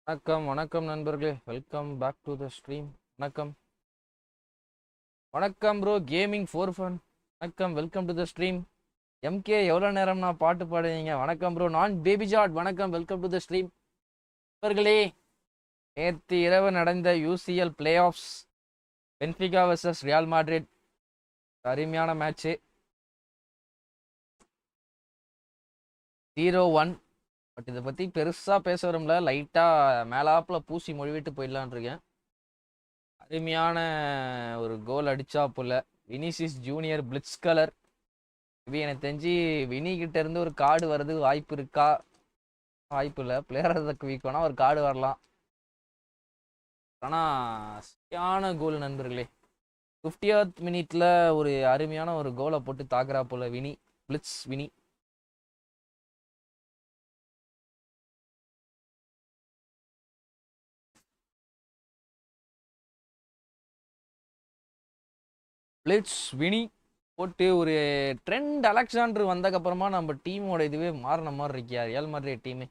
வணக்கம் வணக்கம் நண்பர்களே, welcome back to the stream. வணக்கம் வணக்கம் ப்ரோ, கேமிங் ஃபோர் ஃபன். வணக்கம், வெல்கம் டு த ஸ்ட்ரீம். எம்கே எவ்வளோ நேரம் நான் பாட்டு பாடுவீங்க? வணக்கம் ப்ரோ, நான் பேபி ஜாட். வணக்கம், வெல்கம் டு த ஸ்ட்ரீம். நண்பர்களே, நேற்று இரவு நடந்த UCL playoffs, Benfica versus Real Madrid, அருமையான மேட்ச்சு. 0-1. பட் இதை பற்றி பெருசாக பேச வரும்ல, லைட்டாக மேலாப்பில் பூசி மொழிவிட்டு போயிடலான் இருக்கேன். அருமையான ஒரு கோல் அடிச்சா போல வினிசியஸ் ஜூனியர் பிளிட்ஸ் கலர். இது எனக்கு தெரிஞ்சு வினி கிட்ட இருந்து ஒரு கார்டு வருது, வாய்ப்பு இருக்கா? வாய்ப்பு இல்லை. பிளேயர் அதுக்கு வீக் வேணா ஒரு கார்டு வரலாம். ஆனால் சரியான கோல் நண்பர்களே. 50th மினிட்ல ஒரு அருமையான ஒரு கோலை போட்டு தாக்குறா போல வினி, பிளிட்ஸ் வினி. பிளிட்ஸ் வினி போட்டு ஒரு ட்ரெண்ட் அலெக்சாண்டர் வந்ததுக்கப்புறமா நம்ம டீமோட இதுவே மாறின மாதிரி இருக்கியா real Madrid team.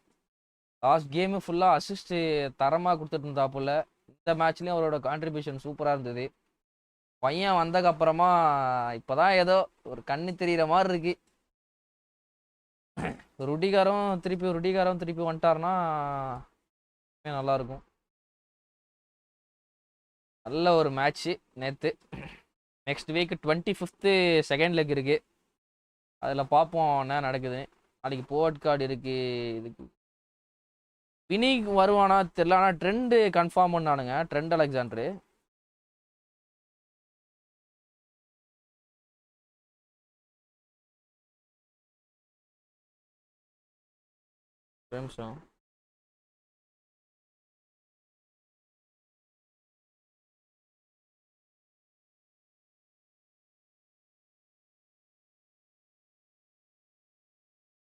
Last game ஃபுல்லாக அசிஸ்ட் தரமாக கொடுத்துட்டு இருந்தா போல. இந்த மேட்ச்லேயும் அவரோட கான்ட்ரிபியூஷன் சூப்பராக இருந்தது. பையன் வந்ததுக்கப்புறமா இப்போதான் ஏதோ ஒரு கண்ணு தெரிகிற மாதிரி இருக்கு. ருடிகாரம் திருப்பி வந்துட்டாருன்னா நல்லாயிருக்கும். நல்ல ஒரு மேட்ச்சு நேற்று. Next week 25th second leg இருக்குது. அதில் பார்ப்போம் என்ன நடக்குது. நாளைக்கு போர்ட் கார்டு இருக்குது. இதுக்கு வினிக்கு வருவானா தெரியல. ஆனால் ட்ரெண்டு கன்ஃபார்ம் பண்ணானுங்க, ட்ரெண்ட் அலெக்சாண்டரு. நிமிஷம்.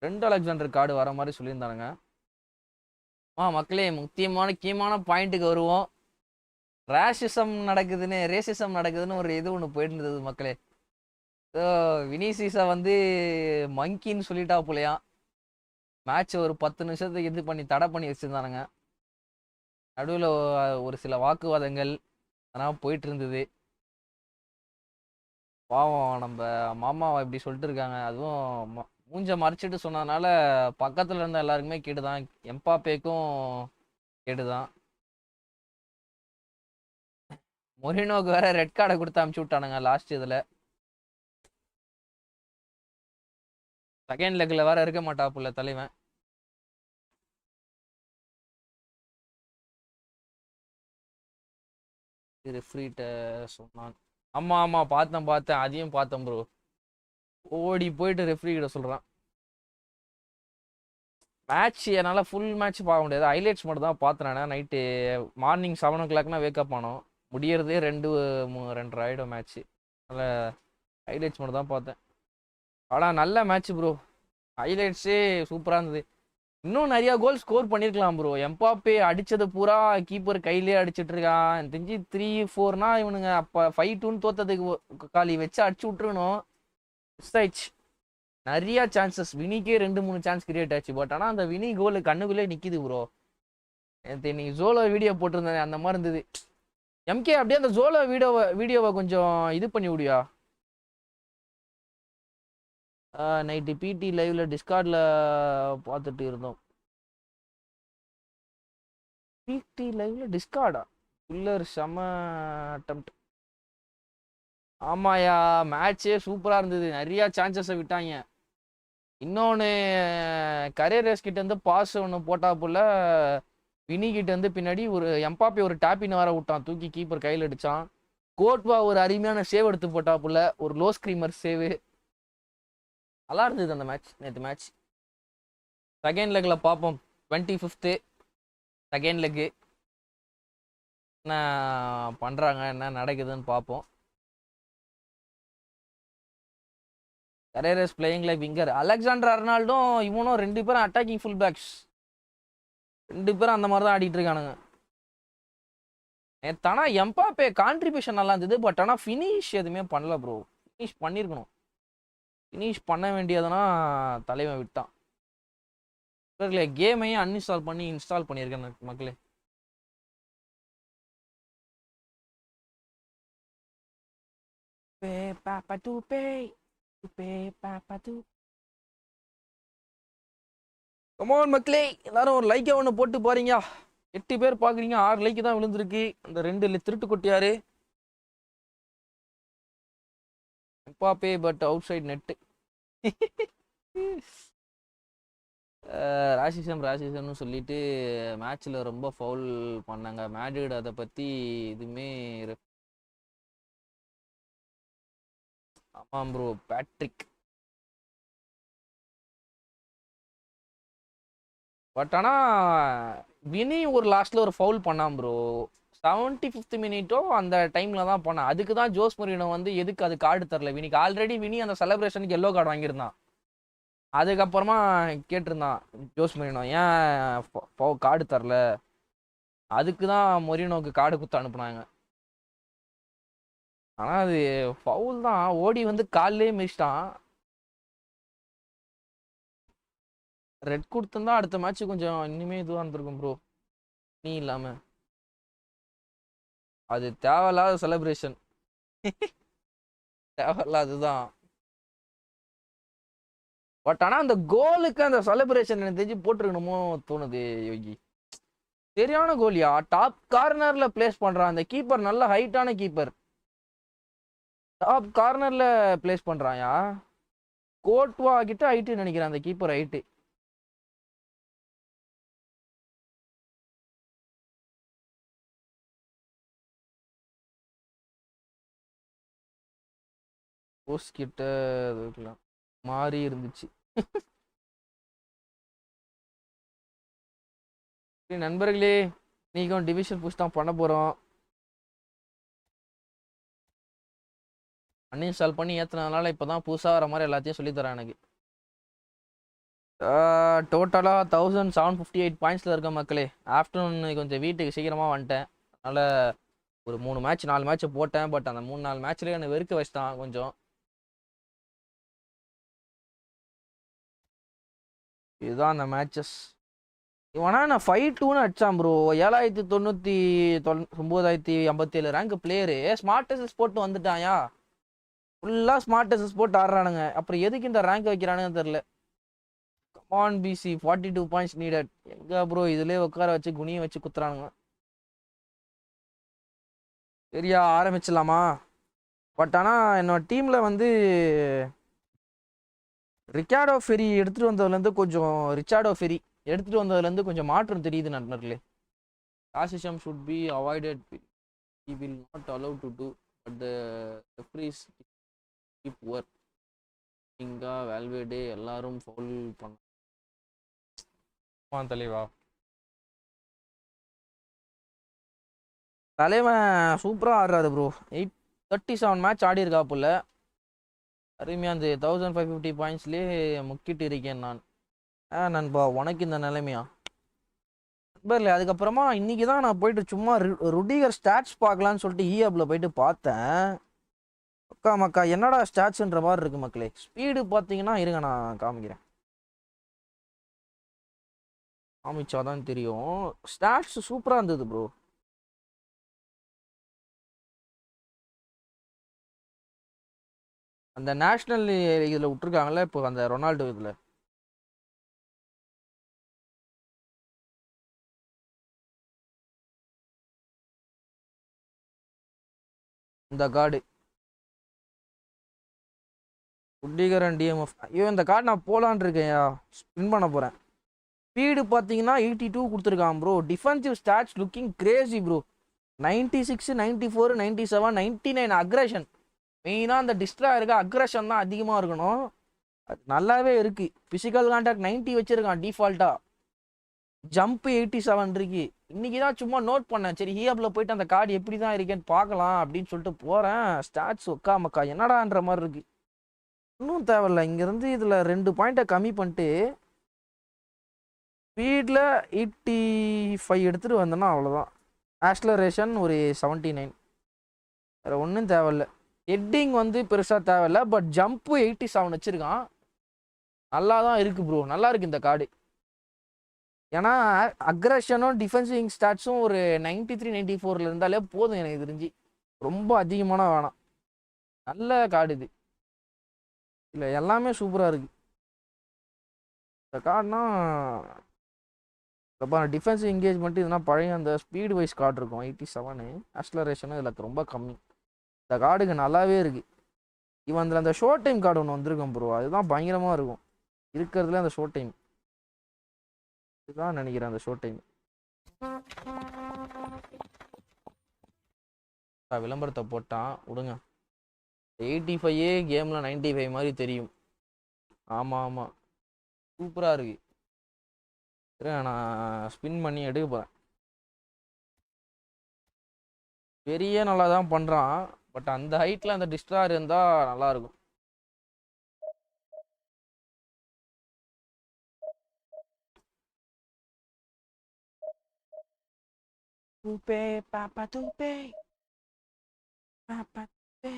ட்ரெண்ட் அலெக்சாண்டர் கார்டு வர மாதிரி சொல்லியிருந்தானுங்க. மக்களே, முக்கியமான பாயிண்ட்டுக்கு வருவோம். ரேசிசம் நடக்குதுன்னு ஒரு இது ஒன்று போயிட்டு இருந்தது மக்களே. ஸோ வினிசியஸை வந்து மங்கின்னு சொல்லிட்டா போலையா. மேட்ச் ஒரு 10 நிமிஷத்துக்கு இது பண்ணி தடை பண்ணி வச்சுருந்தானுங்க. நடுவில் ஒரு சில வாக்குவாதங்கள் அதெல்லாம் போயிட்டு இருந்தது. பாவம் நம்ம மாமாவை இப்படி சொல்லிட்டு இருக்காங்க. அதுவும் மூஞ்ச மறைச்சிட்டு சொன்னதுனால பக்கத்தில் இருந்த எல்லாருக்குமே கேட்டுதான். எம்பாப்பேக்கும் கேட்டுதான். மொரினோக்கு வேற ரெட் கார்டை கொடுத்து அமுச்சு விட்டானுங்க லாஸ்ட் இதில். செகண்ட் லெக்கில் வேற இருக்க மாட்டாப்புல தலைவன். ரெஃப்ரீட்ட சொன்னான். ஆமாம் பார்த்தேன். அதையும் பார்த்தேன் ப்ரோ. ஓடி போயிட்டு ரெஃப்ரி கிட்ட சொல்கிறான். மேட்ச் என்னால் ஃபுல் மேட்ச் பார்க்க முடியாது, ஹைலைட்ஸ் மட்டும் தான் பார்த்தேன். நைட்டு மார்னிங் 7 o'clock வேக்கப் ஆனோம். முடியறதே 2-2:30 ஆகிடும் மேட்ச்சு. அதில் ஹைலைட்ஸ் மட்டும் தான் பார்த்தேன். ஆனால் நல்ல மேட்ச் ப்ரோ. ஹைலைட்ஸே சூப்பராக இருந்தது. இன்னும் நிறையா கோல் ஸ்கோர் பண்ணியிருக்கலாம் ப்ரோ. எம்பாப்பே அடித்தது பூரா கீப்பர் கையிலே அடிச்சிட்டு இருக்கான். எனக்கு தெரிஞ்சு 3-4னா இவனுங்க அப்போ 5-2 தோத்ததுக்கு காலி வச்சு அடிச்சு விட்டுருக்கணும். மிஸ் ஆயிடுச்சு. நிறைய சான்சஸ். வினிக்கே 2-3 சான்ஸ் கிரியேட் ஆச்சு. பட் ஆனால் அந்த வினி கோல் கண்ணுக்குள்ளே நிற்கிது ப்ரோ. இன்னைக்கு ஜோலோ வீடியோ போட்டிருந்தேன், அந்த மாதிரி இருந்தது. எம்கே அப்படியே அந்த ஜோலோ வீடியோவை கொஞ்சம் இது பண்ணி விடியா. நைட்டு பிடி லைவ்ல டிஸ்கார்டில் பார்த்துட்டு இருந்தோம். பிடி லைவ்ல டிஸ்கார்டா? பில்லர் செம அட்டம்ப்ட். ஆமாயா, மேட்சே சூப்பராக இருந்தது. நிறையா சான்சஸை விட்டாங்க. இன்னொன்று கரியர் ரேஸ் கிட்ட இருந்து பாஸ் ஒன்று போட்டா போல வினி கிட்ட இருந்து பின்னாடி ஒரு எம்பாப்பே ஒரு டேப்பின் வர விட்டான், தூக்கி கீப்பர் கையில் அடித்தான். கோட்வா ஒரு அருமையான சேவ் எடுத்து போட்டா போல, ஒரு லோ ஸ்க்ரீமர் சேவு. நல்லா இருந்தது அந்த மேட்ச், நேற்று மேட்ச். செகண்ட் லெக்கில் பார்ப்போம். 25th செகண்ட் லெக்கு என்ன பண்ணுறாங்க, என்ன நடக்குதுன்னு பார்ப்போம். கரேரஸ் பிளேயிங் லைக் விங்கர். அலெக்சாண்டர் அர்னால்டும் இவனும் 2 பேரும் அட்டாக்கிங் ஃபுல் பேக்ஸ். 2 பேரும் அந்த மாதிரி தான் ஆடிட்டு இருக்கானுங்க. நேத்தானா எம்பாப்பே கான்ட்ரிபியூஷன் நல்லா இருந்தது. பட் ஆனால் ஃபினிஷ் எதுவுமே பண்ணல ப்ரோ. ஃபினிஷ் பண்ணியிருக்கணும். ஃபினிஷ் பண்ண வேண்டியதுனா தலைவன் விட்டான். கேமையும் அன்இன்ஸ்டால் பண்ணி இன்ஸ்டால் பண்ணியிருக்கேன் மக்களே. கமான் மக்களே, எல்லாரும் ஒரு லைக்கை ஒன்று போட்டு போறீங்க. 8 பேர் பார்க்குறீங்க, 6 லைக்கு தான் விழுந்திருக்கு. அந்த 2 திருட்டு கொட்டியாரு Mbappe, but outside net. ராசிசம்னு சொல்லிட்டு மேட்ச்சில் ரொம்ப ஃபவுல் பண்ணாங்க மேட்ரிட். அதை பற்றி எதுவுமே ஆமாம் ப்ரோ. பேட்ரிக் பட் ஆனால் வினி ஒரு லாஸ்ட்டில் ஒரு ஃபவுல் பண்ணான் ப்ரோ. 75th மினிட்டோ அந்த டைமில் தான் பண்ணான். அதுக்கு தான் ஜோஸ் மொரினோ வந்து எதுக்கு அது கார்டு தரல வினிக்கு. ஆல்ரெடி வினி அந்த செலிப்ரேஷனுக்கு எல்லோ கார்டு வாங்கியிருந்தான். அதுக்கப்புறமா கேட்டிருந்தான் ஜோஸ் மொரினோ ஏன் கார்டு தரல. அதுக்கு தான் மொரினோக்கு கார்டு கொடுத்து அனுப்புனாங்க. ஆனால் அது ஃபவுல் தான். ஓடி வந்து காலிலே மிதிச்சிட்டான். ரெட் கொடுத்துருந்தா அடுத்த மேட்ச் கொஞ்சம் இன்னுமே இதுவாக இருந்திருக்கும் ப்ரோ. நீ இல்லாம அது தேவையில்லாத செலிப்ரேஷன். தேவையில்லாதுதான். பட் ஆனால் அந்த கோலுக்கு அந்த செலிப்ரேஷன் எனக்கு தெரிஞ்சு போட்டுருக்கணுமோ தோணுது யோகி. சரியான கோலியா, டாப் கார்னர்ல பிளேஸ் பண்றான். அந்த கீப்பர் நல்ல ஹைட்டான கீப்பர், டாப் கார்னர்ல பிளேஸ் பண்றான்யா. கோட்வா கிட்ட ஹைட்டு நினைக்கிறேன் அந்த கீப்பர் ஹைட்டு. போஸ்ட் கிட்ட இருக்கலாம் மாறி இருந்துச்சு. நண்பர்களே, நீங்களும் டிவிஷன் புஷ் தான் பண்ண போறோம். அன்இன்ஸ்டால் பண்ணி ஏற்றினதுனால இப்போ தான் புதுசாக வர மாதிரி எல்லாத்தையும் சொல்லித்தரேன் எனக்கு. டோட்டலாக 1758 பாயிண்ட்ஸில் இருக்க மக்களே. ஆஃப்டர்நூன் கொஞ்சம் வீட்டுக்கு சீக்கிரமாக வந்துட்டேன். அதனால் ஒரு 3 மேட்ச் 4 மேட்ச் போட்டேன். பட் அந்த 3-4 மேட்ச்லேயே என்னை வெறுக்க வச்சுட்டான் கொஞ்சம். இதுதான் அந்த மேட்சஸ். இவனா நான் 5-2ன்னு அடிச்சான் ப்ரோ. 7957 ரேங்க் பிளேயரு ஸ்மார்ட் போட்டு வந்துட்டான்யா. ஃபுல்லாக ஸ்மார்ட் போட்டு ஆடுறானுங்க. அப்புறம் எதுக்கு இந்த ரேங்க் வைக்கிறானுன்னு தெரில. Come on PC 42 points needed. எங்க ப்ரோ இதுலேயே உட்கார வச்சு குனியை வச்சு குத்துறானுங்க. சரியா ஆரம்பிச்சிடலாமா? பட் ஆனால் என்னோட டீமில் வந்து ரிச்சார்டோ ஃபெரி எடுத்துகிட்டு வந்ததுலேருந்து கொஞ்சம் மாற்றம் தெரியுது நண்பர்களே. Racism should be avoided. he will not allow to do, but the referees keep work. இங்கா வேல்வேடே எல்லாரும் ஃபவுல் பண்ண தலைவா. தலைவன் சூப்பராக ஆடுறாரு ப்ரோ. 37 மேட்ச் ஆடி இருக்காப்புல. அருமையாக அந்த 1550 பாயிண்ட்ஸ்லேயே முக்கிட்டு இருக்கேன் நான். நண்பா உனக்கு இந்த நிலைமையா நண்பர்ல? அதுக்கப்புறமா இன்னைக்கு தான் நான் போயிட்டு சும்மா ருடிகர் ஸ்டாட்ஸ் பார்க்கலான்னு சொல்லிட்டு ஈஆப்ல போயிட்டு பார்த்தேன். மக்கா என்னடா ஸ்டாட்ஸ்ன்ற மாதிரி இருக்கு மக்களே. ஸ்பீடு பார்த்தீங்கன்னா இருங்க நான் காமிக்கிறேன். காமிச்சாதான் தெரியும். ஸ்டாட்ஸ் சூப்பராக இருந்தது ப்ரோ. அந்த நேஷனல் இதில் விட்டுருக்காங்கல்ல இப்போ அந்த ரொனால்டோ இதில். இந்த கார்டு ருடிகர் அண்ட் டிஎம்எஃப். ஐயோ இந்த கார்டு நான் போலான் இருக்கேன்யா. ஸ்பின் பண்ண போகிறேன். ஸ்பீடு பார்த்தீங்கன்னா 82 கொடுத்துருக்கான் bro. Defensive stats looking Crazy bro. 96, 94, 97, 99 aggression. மெயினாக அந்த டிஸ்ட்ரா இருக்க அக்ரஷன் தான் அதிகமாக இருக்கணும். அது நல்லாவே இருக்கு. பிசிக்கல் கான்டாக்ட் 90 வச்சிருக்கான் டிஃபால்ட்டா. ஜம்ப் 87 இருக்கு. இன்னைக்கு தான் சும்மா நோட் பண்ணேன். சரி ஹியாப்ல போயிட்டு அந்த கார்டு எப்படி தான் இருக்கேன்னு பார்க்கலாம் அப்படின்னு சொல்லிட்டு போறேன். ஸ்டாட்ஸ் மக்கா என்னடான்ற மாதிரி இருக்கு. இன்னும் தேவையில்ல. இங்கேருந்து இதில் 2 பாயிண்ட்டை கம்மி பண்ணிட்டு ஸ்பீடில் 85 எடுத்துகிட்டு வந்தேன்னா அவ்வளோதான். ஆக்ஸலரேஷன் ஒரு 79. வேறு ஒன்றும் தேவையில்ல. ஹெட்டிங் வந்து பெருசாக தேவையில்ல. பட் ஜம்ப்பு 87 வச்சுருக்கான். நல்லா தான் இருக்குது ப்ரோ. நல்லா இருக்குது இந்த கார்டு. ஏன்னா அக்ரஷனும் டிஃபென்சிங் ஸ்டாட்ஸும் ஒரு 93, 94 இருந்தாலே போதும் எனக்கு தெரிஞ்சு. ரொம்ப அதிகமான வேணாம். நல்ல கார்டு இது. இல்லை எல்லாமே சூப்பராக இருக்குது. இந்த கார்டுனா இப்போ டிஃபென்ஸ் என்கேஜ்மெண்ட் இதுனா பழைய அந்த ஸ்பீடு வைஸ் கார்டு இருக்கும் 87. ஆக்சலரேஷனும் இதில் ரொம்ப கம்மி. இந்த கார்டுக்கு நல்லாவே இருக்குது. இவன் அதில் அந்த ஷோ டைம் கார்டு ஒன்று வந்திருக்கும் ப்ரோ, அதுதான் பயங்கரமாக இருக்கும் இருக்கிறதுல. அந்த ஷோ டைம் இதுதான் நினைக்கிறேன். அந்த ஷோ டைம் விளம்பரத்தை போட்டான் விடுங்க. 85 கேமில் 95 மாதிரி தெரியும். ஆமாம் ஆமாம், சூப்பராக இருக்கு. நான் ஸ்பின் பண்ணி எடுக்க போகிறேன். பெரிய நல்லா தான் பண்ணுறான், பட் அந்த ஹைட்டில் அந்த டிஸ்ட்ரார் இருந்தால் நல்லாயிருக்கும். தூப்பே பாப்பா தூப்பே பாப்பா தூப்பே.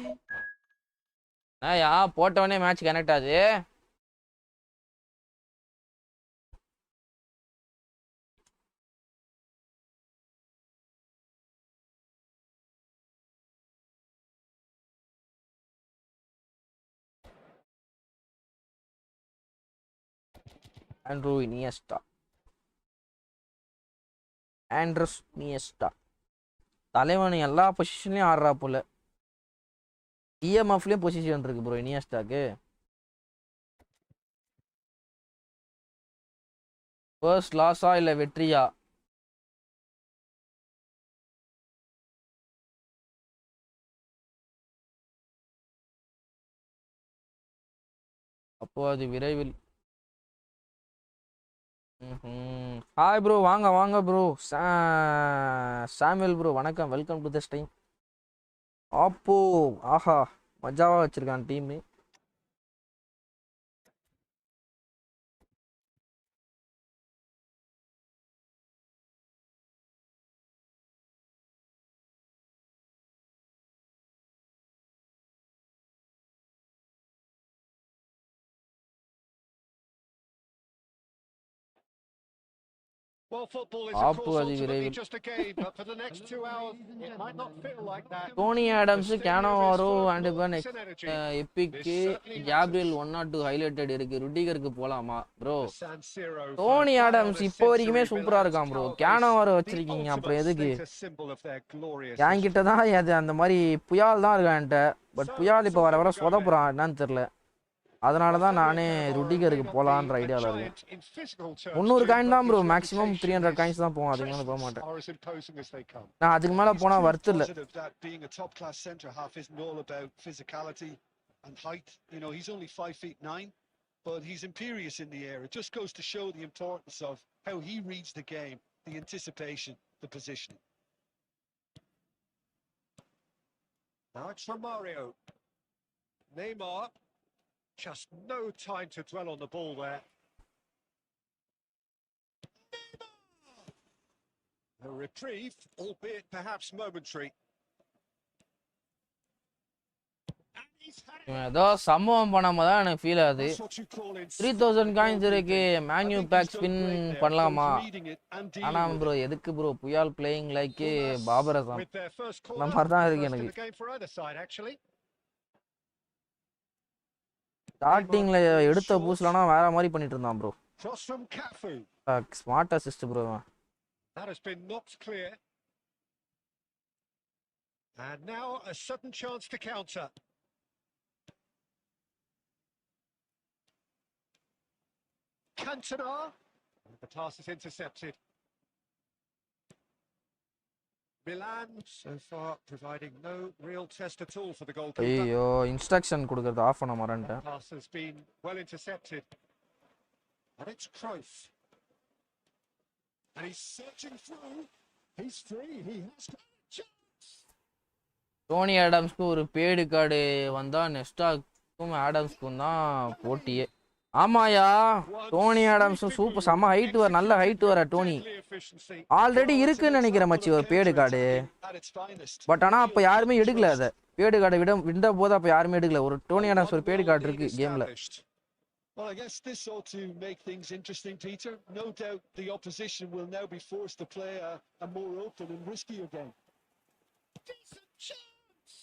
போட்டவனே மேட்ச் கனெக்ட் ஆகுது. ஆண்ட்ரஸ் நியஸ்டா தலைவன் எல்லா பொசிஷன்லையும் ஆடுறா போல. டிஎம்எஃப்லேயும் பொசிஷன் இருக்கு ப்ரோ இனியஸ்டாக்கு. ஃபர்ஸ்ட் லாஸா இல்லை வெற்றியா? அப்போ அது விரைவில். ஹாய் ப்ரோ, வாங்க வாங்க ப்ரோ. சாமுவேல் ப்ரோ வணக்கம், வெல்கம் டு தி ஸ்ட்ரீம். அப்போ ஆஹா மஜாவாக வச்சிருக்கான் டீமு. ஆப்பு அது விரைவில். டோனி ஆடம்ஸ், கேனோவாரோ, ஆண்டர்பன், எப்பிக்கு, கேப்ரியல் 1 or 2 ஹைலைட்டட் இருக்கு. ருடிகருக்கு போலாமா ப்ரோ? டோனி ஆடம்ஸ் இப்போ வரைக்குமே சூப்பரா இருக்கான் ப்ரோ. கேனோவாரோ வச்சிருக்கீங்க அப்புறம் எதுக்கு? என்கிட்ட தான் அது அந்த மாதிரி புயால் தான் இருக்கான் என்கிட்ட. பட் புயால் இப்போ வர வர சொதப்புறான், என்னன்னு தெரியல. அதனால தான் நானே ருடிகருக்கு போகலான்ற ஐடியாவில் இருக்கேன். 300 காயின் தான் ப்ரோ, மேக்ஸிமம் 300 காயின்ஸ் தான் போகும், அதுக்கு மேலே போக மாட்டேன். நான் அதுக்கு மேலே போனால் வர்த்து இல்லை. But he's imperious in the air. It just goes to show the importance of how he reads the game, the anticipation, the positioning. Now it's from Mario. Neymar. Just no time to dwell on the ball there. A reprieve, albeit perhaps momentary. ஏதோ சம்பவம் பண்ணாம தான் எனக்கு feel ஆகுது. 3000 coins இருக்கு, Man U back spin பண்ணலாமா? ஆனா bro எதுக்கு bro? Puyol playing like Babar Azam அந்த மாதிரி தான் இருக்கு எனக்கு. ஸ்டார்டிங்ல எடுத்த பூஸ்லனா வேற மாதிரி பண்ணிட்டு இருந்தான் bro. Smart assist bro. That has been knocked clear. And now a sudden chance to counter. Cantona. The pass is intercepted. Milan so far providing no real test at all for the goalkeeper. ஐயோ instruction கொடுக்கிறது of பண்ண மறந்துட்டேன். Pass has been well intercepted. And it's Cruyff. And he's searching through. He's free. He has got a chance. Dhoni ஆடம்ஸ்க்கு ஒரு pad card வந்தா நெஸ்டாக்கும் ஆடம்ஸ்க்கும் தான் போட்டியே. ஆமாயா, Dhoni ஆடம்ஸும் super செம்ம ஹைட் வர, நல்ல ஹைட் வர டோனி ஆல்ரெடி இருக்குன்னு நினைக்கிறேன் மச்சி ஒரு பேடு கார்டு. பட் ஆனால் அப்போ யாருமே எடுக்கல, அதை பேடு கார்டை விட போது அப்போ யாருமே எடுக்கல. ஒரு டோனி ஆடம்ஸ் ஒரு பேடு கார்டு இருக்கு கேம்ல. Well, I guess this ought to make things interesting, Peter. No doubt the opposition will now be forced to play a more open and riskier game. Decent chance!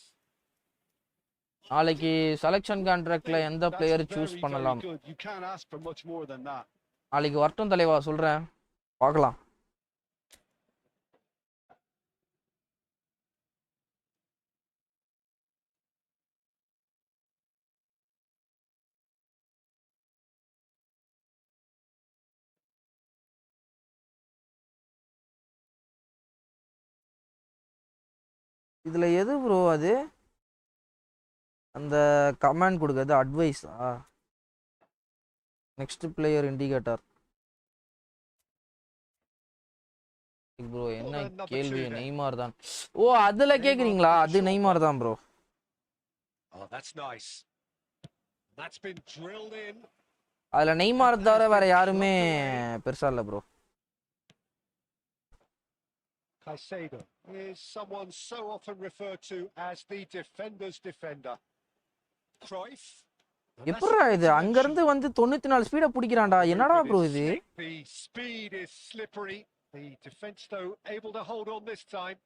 நாளைக்கு selection கான்ட்ராக்ட்ல எந்த player choose பண்ணலாம்? நாளைக்கு வரட்டும் தலைவா, சொல்றேன், பார்க்கலாம். இதுல எது ப்ரோ அது அந்த கமெண்ட் கொடுக்குறது அட்வைஸா? Next player indicator bro. என்ன கேள்வி? நெய்மார் தான். ஓ அதுல கேக்குறீங்களா? அது நெய்மார் தான் ப்ரோ. அதுல நெய்மார் தவிர வேற யாருமே பெருசா இல்ல bro. Caicedo is someone so often referred to as the defender's defender. Cruyff. எப்பறா இது அங்க இருந்து வந்து 94 ஸ்பீட பிடிக்கிறான்டா. என்னடா ப்ரோ இது? The speed is slippery. The defense though able to hold on this time.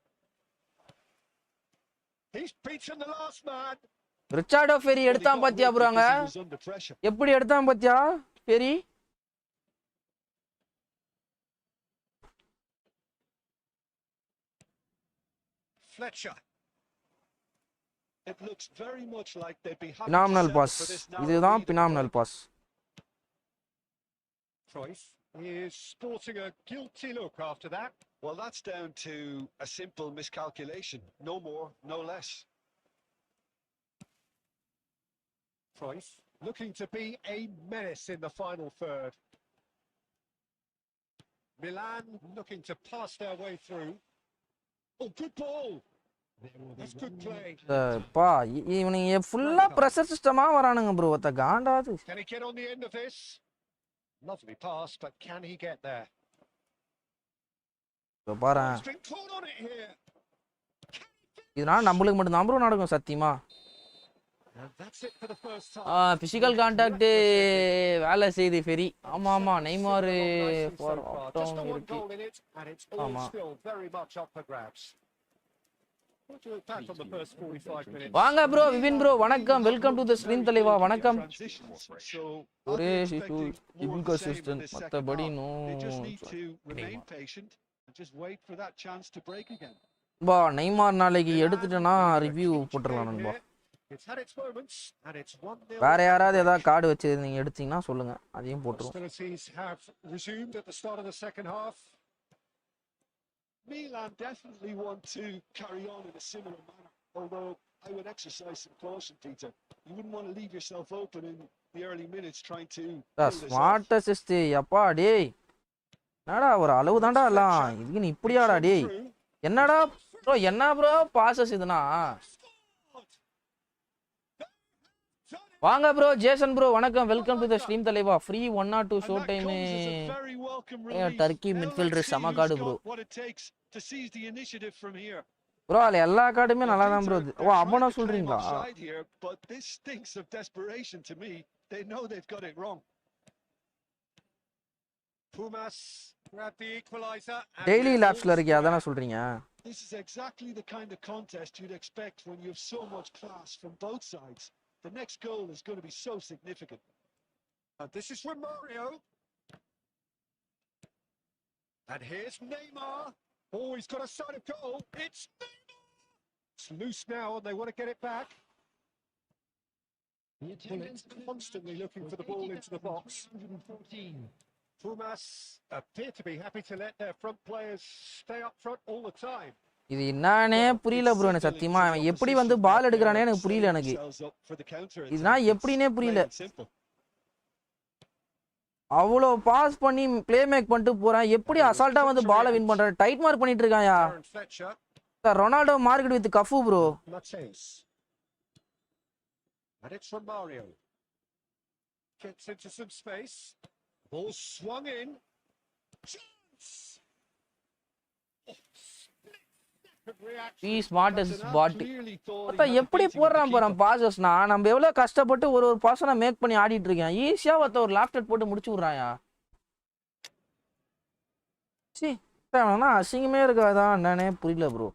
He's beaten the last man. Ricardo Ferri எடுத்தான் பாத்தியா ப்ரோங்க? எப்படி எடுத்தான் பாத்தியா Ferri? Fletcher. It looks very much like they'd be happy phenomenal to pass. இதுதான் phenomenal pass. Cruyff is sporting a guilty look after that. Well, that's down to a simple miscalculation. No more, no less. Cruyff looking to be a menace in the final third. Milan looking to pass their way through. Oh, good ball. That's good play. பா இவனுங்க ஃபுல்லா pressure சிஸ்டமா வரானுங்க bro. அத காண்டாது. Can he get on the end of this? Lovely pass, but can he get there? பாரு. இதனால நம்மளுக்கு மட்டும் தான் ப்ரோ நடக்கும் சத்தியமா. பிசிக்கல் கான்டாக்ட் வேலை செய்து ஃபெரி. ஆமா ஆமா நெய்மார் இருக்கு. ஆமா வாங்க ப்ரோ விபின் ப்ரோ வணக்கம். வெல்கம் டு தி ஸ்ட்ரீம் தலைவா. வணக்கம். ஒரே இன்கன்சிஸ்டன்ட் மத்தபடி நோ. பா நெய்மார் நாளைக்கு எடுத்துட்டேனா ரிவ்யூ போட்டுறலாம் நண்பா. வேற யாராவது ஏதாவது கார்டு வச்சு நீங்க எடுத்தீங்கன்னா சொல்லுங்க, அதையும் போட்டுருவோம். Milan definitely want to carry on in a similar manner, although I would exercise some caution, Peter. You wouldn't want to leave yourself open in the early minutes trying to smart assist. அப்பா டேய் என்னடா ஒரு அளவு தான்டா எல்லாம். இதுக்கு நீ இப்படியாடா டேய்? என்னடா ப்ரோ என்ன ப்ரோ பாசஸ் இதுனா? வாங்க ப்ரோ ஜேசன் ப்ரோ வணக்கம். வெல்கம் டு தி ஸ்ட்ரீம் தலைவா. Free 1 or 2 show time Turkey midfielder சம கார்டு ப்ரோ. ப்ரோ அதுல எல்லா கார்டுமே நல்லா தான் ப்ரோ. ஓ அப்பனா சொல்றீங்களா? டெய்லி லேப்ஸ்ல இருக்கே அதானே சொல்றீங்க? This is exactly the kind of contest you'd expect when you have so much class from both sides. The next goal is going to be so significant. This is from Mario. And here's Neymar. Oh, he's got a side of goal. It's Neymar. It's loose now and they want to get it back. Constantly looking for the ball into the box. Pumas appear to be happy to let their front players stay up front all the time. இது என்னன்னே புரியல bro எனக்கு சத்தியமா. அவன் எப்படி வந்து பால் எடுக்கிறானே எனக்கு புரியல. எனக்கு இதுதான் எப்படின்னே புரியல. அவ்வளோ பாஸ் பண்ணி பிளே மேக் பண்ணிட்டு போறான். எப்படி அசால்ட்டா வந்து பாலை வின் பண்றான்? டைட் மார்க் பண்ணிட்டு இருக்காயா Ronaldo marked with Cafu bro. And it's from Mario. Gets into some space. Ball swung in. Chance. எப்படி போடுறான் போறான் பாசஸ்னா? நம்ம எவ்வளவு கஷ்டப்பட்டு ஒரு ஒரு பாசனை மேக் பண்ணி ஆடிட்டு இருக்கேன். ஈஸியா ஒரு லேப்டாப் போட்டு முடிச்சு விடுறாயா? அசிங்கமே இருக்காதான் என்னன்னே புரியல ப்ரோ.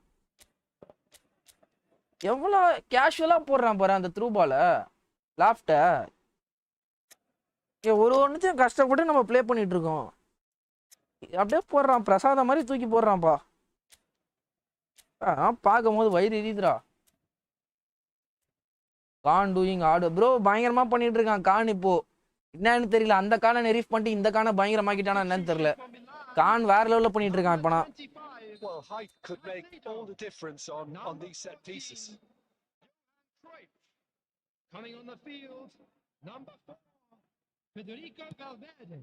எவ்வளோ கேஷுவலா போடுறான் பாரு அந்த த்ரூ பால லாஃப்ட. ஒரு ஒன்றுத்தையும் கஷ்டப்பட்டு நம்ம ப்ளே பண்ணிட்டு இருக்கோம். அப்படியே போடுறான் பிரசாதம் மாதிரி தூக்கி போடுறான்ப்பா. பார்க்கும்போது வயிறு எரியுதுடா. கான் டூயிங் ஆடு ப்ரோ பயங்கரமா பண்ணிட்டு இருக்கான் கான். இப்போ என்னன்னு தெரியல, அந்த கானை நெரீஃப் பண்ணிட்டு இந்த கானை பயங்கரமாக்கிட்டானா என்னன்னு தெரியல. கான் வேற லெவல்ல பண்ணிட்டு இருக்கான் இப்பனா. Well, height could make all the difference on these set pieces. Coming on the field, number 4, Federico Valverde.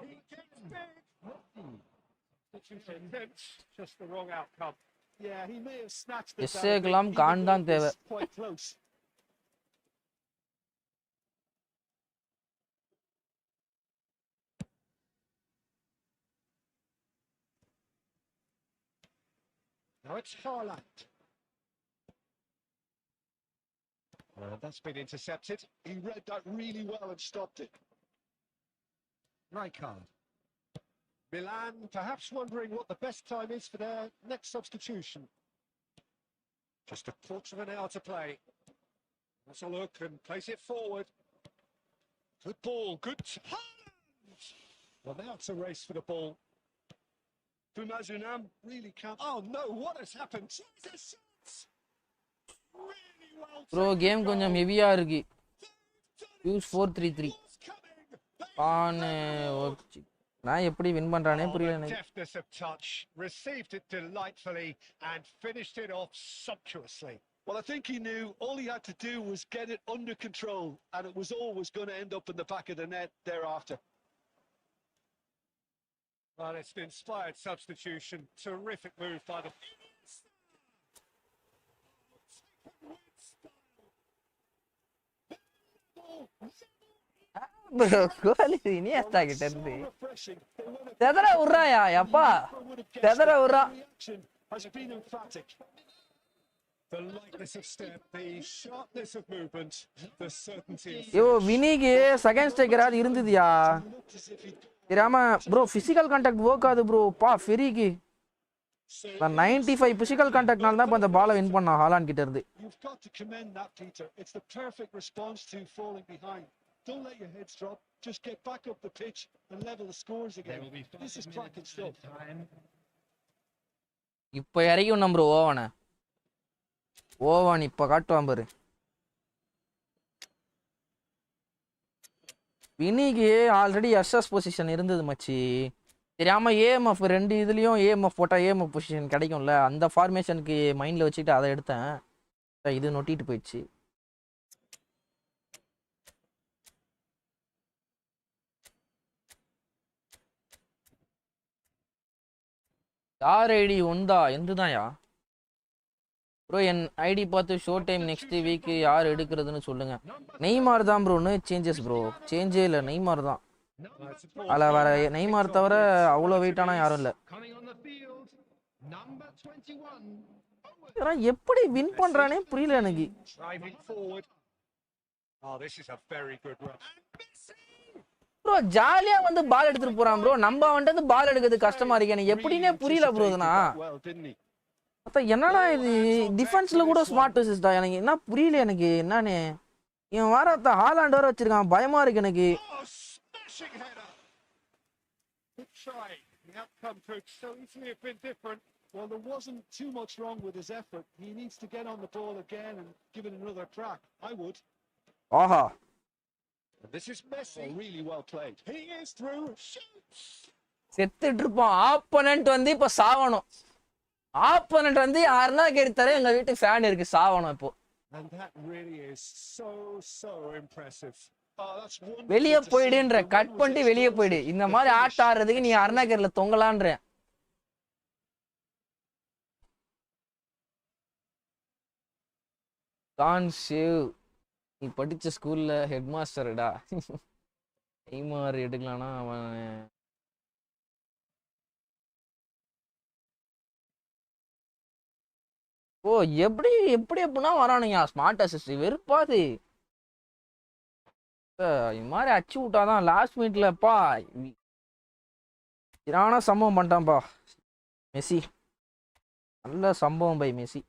He gets big. Attempts, just the wrong outcome. Yeah, he may have snatched it. எஸ்ஏக்கெல்லாம் Khan தான் தேவை. Quite close. Now it's Haaland. That's been intercepted. He read that really well and stopped it. Rijkaard. Milan perhaps wondering what the best time is for their next substitution. Just a quarter of an hour to play. Let's a look and place it forward. Good ball, good. Haaland! Well, now it's a race for the ball. Bumazunam really can't. Oh no, what has happened? Jesus! Really well bro taken game goal. கொஞ்சம் ஹெவியா இருக்கு. Use 433 What's coming? On. நான் எப்படி win பண்றானே புரியல The எனக்கு. deftness of touch, received it delightfully and finished it off sumptuously. Well, I think he knew all he had to do was get it under control, and it was always going to end up in the back of the net thereafter. Well, it's an inspired substitution. Terrific move by the... bro Kohli Iniesta கிட்ட இருந்து தெதற விடுறாயா அப்பா, தெதற விடுறா. Has been emphatic. The lightness of step, the sharpness of movement, the certainty of... யோ வினிக்கு second ஸ்ட்ரைக்கராது இருந்ததுயா. தெரியாம bro physical contact work ஆகுது ப்ரோ. பா ஃபெரிக்கு 95 பிசிக்கல் கான்டாக்ட்னால தான் இப்போ அந்த பாலை வின் பண்ணா ஹாலாண்ட் கிட்ட இருந்து. You've got to commend that, Peter. It's the perfect response to falling behind. Don't let your heads drop. Just get back up the pitch and level the scores again. This is cracking stuff. இப்போ இறக்கி விடணும் bro ஓவனை. Oven இப்போ காட்டுவான் பாரு. வினிக்கு already SS position இருந்தது மச்சி. தெரியாம AMF 2 இதுலயும் ஏஎம்எஃப் போட்டா ஏஎம்எஃப் பொசிஷன் கிடைக்கும்ல, அந்த ஃபார்மேஷனுக்கு மைண்ட்ல வச்சுட்டு அதை எடுத்தேன். இது நொட்டிட்டு போயிடுச்சு. யார் ஐடி ஒந்தா எந்துதான்யா ப்ரோ? என் ஐடி பார்த்து ஷோ டைம் நெக்ஸ்ட் வீக் யார் எடுக்கிறதுன்னு சொல்லுங்க. நெய்மார் தான் ப்ரோன்னு சேஞ்சஸ் ப்ரோ. சேஞ்சே இல்லை, நெய்மார் தான். அதில் வர நெய்மார் தவிர அவ்வளோ வெயிட்டானா யாரும் இல்லை. எப்படி வின் பண்றானே புரியல எனக்கு. ப்ரோ ஜாலியா வந்து பால் எடுத்துட்டு போறான் ப்ரோ. நம்ம வந்துட்டு பால் எடுக்கிறது கஷ்டமா இருக்கு எனக்கு. எப்படின்னே புரியல ப்ரோ. இதுனா என்னடா இது டிஃபென்ஸ்ல கூட ஸ்மார்ட் அசிஸ்டா எனக்கு என்ன புரியல எனக்கு என்னன்னு. இவன் வேற ஹாலாண்ட் வேற வச்சிருக்கான், பயமா இருக்கு எனக்கு. Well, there wasn't too much wrong with his effort. He needs to get on the ball again and give it another crack. I would. Aha, This is Messi. Oh, really well played. He is through. Shoots. செத்துட்டு இருப்போம். Opponent வந்து இப்ப சாவணும். Opponent வந்து யாருன்னா கேட்டாரு எங்க வீட்டு fan இருக்கு சாவணும் இப்போ. And that really is so impressive. வெளியே போயிடுன்ற கட் பண்ணிட்டு வெளியே போயிடு. இந்த மாதிரி ஆட்ட ஆடுறதுக்கு நீ அருணாகர்ல தொங்கலான்ற. கான் சேவ் நீ படிச்ச ஸ்கூல்ல ஹெட் மாஸ்டர்டா. நெய்மார் எடுக்கலாம்னா அவன் ஓ எப்படி எப்படி எப்படின்னா வரானுங்க ஸ்மார்ட் அசிஸ்ட் வெறுப்பாது. இது மாதிரி அச்சு விட்டாதான் லாஸ்ட் மினிட்லப்பா இரான சம்பவம் பண்ணிட்டான்ப்பா மெஸ்ஸி. நல்ல சம்பவம் பை மெஸ்ஸி.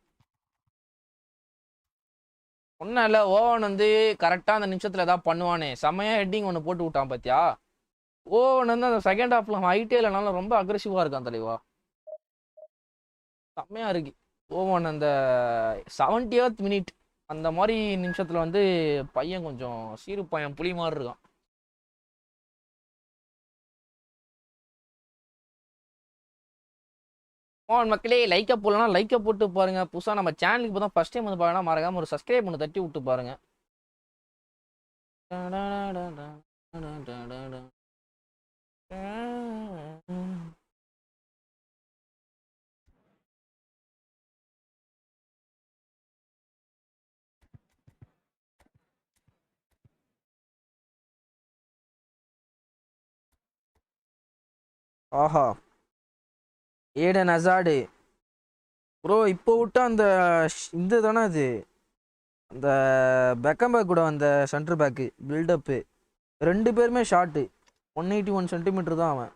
ஒன்றும் இல்லை, ஓவன் வந்து கரெக்டாக அந்த நிமிஷத்தில் ஏதாவது பண்ணுவானே, செம்மையாக ஹெட்டிங் ஒன்று போட்டு விட்டான் பார்த்தியா. ஓவன் வந்து அந்த செகண்ட் ஹாஃபில் ஹைட்டே இல்லைனாலும் ரொம்ப அக்ரெசிவாக இருக்கான் தலைவா, செம்மையாக இருக்கு. ஓவன் அந்த 70th மினிட் அந்த மாதிரி நிமிஷத்தில் வந்து பையன் கொஞ்சம் சீரு பையன் புலி மாதிரி இருக்கான். மக்களே லைக்கை போடலன்னா லைக்கை போட்டு பாருங்க. புதுசாக நம்ம சேனலுக்கு இப்போ தான் ஃபஸ்ட் டைம் வந்து பாருங்கன்னா மறக்காம ஒரு சப்ஸ்கிரைப் பண்ணி தட்டி விட்டு பாருங்க. ஆஹா, ஏடன் அசாடு ப்ரோ இப்போ விட்டா அந்த இந்த தானே அது, அந்த பெக்கம்பேக் கூட அந்த சென்டர் பேக்கு பில்டப்பு 2 பேருமே ஷார்ட்டு 181 சென்டிமீட்டர் தான் அவன்.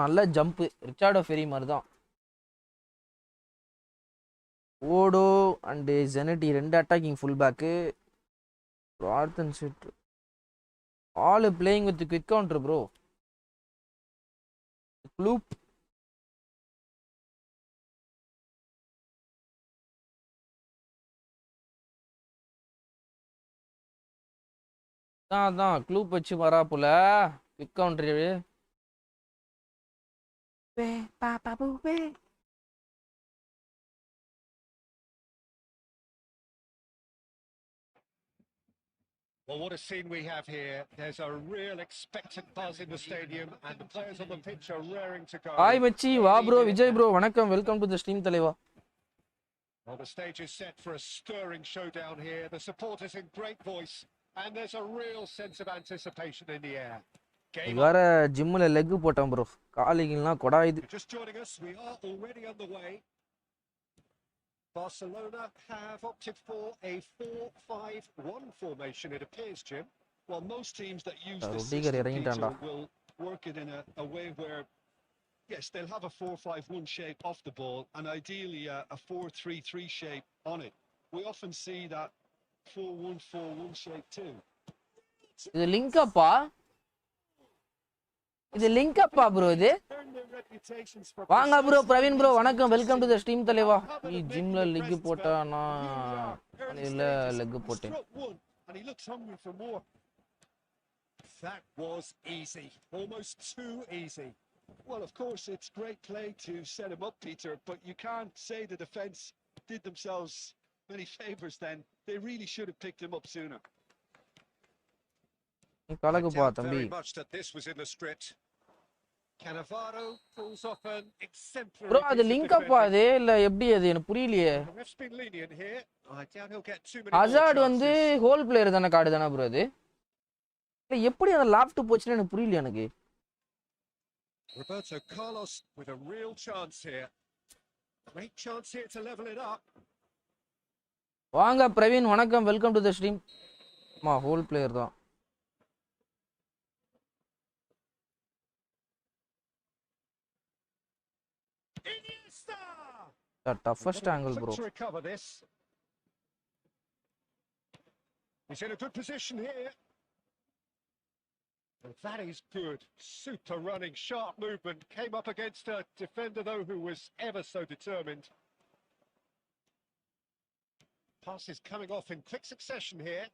நல்ல ஜம்ப்பு, ரிச்சார்டோ ஃபெரி மாதிரி தான். ஓடோ அண்டு ஜெனட்டி 2 அட்டாக்கிங் ஃபுல் பேக்கு. ரார்த்தன் set all playing with quick counter bro. Klopp அதான் க்ளூப் வச்சு வராப்புல quick counter. Well, what a scene we have here. There's a real expectant buzz in the stadium and the players on the pitch are raring to go. Hi மச்சி, வா bro, Vijay bro வணக்கம், welcome to the stream தலைவா. Well, the stage is set for a stirring showdown here. The supporters in great voice and there's a real sense of anticipation in the air. வேற ஜிம்ல leg போட்டேன் bro, காலிங்கெல்லாம் கொடாயுது. Just joining us, we are already on the way. Barcelona have opted for a 4-5-1 formation, it appears, Jim. Well, most teams that use this system, Peter, will work it in a way where, yes, they'll have a 4-5-1 shape off the ball and ideally a 4-3-3 shape on it. We often see that 4-1-4-1 shape too. இது link அப்பா, இது link அப்பா bro. இது வாங்க bro, Praveen bro வணக்கம், welcome to the stream தலைவா. நீ ஜிம்ல லெக் போட்டா நான் இல்ல லெக் போட்டேன். And he looks hungry for more. That was easy, almost too easy. Well, of course, it's great play to set him up, Peter, but you can't say the defense did themselves many favors then. They really should have picked him up sooner. கலக்குப்பா தம்பி. Very much that this was in the script. Cannavaro pulls off an exemplary. Bro அது link அப்பா அது இல்ல எப்படி, அது எனக்கு புரியலையே. Ref's been lenient here. I doubt he'll get too many. Hazard வந்து ஹோல் பிளேயர் தான, கார்டு தான ப்ரோ அது. இல்ல எப்படி அந்த லாஃப்ட் போச்சுன்னு எனக்கு புரியல எனக்கு. Roberto Carlos with a real chance here. Great chance here to level it up. வாங்க பிரவீன் வணக்கம், வெல்கம் டு தி ஸ்ட்ரீம். மா ஹோல் பிளேயர் தான். The toughest angle, bro. To recover this. He's in a good position here. And that is good. Super running, sharp movement. Came up against a defender, though, who was ever so determined. Passes coming off in quick succession here.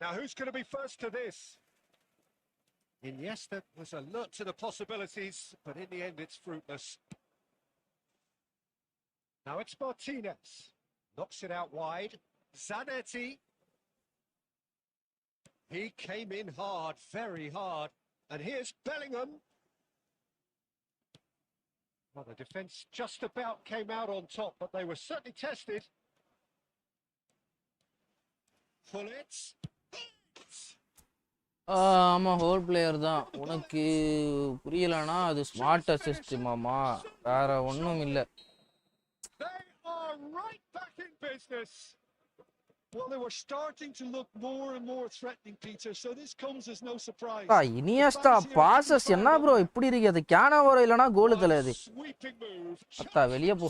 Now, who's going to be first to this? Iniesta was alert to the possibilities, but in the end, it's fruitless. Now it's Martinez. Knocks it out wide. Zanetti. He came in hard, very hard. And here's Bellingham. Well, the defence just about came out on top, but they were certainly tested. Pullets. ஆமா whole player தான். உனக்கு புரியலனா அது smart assist மாமா, வேற ஒண்ணும் இல்ல. They are right back in business. Well, they were starting to look more and more threatening, Peter, so this comes as no surprise. Iniesta bosses என்ன bro இப்படி இருக்கு, அது கேனாவரோ இல்லனா கோல் தல அது. அத்தா வெளிய போ.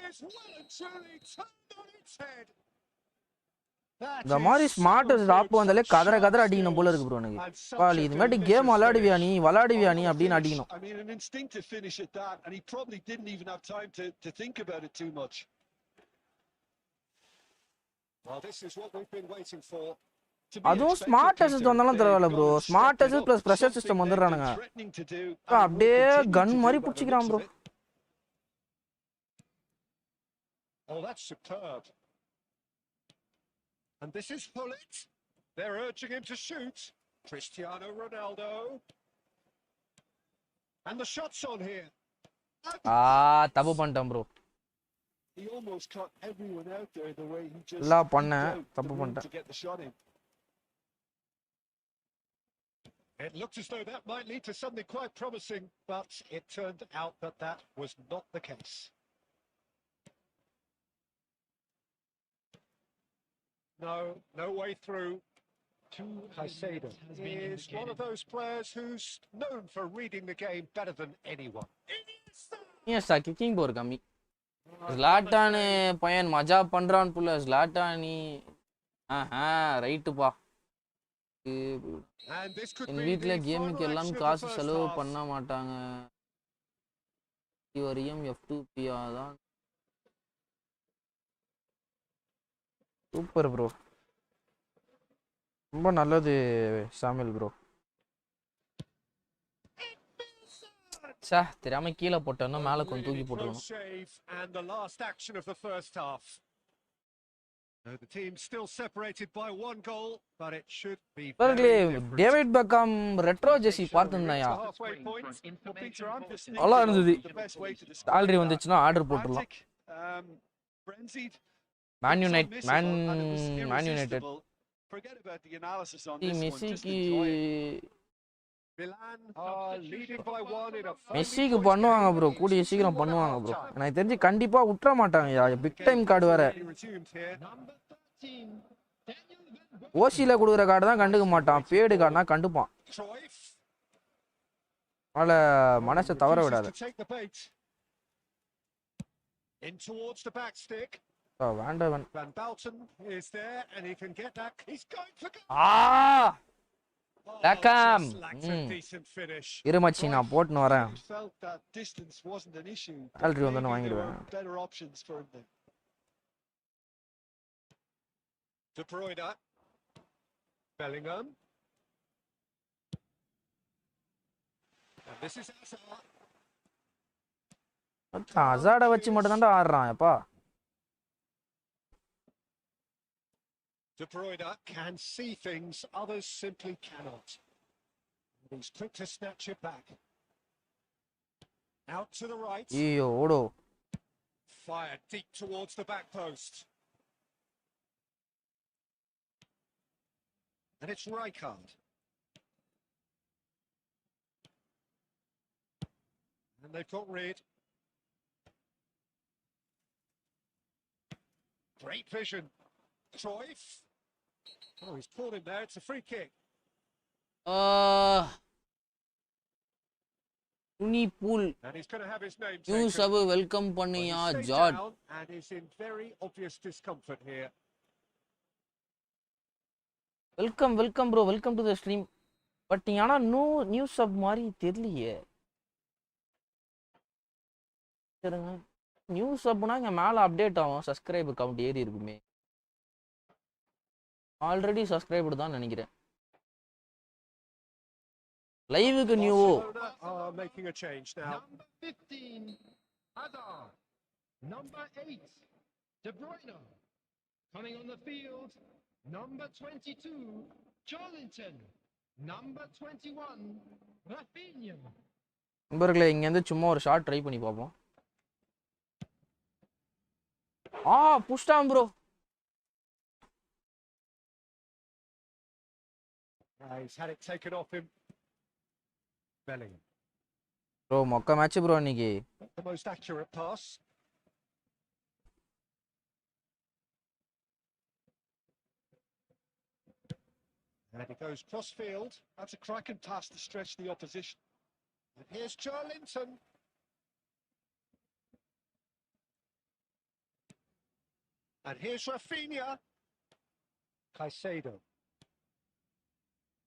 is well and truly turned on its head. That இந்த is மாதிரி so ஸ்மார்ட் good, ஆப் வந்தாலே such கதற sharp கதற அடிக்கணும் போல இருக்கு skills ப்ரோ எனக்கு. and பால் such a இதுமாட்டி கேம் delicious விளையாடுவியா finish. நீ Oh, விளையாடுவியா நீ what a அப்படின்னு finish. அடிக்கணும். I mean, an instinctive finish at that, and he probably didn't even have time to think about it too much. Well, this is what we've been waiting for. To be அதுவும் expected, smart assist Peter. வந்தாலும் They've தரவாயில்ல bro. gone and smart stepped it assist up. Plus pressure Something system they've been வந்துடுறானுங்க. threatening to do, and will அப்படியே continue gun to மாதிரி do by the பிடிச்சிக்கிறான் looks bro. of it. Oh, that's superb. And this is Hullet. They're urging him to shoot. Cristiano Ronaldo. And the shot's on here. தப்பு பண்ணிட்டேன் bro. He almost caught everyone out there the way he just எல்லாம் eked பண்ணேன், out the தப்பு room பண்ணிட்டேன். to get the shot in. It looked as though that might lead to something quite promising, but it turned out that that was not the case. No way through. Kaiseda is one of those players who's known for reading the game better than anyone. Iniesta kicking போர் கம்மி. ஜ்லாட்டான் பையன் மஜா பண்றான் புள்ள. ஜ்லாட்டானி ரைட்டுப்பா. என் வீட்டுல கேமுக்கு எல்லாம் காசு செலவு பண்ண மாட்டாங்க. வரையும் F2P தான். Super bro. ரொம்ப நல்லது சாமுவேல் ப்ரோ. தெரியாம கீழே போட்டோம்னா மேல கொஞ்சம் தூக்கி போட்டுருக்கணும். And the last action of the first half. The team still separated by one goal, but it should be very different. David Beckham retro jersey பார்த்திருந்தாயா? நல்லா இருந்தது. சாலரி வந்துச்சுன்னா ஆர்டர் போட்டுடலாம். Man United Forget about the analysis on this one. Just enjoy it. மெஸ்ஸிக்கு பண்ணுவாங்க bro. கூடிய சீக்கிரம் பண்ணுவாங்க bro. எனக்கு தெரிஞ்சு கண்டிப்பா விட்டுற மாட்டாங்கயா. பிக் டைம் கார்டு வேற. ஓசியில கொடுக்குற கார்டு தான் கண்டுக்க மாட்டான். பேடு கார்டுனா கண்டுப்பான். அதனால மனசை தவற விடாது. வேண்டவன். இருமச்சி நான் போட்டுன்னு வரேன். சாலரி வந்து வாங்கிடுவேன். De Bruyne, Bellingham, and this is Hazard. ஹசார்ட வச்சு மட்டும் தான் ஆடுறான் அப்பா. De Bruyne can see things others simply cannot. He's quick to snatch it back. Out to the right. ஓடோ. Fired deep towards the back post. And it's Rijkaard. And they've got rid. Great vision. Cruyff. Oh, he's pulled him there. It's a free kick. Tuni pool. And he's going to have his name taken. You sub welcome பண்ணியா George. And he's in very obvious discomfort here. Welcome bro. Welcome to the stream. But ஆனா new sub மாதிரி தெரியலையே. சரிங்க. New Sapna இங்க மேல update ஆகும். Subscriber count ஏறி இருக்குமே. ஆல்ரெடி சப்ஸ்கிரைபர் தான் நினைக்கிறேன். லைவுக்கு new making a change now. Number 15 Hazard. Number 8 De Bruyne. Coming on the field, number 22 Jolinton. Number 21 Rafinha. நண்பர்களே இங்க இருந்து சும்மா ஒரு ஷாட் ட்ரை பண்ணி பாப்போம். புஷ்டாம் bro. He's had it taken off him. Bellingham. Bro, மொக்க மேட்ச் ப்ரோ இன்னைக்கு. The most accurate pass. And he goes cross field. That's a cracking pass to stretch the opposition. And here's Jolinton. And here's Rafinha. Caicedo.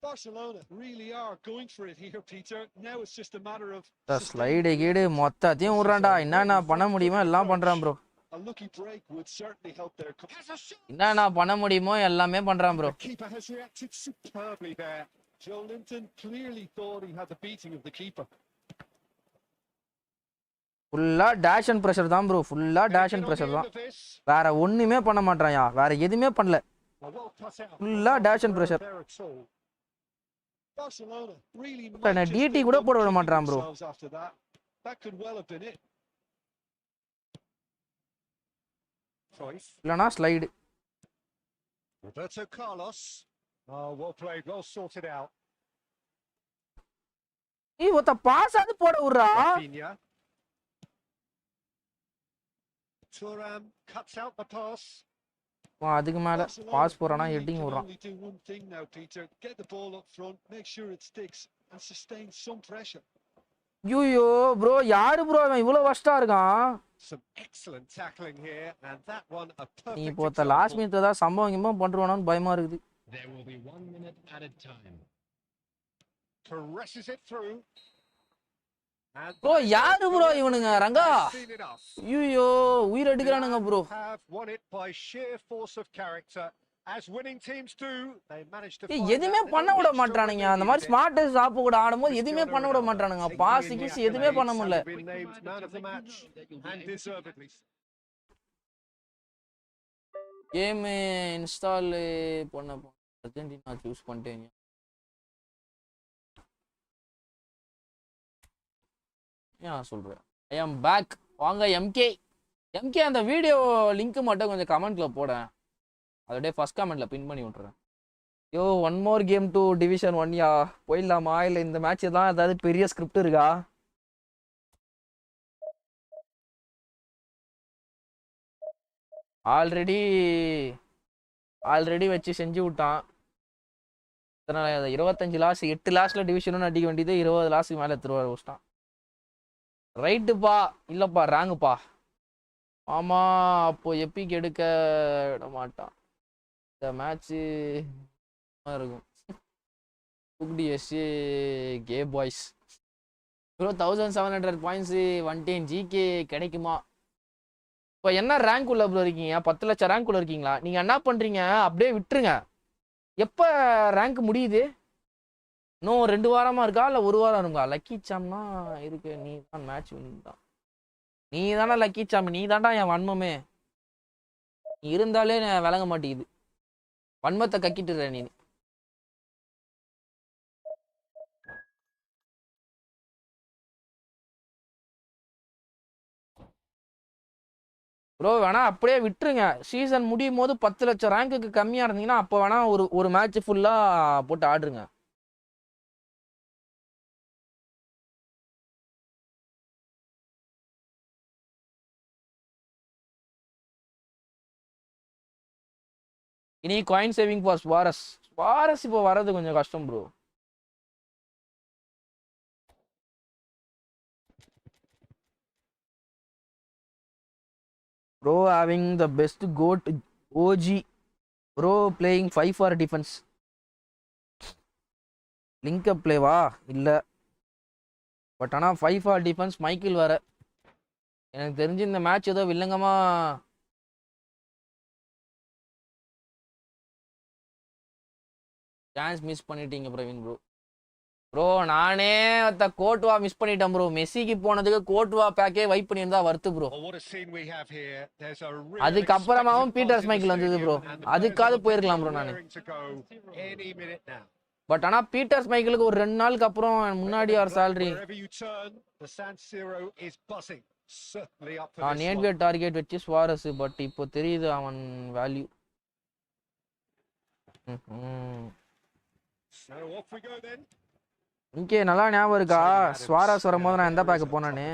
Barcelona really are going for it here, Peter. Now it's just a matter of slide கீடு மொத்தத்தையும் விடுறான்டா. என்னன்னா பண்ண முடியுமோ எல்லாம் பண்றான் bro. A lucky break would certainly help their என்னன்னா பண்ண முடியுமோ எல்லாமே பண்றான் bro. The keeper has reacted superbly there. Joe Linton clearly thought he had the beating of the keeper. ஃபுல்லா டேஷ் அண்ட் பிரஷர் தான் ப்ரோ. ஃபுல்லா டேஷ் அண்ட் பிரஷர் தான். வேற ஒண்ணுமே பண்ண மாட்டான்யா. வேற எதுவுமே பண்ணல. ஃபுல்லா dash and pressure. Barcelona really டிடி கூட போட விட மாட்டான் bro. That could well have been it. இல்லனா slide. Roberto Carlos. Oh, well played, well sorted out. ஒத்த பாஸ் அது போட விடுறா. Thuram cuts out the pass. அதுக்கு மேல பாஸ் போறானா ஹெட்டிங் விடுறான். Get the ball up front, make sure it sticks and sustain some pressure. ஐயோ ப்ரோ யாரு ப்ரோ இவன் இவ்வளவு வஸ்டா இருக்கான். Some excellent tackling here and that one a perfect. நீ போத்த லாஸ்ட் மினிட்ல தான் சம்பவம் பண்றானோன்னு பயமா இருக்குது. There will be 1 minute at a time. Presses it through. Bro யாரு ப்ரோ இவனுங்க ரங்கா. ஐயோ உயிர் எடுக்கறானுங்க bro. Have won it by sheer force of character as winning teams do. They managed to எதுமே பண்ண விட மாட்டானுங்க. அந்த மாதிரி ஸ்மார்ட் ஸ்டாப் கூட ஆடும்போது எதுமே பண்ண விட மாட்டானுங்க. பாசிக்கு எதுமே பண்ண முடியல. கேம் இன்ஸ்டால் பண்ண அர்ஜென்டினா சூஸ் பண்ணிட்டேன். சொல்றேன் ஐ அம் பேக். வாங்க எம்கே அந்த வீடியோ லிங்க் மட்டும் கொஞ்சம் கமெண்ட்ல போடேன். அதோட ஃபர்ஸ்ட் கமெண்ட்ல பின் பண்ணி விட்டுறேன். யோ 1 more game to division 1 யா போயிடலாமா இல்லை இந்த மேட்ச் தான் ஏதாவது பெரிய ஸ்கிரிப்ட் இருக்கா? ஆல்ரெடி வச்சு செஞ்சு விட்டான். 25 லாஸ் 8 லாஸ்ட்ல டிவிஷனும் அடிக்க வேண்டியது 20 லாஸ்க்கு மேலே திருவாரூர் வச்சிட்டான். ரைட்டுப்பா இல்லைப்பா ராங்குப்பா. ஆமா அப்போ எப்பிக் எடுக்க விட மாட்டான். இந்த மேட்ச்சு இருக்கும். கே பாய்ஸ் ப்ரோ 1700 பாயிண்ட்ஸு வந்துட்டேன். ஜிகே கிடைக்குமா? இப்போ என்ன ரேங்க் உள்ள ப்ரோ இருக்கீங்க? 10 லட்சம் ரேங்க் உள்ள இருக்கீங்களா? நீங்கள் என்ன பண்ணுறீங்க? அப்படியே விட்டுருங்க. எப்போ ரேங்க் முடியுது? இன்னும் 2 வாரமா இருக்கா இல்லை 1 வாரம் இருக்கா? லக்கி சாம்னா இருக்கு. நீ தான் மேட்ச் வின் தான். நீ தானே லக்கி சாமி. நீ தான்டா என் வன்மமே. நீ இருந்தாலே விளங்க மாட்டேங்குது. வன்மத்தை கக்கிட்டுற நீ. ப்ரோ வேணா அப்படியே விட்டுருங்க. சீசன் முடியும் போது 10 லட்சம் ரேங்குக்கு கம்மியாக இருந்தீங்கன்னா அப்போ வேணா ஒரு மேட்ச் ஃபுல்லாக போட்டு ஆடுருங்க. இனி காயின் சேவிங் ஃபார் ஸ்வாரஸ் இப்போ வர்றது கொஞ்சம் கஷ்டம் bro. Bro having the best goat OG bro playing 5 for defence. Link up பிளேவா இல்லை. பட் ஆனால் 5 ஃபார் டிஃபென்ஸ் மைக்கிள் வர. எனக்கு தெரிஞ்சு இந்த மேட்ச் ஏதோ வில்லங்கமா சான்ஸ் மிஸ் பண்ணிட்டீங்க பிரவீன் ப்ரோ. ப்ரோ நானே கோட்வா மிஸ் பண்ணிட்டேன் ப்ரோ. மெஸ்ஸிக்கு போனதுக்கு கோட்வா பேக்கே வைப் பண்ணியிருந்தா வருத்து ப்ரோ. அதுக்கப்புறமாவும் பீட்டர்ஸ் மைக்கிள் வந்தது ப்ரோ. அதுக்காவது போயிருக்கலாம் ப்ரோ நான். பட் ஆனால் பீட்டர்ஸ் மைக்கிளுக்கு ஒரு 2 நாளுக்கு அப்புறம் முன்னாடி ஒரு சேலரி நேட்வே டார்கெட் வச்சு ஸ்வாரஸ். பட் இப்போ தெரியுது அவன் வேல்யூ. இங்கே நல்லா ஞாபகம் இருக்கா? ஸ்வாரஸ் வரும்போது நான் எந்த பேக்கு போனானே.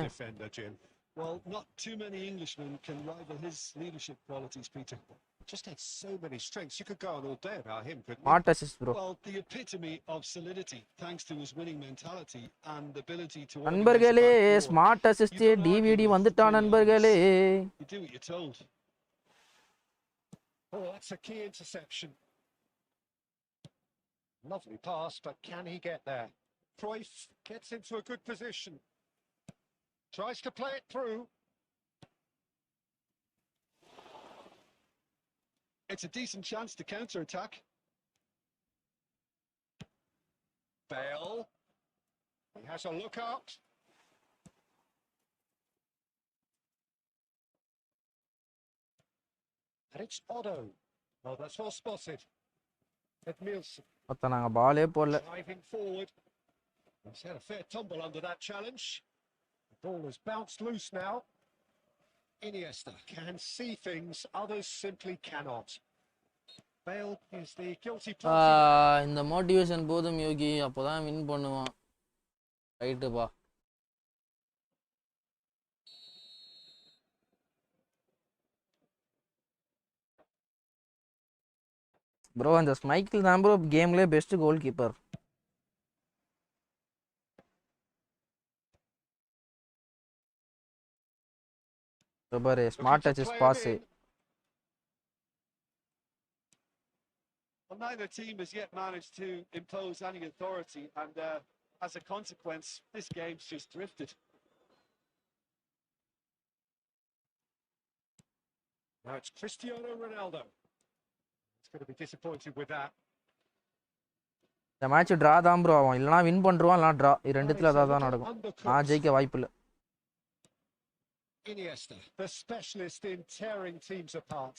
Well, not too many Englishmen can rival his leadership qualities, Peter. Just had so many strengths. You could go on all day about him, couldn't you? Smart assist, bro. Well, the epitome of solidity, thanks to his winning mentality and ability to. நண்பர்களே smart assist DVD வந்துட்டான் நண்பர்களே. You do what you're told. Oh, that's a key interception. Lovely pass, but can he get there? Cruyff gets into a good position. Tries to play it through. It's a decent chance to counter-attack. Bale. He has a look out. And it's Otto. Oh, that's well spotted. Edmilson மொத்த நாங்க பாலே போடல. driving forward. He's had a fair tumble under that challenge. The ball has bounced loose now. Iniesta can see things others simply cannot. Bale is the guilty party. இந்த motivation போதும் யோகி, அப்போதான் win பண்ணுவான். ரைட்டுப்பா. Bro அந்த Schmeichel தான் bro கேம்லேயே best goalkeeper. பாரு smart touches pass. Well, neither team has yet managed to impose any authority, and as a consequence, this game's just drifted. Now it's Cristiano Ronaldo. He's going to be disappointed with that. இந்த match draw தான் bro ஆகும், இல்லைனா win பண்ணுருவான், இல்லைனா draw. இது ரெண்டுத்தில் அதான் தான் நடக்கும். நான் ஜெயிக்க வாய்ப்பு இல்லை. Iniesta, the specialist in tearing teams apart.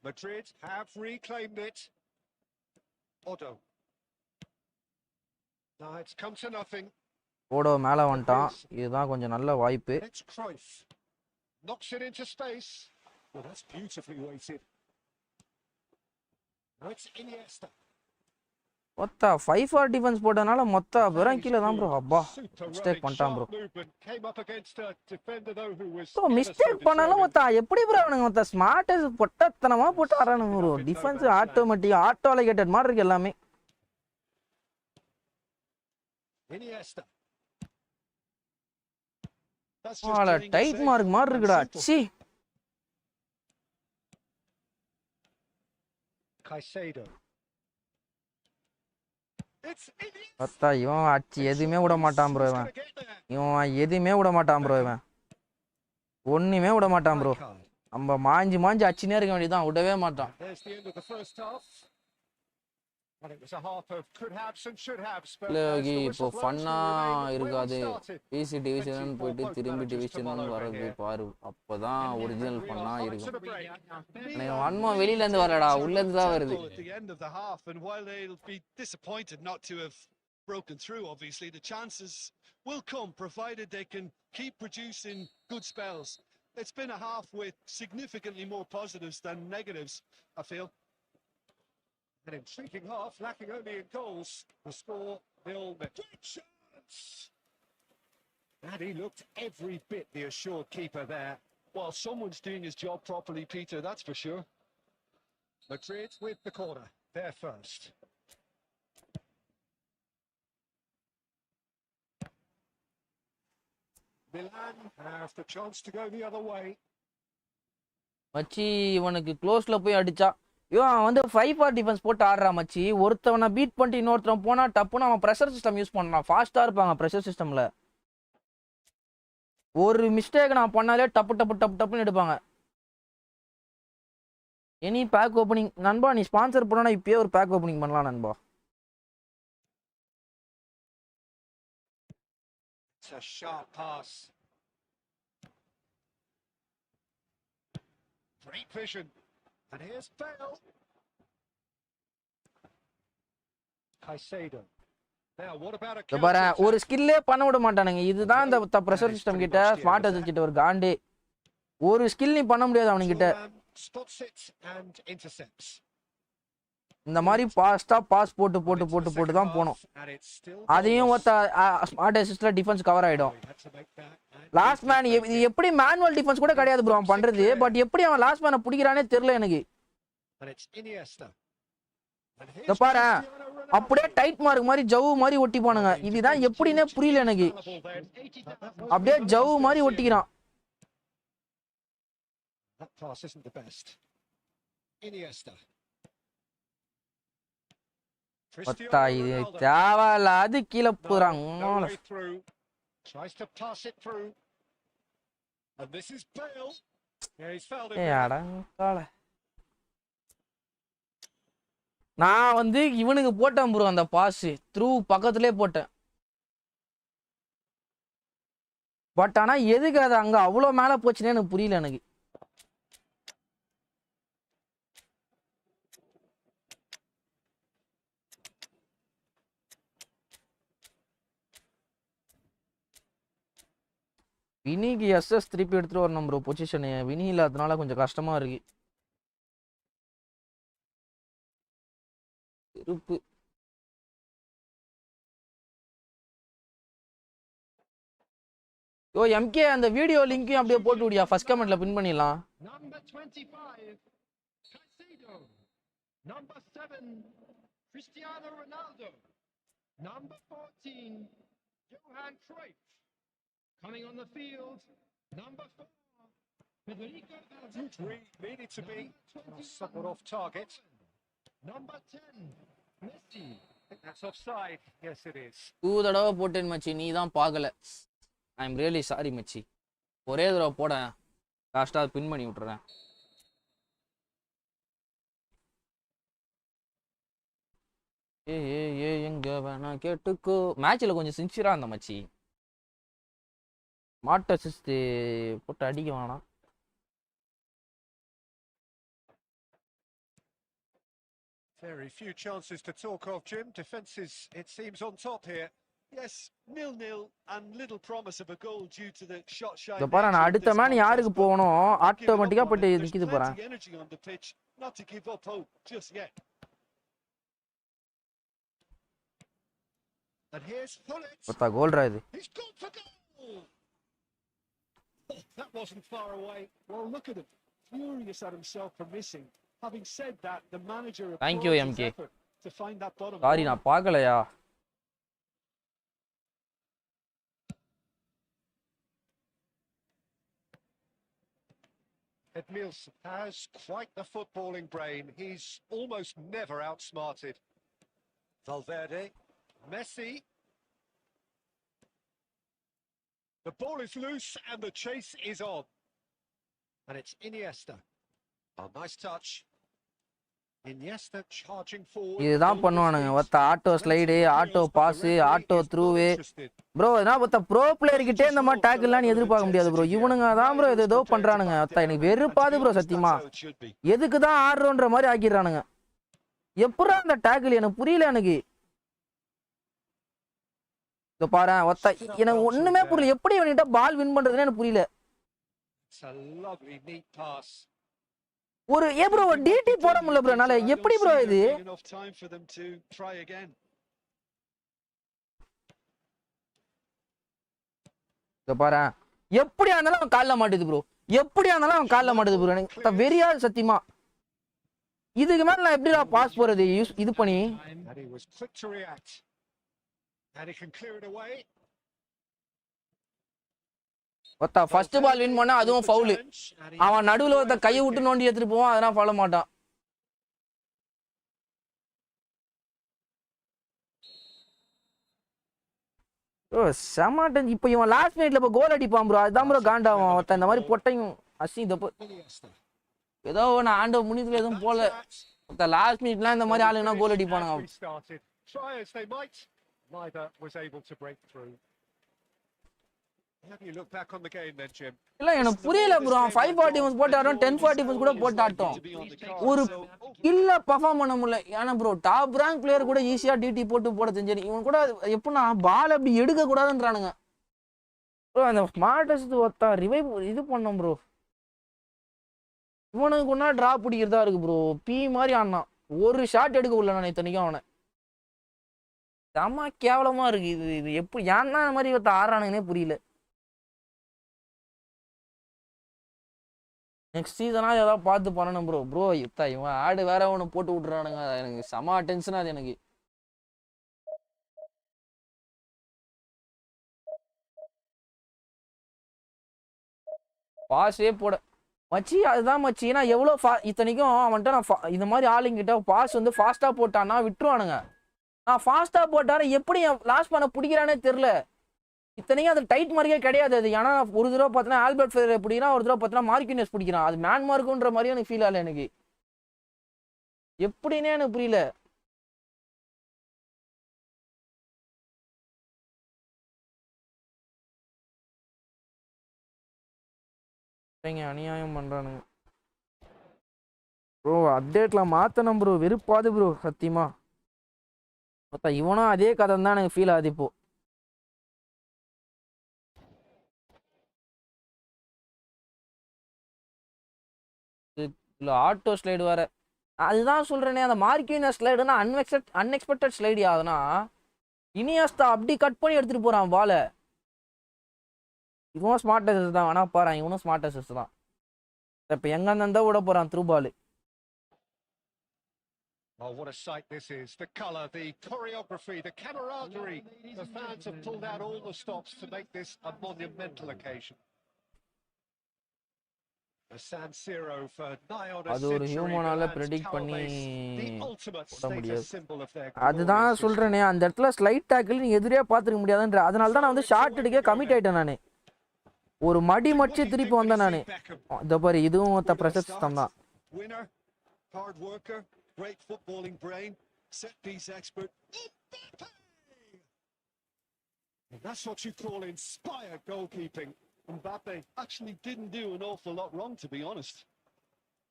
Madrid have reclaimed it. Otto. Now it's come to nothing. ஓடோ மேலே வந்துட்டான், இதுதான் கொஞ்சம் நல்ல வாய்ப்பு. It's Cruyff. Knocks it into space. Well, that's beautifully weighted. Now it's Iniesta. மொத்த 5-4 டிஃபென்ஸ் போட்டனால மொத்த வெறும் கீழே தான் ப்ரோ. அப்பா மிஸ்டேக் பண்ணிட்டான் ப்ரோ. ப்ரோ மிஸ்டேக் பண்ணாலும் மொத்த எப்படி ப்ரோ அவனுங்க மொத்த ஸ்மார்ட்டஸ் பொட்டத்தனமாக போட்டு ஆறானுங்க bro. Defence automatic auto allocated மாதிரி இருக்கு எல்லாமே. Iniesta. டைட் மார்க் மாதிரி இருக்குடா. சி Caicedo. பத்தா இவன் அச்சு எதுவுமே விட மாட்டான் ப்ரோ. இவன் எதுவுமே விட மாட்டான் ப்ரோ. இவன் ஒண்ணுமே விட மாட்டான் ப்ரோ. நம்ம மாஞ்சி மாஞ்சி அச்சுனே இருக்க வேண்டியதான், விடவே மாட்டான். இப்போ ஃபன்னா இருக்காது. பிசி டிவிஷன் போயிட்டு திரும்பி டிவிஷன் வர்றது பாரு, அப்பதான் ஒரிஜினல் ஃபன்னா இருக்கும். வன்மா வெளியில இருந்து வரலடா, உள்ள இருந்து தான் வருது. Broken through, obviously the chances will come provided they can keep producing good spells. It's been a half with significantly more positives than negatives, I feel. An intriguing half, lacking only in goals. The score 0. Good chance! And he looked every bit the assured keeper there. Well, someone's doing his job properly, Peter, that's for sure. Madrid with the corner, there first. Milan have the chance to go the other way. மச்சி இவனுக்கு க்ளோஸ்ல போய் அடிச்சா இவன் வந்து 5-4 defence போட்டு ஆடுறா மச்சி. ஒருத்தவனை beat பண்ணிட்டு இன்னொருத்தவன் போனா டப்புன்னு அவன் ப்ரெஷர் சிஸ்டம் யூஸ் பண்ணான். ஃபாஸ்டா இருப்பாங்க ப்ரெஷர் சிஸ்டம்ல. ஒரு மிஸ்டேக் நான் பண்ணாலே டப்பு டப்பு டப்பு டப்புன்னு எடுப்பாங்க. எனி பேக் ஓப்பனிங் நண்பா, நீ ஸ்பான்சர் பண்ணா இப்பயே ஒரு பேக் ஓப்பனிங் பண்ணலாம் நண்பா. It's a sharp pass. Great vision. And here's Bale. Caicedo. Now what about a பாரு ஒரு ஸ்கில்லே பண்ண விட மாட்டானுங்க. இதுதான் இந்த ப்ரெஷர் சிஸ்டம் கிட்ட ஸ்மார்ட் அஜெட் கிட்ட ஒரு காண்டே. ஒரு ஸ்கில் நீ பண்ண முடியாது அவனுங்கிட்ட. இந்த மாதிரி பாஸ்டா பாஸ் போட்டு போட்டு போட்டு போட்டு தான் போனோம். அதையும் ஸ்மார்ட் அசிஸ்ட்ல டிஃபென்ஸ் கவர் ஆயிடும். லாஸ்ட் மேன் எப்படி மேனுவல் டிஃபென்ஸ் கூட கிடையாது ப்ரோ அவன் பண்றது. பட் எப்படி அவன் லாஸ்ட் மேனை பிடிக்கிறானே தெரியல எனக்கு. And இத here's பாரு, Cristiano அப்படியே Ronaldo. டைட் மார்க் மாதிரி ஜவ்வு மாதிரி ஒட்டிப்பானுங்க. Going to இதுதான் be எப்படின்னே too புரியல எனக்கு. infallible then. But that won't be அப்படியே the ஜவ்வு last மாதிரி we'll see of him. ஒட்டிக்கிறான். That pass isn't the best. Iniesta. ஒத்தா Cristiano இது Ronaldo. தேவையில்லாது கீழே No போறாங்க. way through. Tries to pass it through. And this is Bale. Yeah, he's fouled him. அடங்கால. நான் வந்து இவனுக்கு போட்டேன் ப்ரோ அந்த பாஸ் த்ரூ பக்கத்திலே போட்டேன். பட் ஆனா எதுக்கு அது அங்க அவ்வளோ மேல போச்சுன்னே எனக்கு புரியல எனக்கு. வினிக்கு எஸ்எஸ் திருப்பி எடுத்துட்டு வரணும் ப்ரோ பொசிஷனு. வினி இல்லாதனால கொஞ்சம் கஷ்டமா இருக்கு. இருப்பு யோ எம்கே அந்த வீடியோ லிங்கையும் அப்படியே போட்டு விடியா, ஃபர்ஸ்ட் கமெண்ட்ல பின் பண்ணிடலாம். Number 25, Caicedo. Number 7, Cristiano Ronaldo. Number 14, Johan Cruyff. Coming on the field, number 4, Federico Valverde. Needed to be somewhat off target. Number 10, Messi. I think that's offside. Yes, it is. 2 தடவை போட்டேன் மச்சி, நீ தான் பார்க்கல. I am really sorry மச்சி. ஒரே தடவை போட லாஸ்ட்டாக பின் பண்ணி விட்டுறேன். ஏ எங்க வேணா கேட்டுக்கோ. மேட்ச்சில் கொஞ்சம் சின்சியராக இருந்த மச்சி. மாட்ட சிஸ்து போட்டு அடிக்க வேணாம். Very few chances to talk of, Jim. Defence is, it seems, on top here. Yes, 0-0 and little promise of a goal due to the shot shy. இத பாரு, நான் அடுத்த மேட்ச் யாருக்கு போகணும் ஆட்டோமேட்டிக்கா போட்டு நிக்குது பாரு. Energy on the pitch, not to give up hope just yet. And here's Pullet. பத்தா கோல் ரா இது. He's gone for goal. That wasn't far away. Well, look at him, furious at himself for missing. Having said that, the manager Thank you, applauds MK. his effort to find that bottom. Sorry நான் பார்க்கலையா. Edmilson has quite the footballing brain. He's almost never outsmarted. Valverde, Messi. The ball is loose and the chase is on. And it's Iniesta. Oh, nice touch. Iniesta charging forward. இதுதான் பண்ணுவானுங்க. ஒத்த auto slide, auto pass, auto through. Bro நான் ஒத்த bro player கிட்டே இந்த மாதிரி டேக்கிள்லாம் நீ எதிர்பார்க்க முடியாது ப்ரோ. இவனுங்க தான் ப்ரோ ஏதோ பண்றானுங்க. ஒத்த எனக்கு வெறுப்பாது ப்ரோ சத்தியமா. எதுக்கு தான் ஆடுறோன்ற மாதிரி ஆக்கிடுறானுங்க. எப்படா அந்த டேக்கிள் எனக்கு புரியல எனக்கு. இதோ பாரு ஒத்த எனக்கு ஒண்ணுமே புரியல. எப்படி இவன்கிட்ட பால் வின் பண்றதுன்னு எனக்கு புரியல. It's a lovely neat pass. ஒரு ப்ரோ டிடி போட முடியல ப்ரோ என்னால. எப்படி ப்ரோ இது? இதோ பாரு, எப்படியா இருந்தாலும் அவன் கால்ல மாட்டுது ப்ரோ. எப்படியா இருந்தாலும் அவன் கால்ல மாட்டுது ப்ரோ. எனக்கு வெறியா சத்தியமா. இதுக்கு மேல நான் எப்படிடா பாஸ் போறது இது பண்ணி. And he was quick to react. And he can clear it away. ஒத்தா ஃபர்ஸ்ட் பால் வின் பண்ணா அதுவும் ஃபவுல். அவன் நடுவுல ஒருத்த கையை விட்டு நோண்டி எடுத்துட்டு போவான். அதெல்லாம் ஃபாலோ மாட்டான். ஓ செமாட்டன். இப்போ இவன் லாஸ்ட் மினிட்ல இப்போ கோல் அடிப்பான் ப்ரோ. அதுதான் ப்ரோ காண்டாவும். ஒருத்த இந்த மாதிரி பொட்டையும் அசி இதப்போ ஏதோ ஒன்று ஆண்ட முனித்துல எதுவும் போல. ஒருத்த லாஸ்ட் மினிட்லாம் இந்த மாதிரி ஆளுங்கன்னா கோல் அடிப்பானுங்க. Try as they might, neither was able to break through. Have you look back on the game then, Jim? இல்ல எனக்கு புரியல ப்ரோ. 540 மினிட்ஸ் போட்டு ஆடும், 1040 மினிட்ஸ் கூட போட்டு ஆட்டும். ஒரு இல்ல பெர்ஃபார்ம் பண்ண முடியல. ஏன்னா ப்ரோ டாப் ரேங்க் பிளேயர் கூட ஈஸியா டிடி போட தெரிஞ்சு. இவன் கூட எப்படின்னா பால் அப்படி எடுக்க கூடாதுன்றானுங்க ப்ரோ. அந்த ஸ்மார்டஸ்ட் ஒத்தா ரிவைவ் இது பண்ணோம் ப்ரோ. இவனுக்கு ஒன்னா டிரா பிடிக்கிறதா இருக்கு ப்ரோ. பி மாதிரி ஆனான். ஒரு ஷாட் எடுக்க உள்ள நான் இத்தனைக்கும் அவனை. செம்ம கேவலமா இருக்கு இது. இது எப்படி ஏன்னா இந்த மாதிரி ஒருத்த ஆடுறானுங்கன்னே புரியல. நெக்ஸ்ட் சீசனா ஏதாவது பார்த்து பண்ணணும் ப்ரோ. ப்ரோ இவன் ஆடு வேற ஒன்று போட்டு விட்றானுங்க, எனக்கு செம டென்ஷனா அது எனக்கு. பாஸே போட மச்சி, அதுதான் மச்சி. நான் எவ்வளோ இத்தனைக்கும் அவன்கிட்ட நான் இந்த மாதிரி ஆளுங்கிட்ட பாஸ் வந்து ஃபாஸ்ட்டாக போட்டான்னா விட்டுருவானுங்க. நான் ஃபாஸ்ட்டாக போட்டாலும் எப்படி லாஸ்ட் பண்ண பிடிக்கிறானே தெரில. இத்தனைக்கும் அது டைட் மாதிரியே கிடையாது அது. ஏன்னா ஒரு தடவை பார்த்தீங்கன்னா ஆல்பர்ட் ஃபெரர் பிடிக்கிறான், ஒரு தடவை பார்த்தீங்கன்னா மார்க்கினியஸ் பிடிக்கிறான். அது மேன் மார்க்குன்ற மாதிரியும் எனக்கு ஃபீல் ஆகல எனக்கு. எப்படின்னே எனக்கு புரியல. அநியாயம் பண்றானுங்க ப்ரோ. அப்டேட்ல மாத்தணும் ப்ரோ, வெறுப்பாது ப்ரோ சத்தியமா. பார்த்தா இவனும் அதே கதை தான் எனக்கு ஃபீல் ஆகுது இப்போ. இல்லை ஆட்டோ ஸ்லைடு வேற. அதுதான் சொல்றேனே, அந்த மார்க்கினியஸ் ஸ்லைடுனா அன்எக்ஸ்பெக்டட் ஸ்லைடு ஆகுதுன்னா இனியாஸ்தா அப்படி கட் பண்ணி எடுத்துட்டு போறான் பாலை. இவனும் ஸ்மார்ட் அசிஸ்ட் தான், வேணா பாரு, இவனும் ஸ்மார்ட் அசிஸ்ட் தான். இப்போ எங்க இருந்தா விட போறான் through ball. Oh, what a sight this is. The colour, the choreography, the camaraderie. The fans have pulled out all the stops to make this a monumental occasion. The San Siro for nigh on a அது ஒரு century. ஹியூமனால Milan's predict tower பண்ணி base, the ultimate போட status முடியாது. symbol of their அதுதான் glorious history. சொல்றேனே, அந்த இடத்துல slide tackle நீ எதிரே பார்த்துக்க முடியாதுன்ற. அதனால தான் நான் வந்து ஷார்ட் எடுக்க கமிட் ஆயிட்டேன் நான். ஒரு மடி மடிச்சு திருப்பி வந்தேன் நான். இந்த பாரு, இதுவும் ஒருத்த ப்ரெஷர் சிஸ்டம் தான். Winner, hard worker, great footballing brain, set piece expert. And that's what you call inspired goalkeeping. Mbappe actually didn't do an awful lot wrong, to be honest.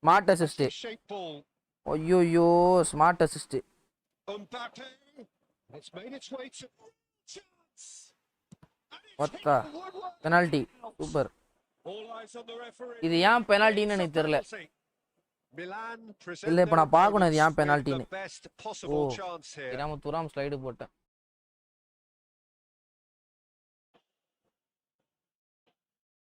Smart assist. Shape ball. ஐயோ smart assist. Mbappe. It's made its way to chance. ஒத்தா penalty. Super. All eyes on the referee. இது ஏன் பெனால்ட்டின்னு எனக்கு தெரியல. Milan இல்ல இப்ப நான் பார்க்கணும் இது ஏன் பெனால்ட்டின்னு. best possible chance here. இராம துராம் ஸ்லைடு போட்டேன்.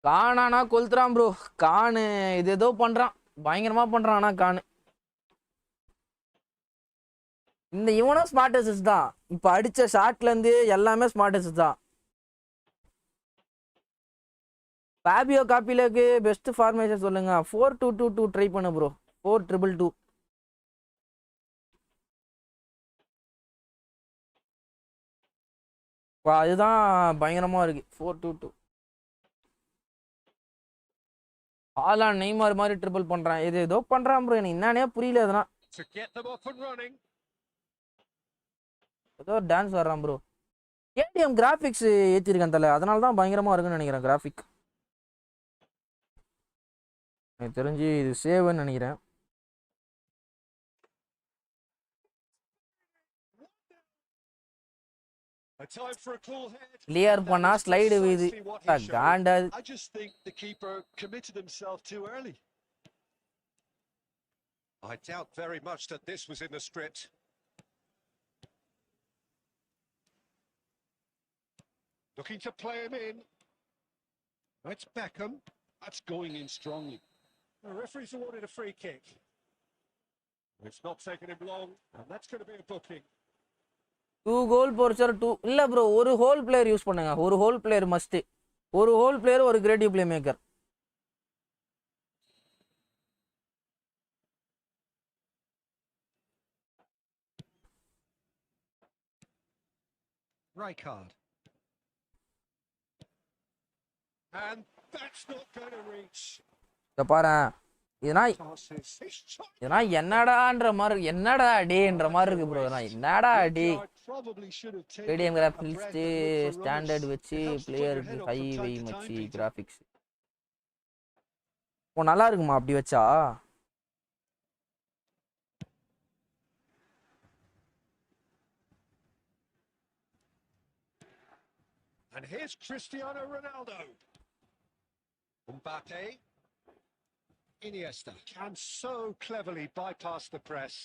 காணானா கொல்துறான் ப்ரோ. கானு இது ஏதோ பண்றான், பயங்கரமா பண்றான். ஆனா கானு இந்த இவனும் ஸ்மார்ட் அசிஸ்ட் தான். இப்ப அடிச்ச ஷாட்ல இருந்து எல்லாமே ஸ்மார்ட் அசிஸ்ட் தான். பாபியோ காப்பிலுக்கு பெஸ்ட் ஃபார்மேஷன் சொல்லுங்க. 4-2-2-2 ட்ரை பண்ணு ப்ரோ. 4-2-2. அதுதான் பயங்கரமா இருக்கு. 4-2-2. ஹாலாண்ட் நெய்மார் மாதிரி ட்ரிபிள் பண்றான். இது ஏதோ பண்றான் ப்ரோ, எனக்கு என்னன்னே புரியல. அதெல்லாம் ஏதோ டான்ஸ் வர்றான் ப்ரோ. ஏடிஎம் கிராஃபிக்ஸ் ஏற்றிருக்கேன் தலை, அதனால தான் பயங்கரமா இருக்குன்னு நினைக்கிறேன் கிராஃபிக். எனக்கு தெரிஞ்சு இது சேவ்னு நினைக்கிறேன். கிளியர் பண்ணா slide வீது Kanda. I just think the keeper committed himself too early. I doubt very much that this was in the script. Looking to play him in. It's Beckham. That's going in strongly. The referee's awarded a free kick. It's not taken him long, and that's going to be a booking. 2 கோல் போர்ச்சர் 2 இல்ல bro. ஒரு whole player use பண்ணுங்க. ஒரு whole player must. ஒரு whole player ஒரு creative play maker. Right card. And that's not going to reach. இத பாரு, இதெல்லாம் என்னடான்ற மாதிரி, என்னடா டேன்ற மாதிரி இருக்கு ப்ரோ. என்னடா டே. ஏடிஎம் கிராஃபிக்ஸ் ஸ்டாண்டர்ட் வச்சு பிளேயருக்கு ஹை வை மச்சி கிராஃபிக்ஸ். ஓ நல்லா இருக்குமா அப்படி வச்சா? And here's Cristiano Ronaldo. Mbappe. Iniesta can so cleverly bypass the press.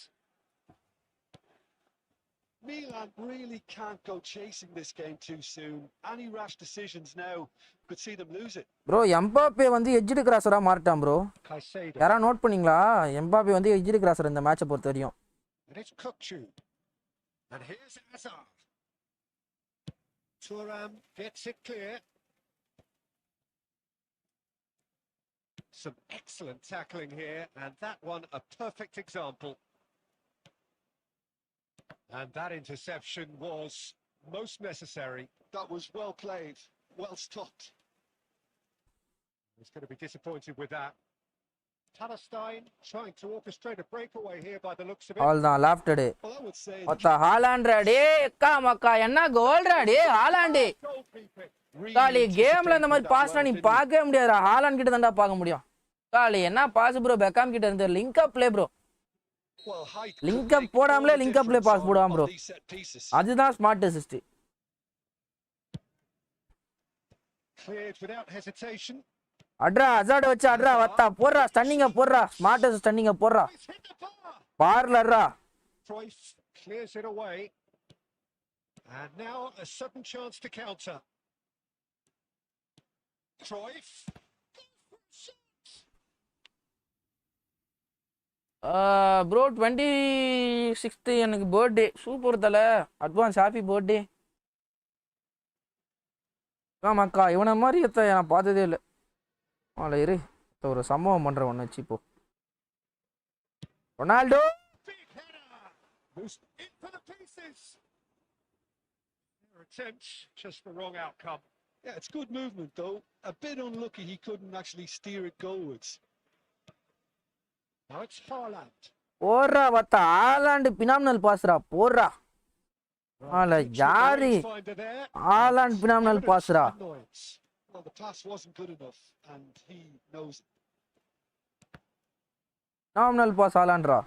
Milan really can't go chasing this game too soon. Any rash decisions now could see them lose it. Bro Mbappe வந்து edged கிராஸரா மாறிட்டான் bro. Caicedo. யாரா note பண்ணீங்களா? Mbappe வந்து edged கிராஸர் இந்த மேட்சை பொறுத்த வரையும். And it's Kukçu. And here's Hazard. Thuram gets it clear. Some excellent tackling here, and that one a perfect example. And that interception was most necessary. That was well played, well stopped. He's going to be disappointed with that. Palestine trying to orchestrate a breakaway here by the looks of it. All தான் lofted. Well, I would say அத்த Haaland டேய் அக்கா மக்கா என்ன கோல்ரா டேய் Holland. காலி கேம்ல இந்த மாதிரி பாஸ்னா நீ பார்க்கவே முடியாதுடா. ஹாலாண்ட் கிட்ட தான்டா பார்க்க முடியும். காலி என்ன பாஸ் ப்ரோ பெக்காம் கிட்ட இருந்து link up play bro. Link up போடாமலே லிங்க் அப் ப்ளே பாஸ் போடுவான் ப்ரோ. அதுதான் smart assist. Cleared without hesitation. அட்ரா அசாட வச்சு அட்ரா வத்தா போடுறா ஸ்டன்னிங்க போடுறா ஸ்மார்ட் அசிஸ்ட் ஸ்டன்னிங்க போடுறா. பார்ல அட்ரா. Cruyff clears it away. And now a sudden chance to counter. Cruyff. Bro 26th எனக்கு பர்த்டே. சூப்பர் தல. Advance happy birthday. மக்கா இவனை மாதிரி நான் பார்த்ததே இல்லை. ஆல இரு ஒரு சம்பவம் பண்ற ஒன்று வச்சு இப்போ. Ronaldo just the wrong outcome. yeah, it's good movement though. A bit unlucky he couldn't actually steer it goalwards. Now it's Haaland. போடுறா வத்தா ஹாலாண்ட் பினாமினல் பாஸ்ரா போடுறா. ஆல யாரு Holland phenomenal Basra. Well, the pass wasn't good enough and he knows it. Phenomenal pass ஹாலாண்ட்ரா.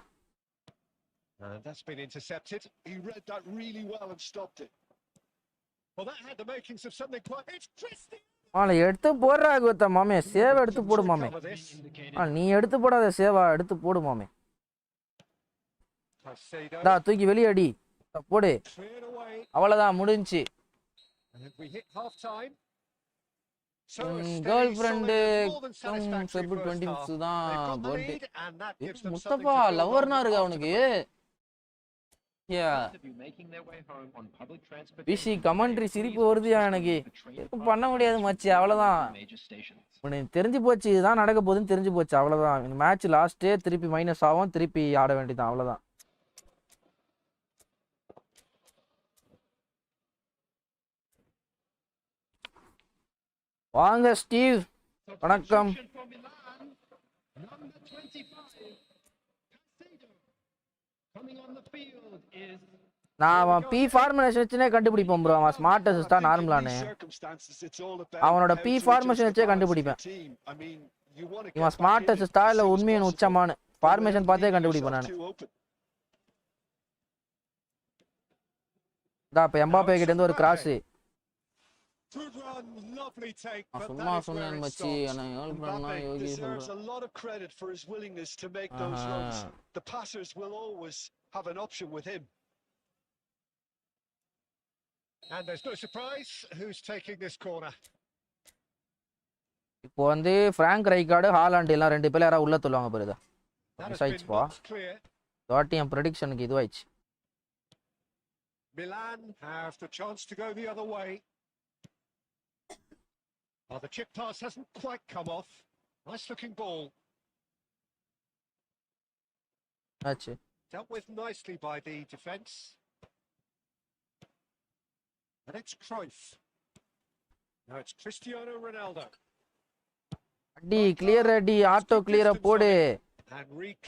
And that's been intercepted. He read that really well and stopped it. Well, that had the makings of something quite. It's Christian. ஆல எடுத்து போடுறா குத்த மாமே. Save எடுத்து போடு மாமே. நீ எடுத்து போடாத சேவா எடுத்து போடு மாமே. டா தூக்கி வெளிய அடி. போடு. அவ்வளவுதான் முடிஞ்சி. கேர்ள் ஃப்ரெண்டு ஃபெப்ரவரி 25 தான் பர்த்டே. முஸ்தபா லவர்னா இருக்கா அவனுக்கு? பிசி கமெண்ட்ரி சிரிப்பு வருதுயா எனக்கு. எதுவும் பண்ண முடியாது மச்சி அவ்வளவுதான். உனக்கு தெரிஞ்சு போச்சு இதுதான் நடக்க போகுதுன்னு தெரிஞ்சு போச்சு அவ்வளவுதான். இந்த மேட்ச் லாஸ்டே திருப்பி மைனஸ் ஆகும் திருப்பி ஆட வேண்டியதான் அவ்வளவுதான். வாங்க ஸ்டீவ் வணக்கம். நான் அவன் பி ஃபார்மேஷன் வச்சுனே கண்டுபிடிப்பேன் ப்ரோ. அவன் ஸ்மார்ட் அசிஸ்டா நார்மலானு அவனோட பி ஃபார்மேஷன் வச்சே கண்டுபிடிப்பேன். இவன் ஸ்மார்ட் அசிஸ்டா இல்ல உண்மையான உச்சமான ஃபார்மேஷன் பார்த்தே கண்டுபிடிப்பேன் நான். இப்ப எம்பாப்பே கிட்ட இருந்து ஒரு கிராஸ். சும்மா சொன்னேன் மச்சி. ஆனா ஏர்ல் பண்ணா யோகி deserves a lot of credit for his willingness to make those runs. The passers will always have an option with him. And there's no surprise who's taking this corner. இப்போ வந்து prank ரைகார்டு Holland எல்லாம் ரெண்டு பேர் யாரா உள்ள தள்ளுவாங்க பாருங்க. Miss ஆயிடுச்சுப்பா. தாட்டி என் ப்ரெடிக்ஷனுக்கு இதுவாயிடுச்சு. Milan have the chance to go the other way. Oh, the chip pass hasn't quite come off. Nice looking ball. That's it. Dealt with nicely by the defence. And it's Cruyff. Now it's Cristiano Ronaldo. அடி clear அடி auto கிளியரா போடு.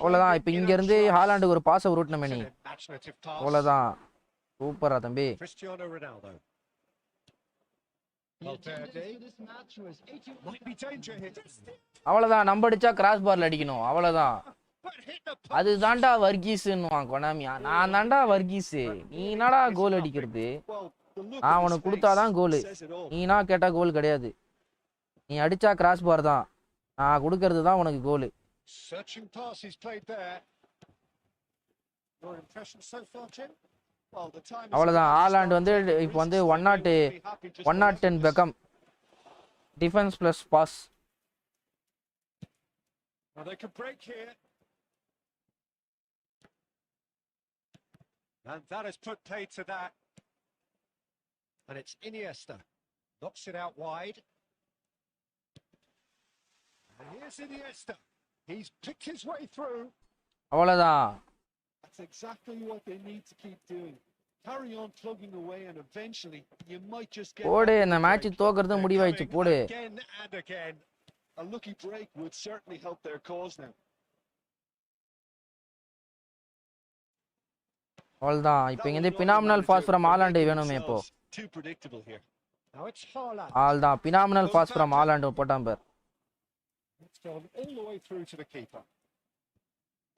அவ்வளவுதான். இப்போ இங்க இருந்து ஹாலாண்டுக்கு ஒரு pass உருட்டணுமே நீ. அவ்வளவுதான். சூப்பரா தம்பி. Cristiano Ronaldo. அவ்வளவுதான். நம்ம அடிச்சா கிராஸ் பார்ல அடிக்கணும் அவ்வளவுதான். அது தாண்டா வர்கீஸ்ன்னுவான் கொனாமியா. நான் தாண்டா வர்கீஸ். நீ என்னடா கோல் அடிக்கிறது? நான் உனக்கு கொடுத்தாதான் கோலு. நீனா கேட்டா கோல் கிடையாது. நீ அடிச்சா கிராஸ் பார் தான். நான் கொடுக்கறது தான் உனக்கு கோலு. Well, the time is அவ்வளவுதான். about to ஆலாண்ட் start வந்து taking இப்போ வந்து risks, and they 108 won't be happy just for 110 effortless. Beckham defence plus pass. Well, they could break here. And that has put paid to that. And it's Iniesta. Knocks it out wide. And here's Iniesta. He's picked his way through. அவ்வளவுதான். That's exactly what they need to keep doing. Carry on plugging away, and eventually you might just get போடு, that இந்த little match break. தோக்குறது They're முடிவாயிச்சு. coming போடு. again and again. A lucky break would certainly help their cause now. அவ்வளவுதான். இப்போ That இங்க was இருந்து not the phenomenal manager. Pass from They're Haaland making வேணுமே இப்போ. themselves too predictable here. Now it's Haaland. அவ்வளவுதான். Phenomenal pass from ஆலாண்ட் போட்டான் பார். It's gone all the way through to the keeper.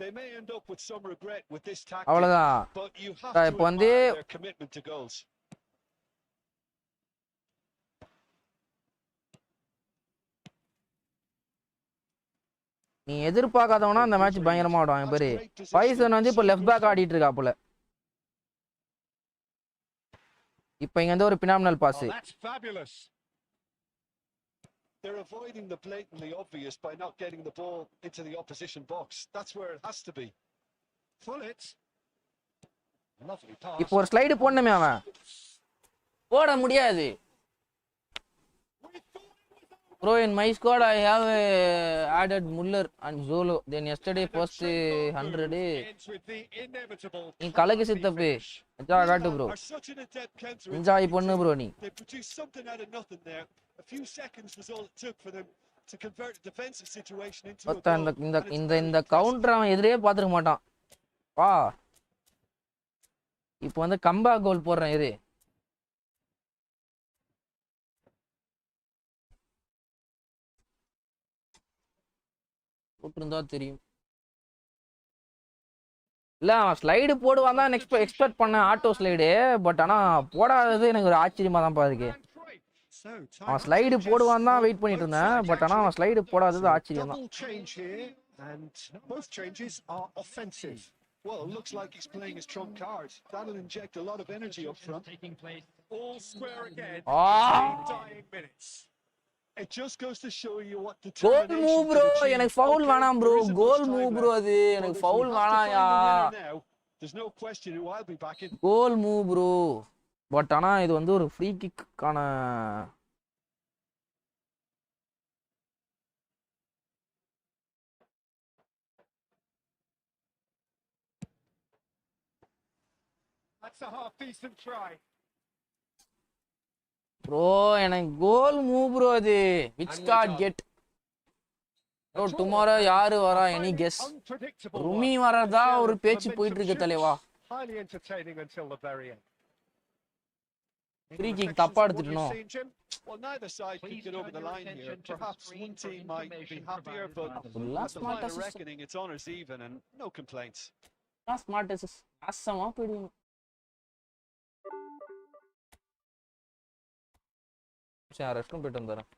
They may end up with some regret with this tactic, அவ்வளவுதான். but you have இப்போ to வந்து admire their commitment to goals. நீ எதிர்பார்க்காதவனா அந்த match பயங்கரமா ஆடுவாங்க பாரு. Bison வந்து இப்போ லெஃப்ட் பேக் ஆடிட்டு இருக்கா போல. இப்போ இங்க வந்து ஒரு phenomenal pass. Oh, that's fabulous. They're avoiding the blatantly obvious by not getting the ball into the opposition box. That's where it has to be. Full it. Lovely pass. இப்போ ஒரு slide போடணுமே அவன். போட முடியாது. Bro, in my squad I have added Muller and Zolo. Then yesterday first 100 Ends with the inevitable. நீ கலக்கு சித்தப்பு. Enjoy காட்டு bro. Are such an adept counter. Enjoy பண்ணு ப்ரோ நீ. They produced something out of nothing there. A few seconds was all it took for them to convert a defensive situation into a பத்தா goal. இந்த இந்த இந்த counter அவன் எதிரே பாத்துக்க மாட்டான். வா. இப்போ வந்து கம்பேக் கோல் போடுறேன் இரு. போட்டிருந்தா தெரியும். இல்ல அவன் ஸ்லைடு போடுவான் தான் எக்ஸ்பெக்ட் பண்ணேன், ஆட்டோ ஸ்லைடு. பட் ஆனா போடாதது எனக்கு ஒரு ஆச்சரியமா தான் இருக்கு. அவன் ஸ்லைடு போடுவான் தான் வெயிட் பண்ணிட்டு இருந்தேன். பட் ஆனா அவன் ஸ்லைடு போடாதது ஆச்சரியம் தான். Change here, and both changes are offensive. Well, it looks like he's playing his trump card. That'll inject a lot of energy up front. Taking place. All square again. Dying minutes. It just goes to show you what goal determination move bro. can achieve. எனக்கு foul Okay, வேணாம் bro. there isn't goal much move time bro. left, அது but எனக்கு if we foul have to find வேணாம்யா. a winner now, there's no question who I'll be backing. Goal move bro. But ஆனா இது வந்து ஒரு free கிக்கான That's a half decent try. Bro. எனக்கு goal move bro. அது which card get bro. Tomorrow யாரு வரா? Any guess? Unpredictable. ருமி வரதா ஒரு பேச்சு போயிட்டு இருக்கு தலைவா. Highly entertaining until the very end. Free kick தப்பா எடுத்துட்டனோ? Well, neither side could get over the line here. Perhaps one team might be happier, but at the final reckoning, it's honours even and no complaints. Smart அசஸ் அசமா போயிடுவீங்க. சரி restroom போயிட்டு வந்துறேன்.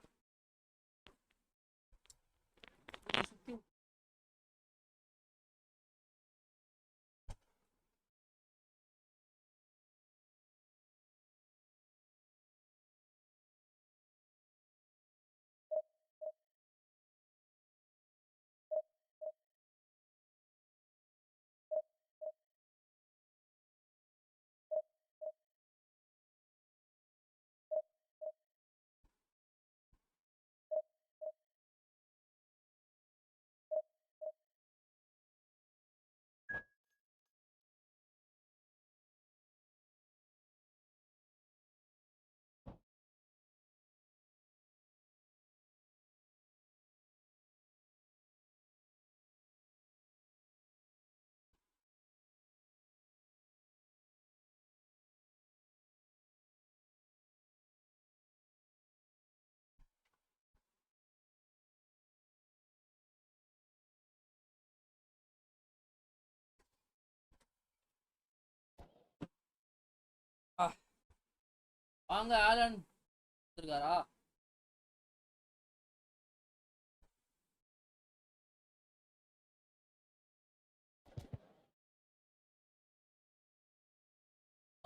வாங்க Alan இருக்காரா?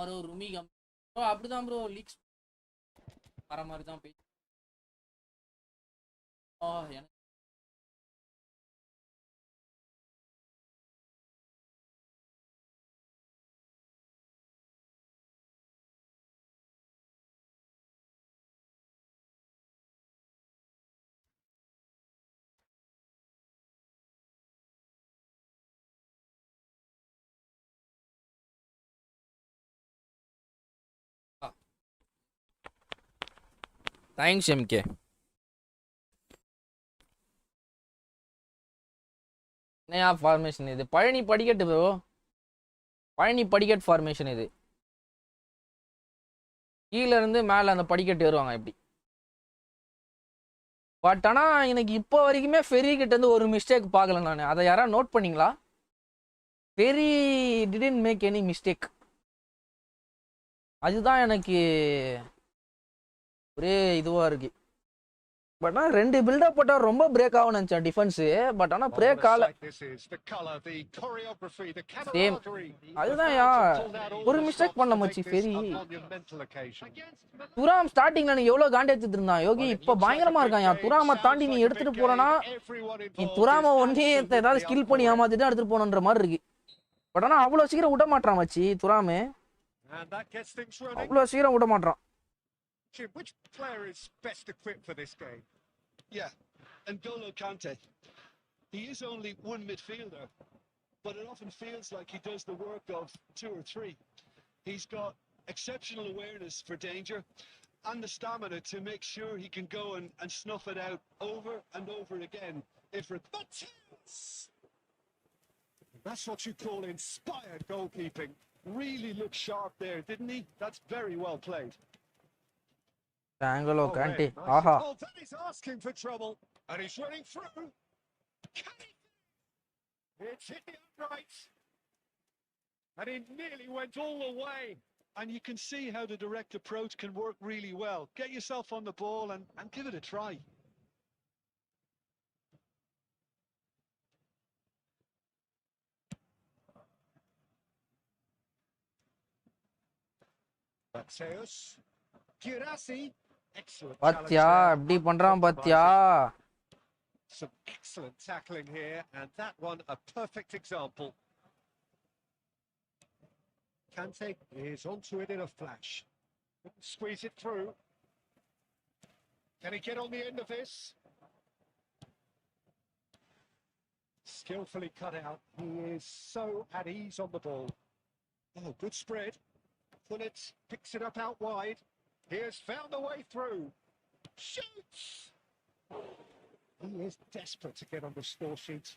ஒரு ருமி கம் ப்ரோ அப்படிதான் ப்ரோ லீக்ஸ் வர மாதிரி தான் போய் எனக்கு தேங்க்ஸ் எம்கே. என்னையா ஃபார்மேஷன் இது? பழனி படிக்கட்டு ப்ரோ, பழனி படிக்கட் ஃபார்மேஷன் இது. கீழே இருந்து மேலே அந்த படிக்கட்டு ஏறுவாங்க இப்படி. பட் ஆனால் எனக்கு இப்போ வரைக்குமே ஃபெரி கிட்ட இருந்து ஒரு மிஸ்டேக் பார்க்கல நான். அதை யாராவது நோட் பண்ணீங்களா? Ferry didn't make any mistake. அதுதான் எனக்கு ஒரே இதுவாக இருக்கு. பட் ஆனால் 2 பில்டப் போட்டால் ரொம்ப பிரேக் ஆகும் நினச்சேன் டிஃபென்ஸு. பட் ஆனால் பிரேக் ஆகல. சேம் அதுதான் ஒரு மிஸ்டேக் பண்ண மச்சி ஃபெரி. துராம் ஸ்டார்டிங்ல நீ எவ்வளோ காண்டி எடுத்துட்டு இருந்தான் யோகி, இப்போ பயங்கரமா இருக்கான். துராம தாண்டி நீ எடுத்துட்டு போறனா நீ துராம ஒன்னே ஏதாவது ஸ்கில் பண்ணி ஏமாத்திட்டு எடுத்துட்டு போகணுன்ற மாதிரி இருக்கு. பட் ஆனால் அவ்வளோ சீக்கிரம் விட மாட்டான் மச்சி துராமு, அவ்வளோ சீக்கிரம் விட மாட்டான். Which player is best equipped for this game? Yeah, and N'Golo Kante. He is only one midfielder, but it often feels like he does the work of 2 or 3. He's got exceptional awareness for danger and the stamina to make sure he can go and snuff it out over and over again if required. That's what you call inspired goalkeeping. Really looked sharp there, didn't he? That's very well played. N'Golo Kante, aha. Oh, that is asking for trouble, and he's running through. It's hit the upright, and he nearly went all the way. And you can see how the direct approach can work really well. Get yourself on the ball and give it a try. Mateus, Girassi. Excellent பாத்தியா எப்படி பண்றான் பாத்தியா. Some excellent tackling here, and that one a perfect example. Kante is onto it in a flash. Squeeze it through. Can he get on the end of this? Skillfully cut out. He is so at ease on the ball. Oh, good spread. Pullet picks it up out wide. He has found a way through. Shoots! He is desperate to get on the score sheet.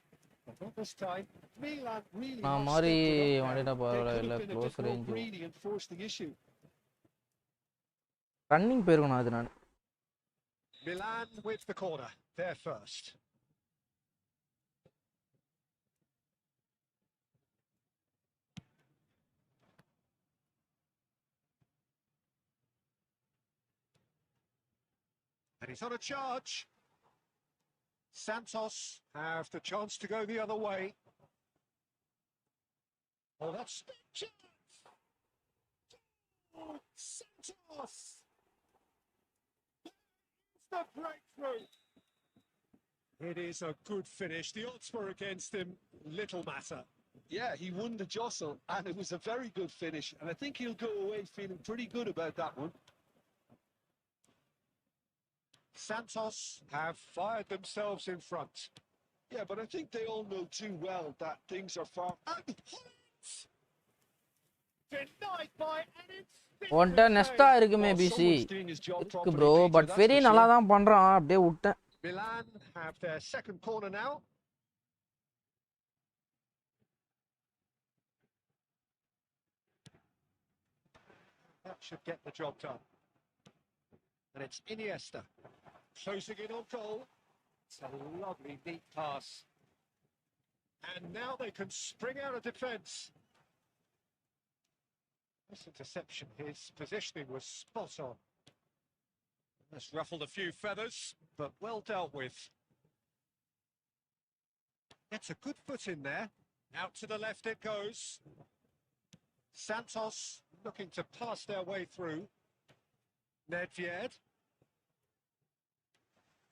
But not this time. Milan really மாதிரி வண்டிட்ட போறல இல்ல close range running போயிருக்கணும் அது. நான் Milan with the corner. They're first. And he's on a charge. Santos have the chance to go the other way. Oh, that's chance! Oh, Santos! It's the breakthrough! It is a good finish. The odds were against him. Little matter. Yeah, he won the jostle, and it was a very good finish. And I think he'll go away feeling pretty good about that one. Santos have fired themselves in front. Yeah, but I think they all know too well that things are far... Denied by ஒன்ட்ட நெஸ்டா இருக்குமே PC இருக்கு bro. But ferry நல்லா தான் பண்றான், அப்படியே விட்டேன். Milan have their second corner now. That should get the job done. And it's Iniesta closing in on goal. It's a lovely neat pass. And now they can spring out of defence. This interception, his positioning was spot on. That's ruffled a few feathers, but well dealt with. Gets a good foot in there. Out to the left it goes. Santos looking to pass their way through. Nedved.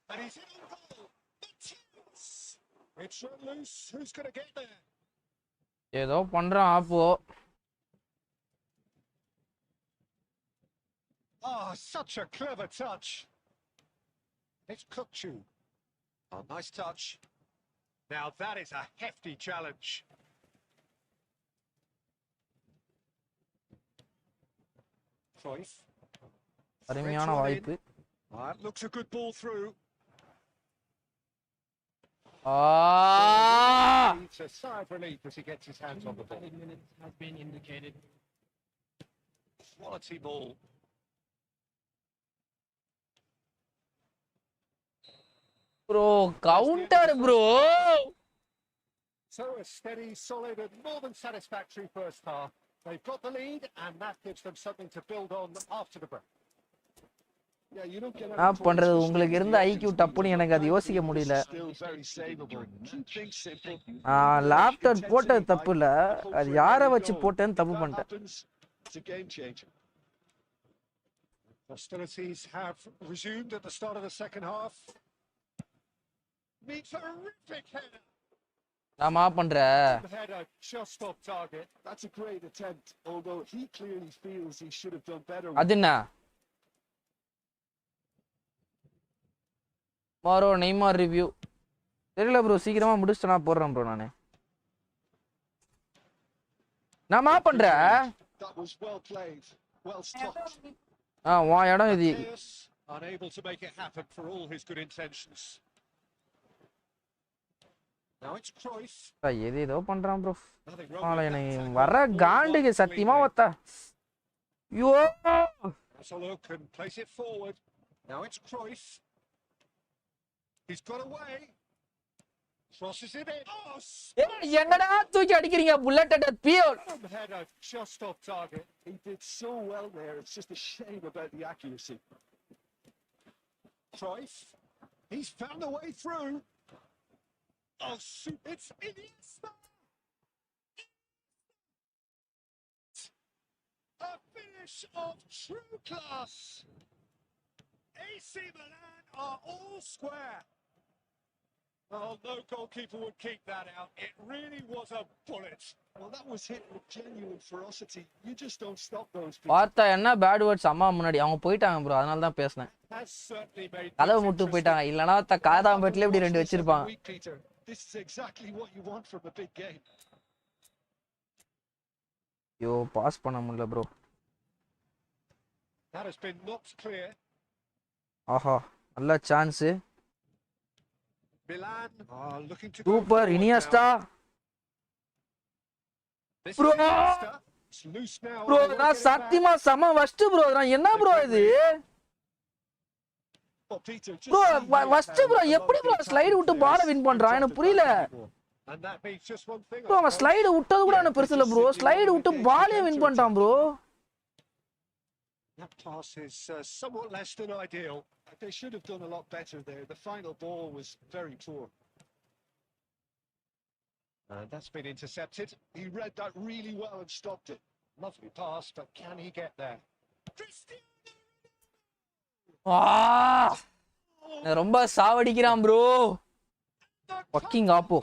And he's in on goal. It's run loose. Who's going to get there? ஏதோ பண்றான் ஆப்போ. Ah, such a clever touch. It's Kukchu. Oh, nice touch. Now that is a hefty challenge. Cruyff. அருமையான வாய்ப்பு. Looks a good ball through. It's a sigh of relief as he gets his hands on the ball. Minutes has been indicated. Quality ball. Bro, counter bro. So a steady, solid and more than satisfactory first half. They've got the lead and that gives them something to build on after the break. Yeah, you don't get நான் பண்றது உங்களுக்கு இருந்த IQ டப்புன்னு எனக்கு அது யோசிக்க முடியல. Laptop போட்டது தப்பு இல்ல, அது யாரை வச்சு போட்டேன்னு தப்பு பண்ணிட்டேன். Hostilities have resumed at the start of the second half. Meets a terrific header. நான் பண்ற Header just off target. That's a great attempt, although he clearly feels he should have done better. அது என்ன மாரோ Neymar review தெரியல bro, சீக்கிரமா முடிச்சுட்டு நான் போடுறேன் bro. நான் பண்ற வா இடம் இது. Unable to make it happen for all his good intentions. Now it's Cruyff. ஏதோ பண்றான் ப்ரோ. எனக்கு வர காண்டுக்கு சத்தியமா ஒத்தா. யோ Look and place it forward. Now it's Cruyff. He's got away. Crosses it in. என்னடா தூக்கி அடிக்கிறீங்க bullet at pure. Header just off target. He did so well there. It's just a shame about the accuracy. Cruyff. He's found a way through. Oh, shoot. It's Iniesta. A finish of true class. AC Milan are all square. Oh, no goalkeeper would keep that out. It really was a bullet. Well, that was hit with genuine ferocity. You just don't stop those people. பார்த்தா என்ன bad words அம்மா முன்னாடி அவங்க போயிட்டாங்க bro, அதனால தான் பேசினேன். Has certainly made கதவை முட்டு போயிட்டாங்க, இல்லனா காதாம்பேட்ல இப்படி ரெண்டு வச்சிருப்பான். This is exactly what you want from a big game. Yo pass பண்ண முடியல bro. That has been knocked clear. ஆஹா நல்ல chance. Milan are looking to super Iniesta bro. Bro நான் சத்தியமா சம வஸ்ட் ப்ரோ. நான் என்ன ப்ரோ இது ப்ரோ வஸ்ட் ப்ரோ. எப்படி ப்ரோ ஸ்லைடு விட்டு பால வின் பண்றான் எனக்கு புரியல ப்ரோ. அவன் ஸ்லைடு விட்டது கூட எனக்கு பெருசு இல்ல ப்ரோ, ஸ்லைடு விட்டு பாலே வின் பண்ணிட்டான் bro. That pass is somewhat less than ideal. They should have done a lot better there. The final ball was very poor. And that's been intercepted. He read that really well and stopped it. Lovely pass, but can he get there? ரொம்ப சாவடிக்கிறான் bro. fucking ஆப்போ.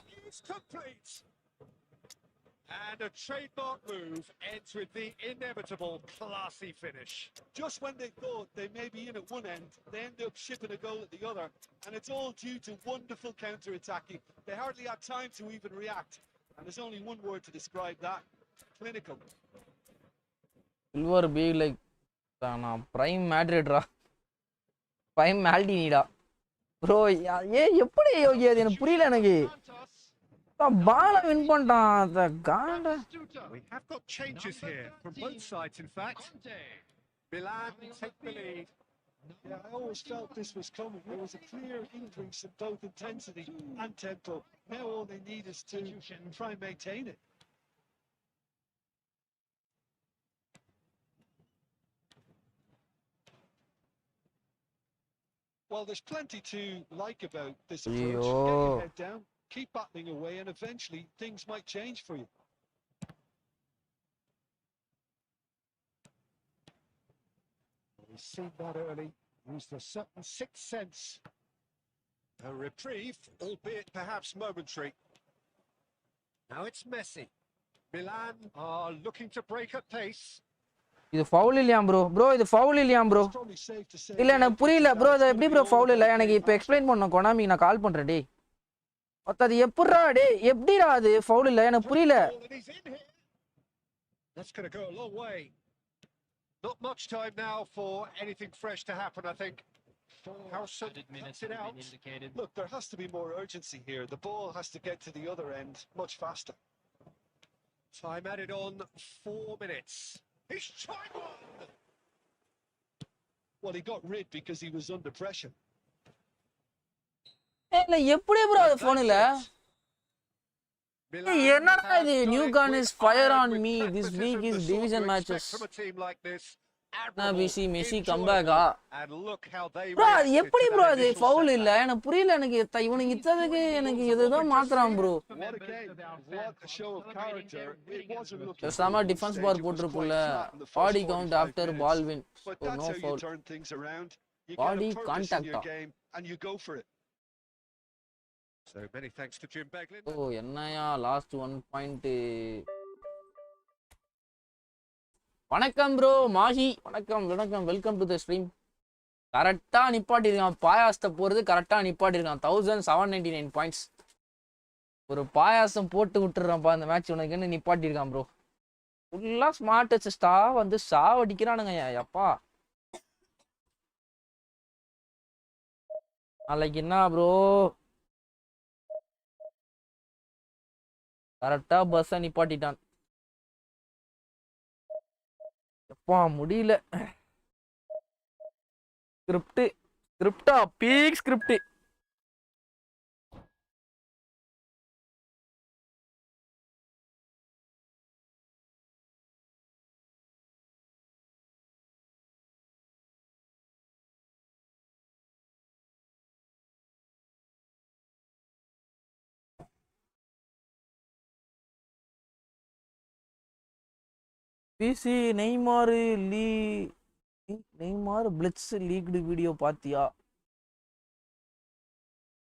And a trademark move ends with the inevitable classy finish. Just when they thought they may be in at one end, they end up shipping a goal at the other. And it's all due to wonderful counter-attacking. They hardly had time to even react. And there's only one word to describe that. Clinical. Silver be like prime Madrid-ரா. prime Maldini-டா. Bro எப்படி யோகி அது எனக்கு புரியல எனக்கு. பால win பண்ணிட்டான் அந்த காண்ட. We have got changes here from both sides in fact. Milan take the lead. Yeah, I always felt this was coming. There was a clear increase in both intensity and tempo. Now all they need is to try and maintain it. Well, there's plenty to like about this approach. Get your head down, keep battling away, and eventually things might change for you. He's seen that early, used a certain sixth sense. A reprieve, albeit perhaps momentary. Now it's Messi. Milan are looking to break at pace. இது foul இல்லையா bro இது foul இல்லையா bro? It's probably safe to say இல்ல the எனக்கு output புரியல of that bro. it's இது gonna எப்படி be bro all foul இல்ல? about எனக்கு game இப்போ எக்ஸ்பிளைன் management. பண்ணணும் கொனாமி. நான் கால் பண்றேன் டேய். அது எப்படிடா டேய்? எப்படிடா அது ஃபவுல் இல்ல? எனக்கு புரியல. And he's in here. That's going to go a long way. Not much time now for anything fresh to happen, I think. Howson Added minutes cuts it have out. been indicated. Look, there has to be more urgency here. The ball has to get to the other end much faster. Time added on 4 minutes. He's tried one. Well, he got rid because he was under pressure. இல்ல எப்படி bro அது foul இல்ல? Milan என்னடா have இது? done new it con with is fire iron, on with me. This pragmatism, week the is sort division you matches. expect from a team like this. நான் Admirable, Messi enjoyable, கம்பேக்கா? and look how they bro அது reacted எப்படி to bro that அது initial foul இல்ல? setback. எனக்கு புரியல. எனக்கு இவனுக்கு இத்ததுக்கு எனக்கு இதுதான் மாத்துறான் bro. What a game. What a show of character. It wasn't looking பேசாம good at டிஃபென்ஸ் stage. பார் It was போட்டுருக்குள்ள. quite flat in the first பாடி count 45 after minutes. Ball win. But so that's no how you foul. turn things around. You Body get a purpose in contact your ah. game and you go for it. So many thanks to Jim Beglin. ஓ என்னையா last 1 point. வணக்கம் bro Mahi. வணக்கம் வணக்கம். Welcome to the stream. கரெக்டா நிப்பாட்டிருக்கான். பாயாசத்தை போறது கரெக்டா நிப்பாட்டிருக்கான். 1799 points. ஒரு பாயாசம் போட்டு விட்டுறான்ப்பா இந்த மேட்ச் உனக்குன்னு நிப்பாட்டிருக்கான் ப்ரோ. ஃபுல்லா ஸ்மார்ட் அசிஸ்டா வந்து சாவடிக்கிறானுங்க. எப்பா நாளைக்கு என்ன ப்ரோ? கரெக்டா பஸ்ஸை நிப்பாட்டிட்டான். எப்பா முடியல. ஸ்கிரிப்டா peak script. PC Neymar blitz leaked video பாத்தியா?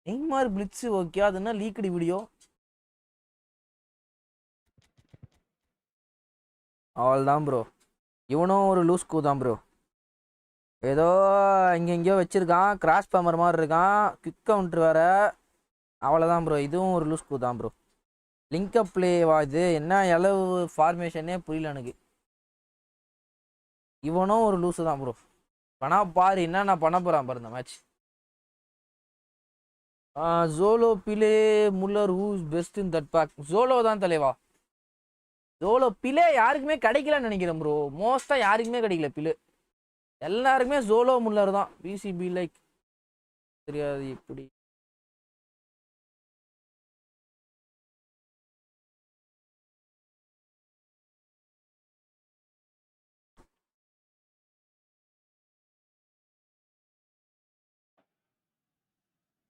Neymar blitz okay. அது என்ன லீக்டு வீடியோ? அவள்தான் ப்ரோ. இவனும் ஒரு லூஸ் கூ தான் ப்ரோ. ஏதோ இங்கெங்கேயோ வச்சிருக்கான். கிராஸ் பேமர் மாதிரி இருக்கான். குவிக் கவுண்டர் வேற. அவ்வளோதான் ப்ரோ. இதுவும் ஒரு லூஸ் கூ தான் ப்ரோ. லிங்கப் பிளேவா இது? என்ன அளவு ஃபார்மேஷனே புரியல எனக்கு. இவனும் ஒரு லூஸு தான் ப்ரோ. வேணா பாரு என்ன நான் பண்ண போறான் பாரு இந்த மேட்ச். Zolo play Muller who's best in that pack. Zolo தான் தலைவா. ஜோலோ பிலே யாருக்குமே கிடைக்கலன்னு நினைக்கிறேன் ப்ரோ. மோஸ்டா யாருக்குமே கிடைக்கல பிலே. எல்லாருக்குமே ஜோலோ முல்லர் தான். பிசிபி லைக் தெரியாது எப்படி.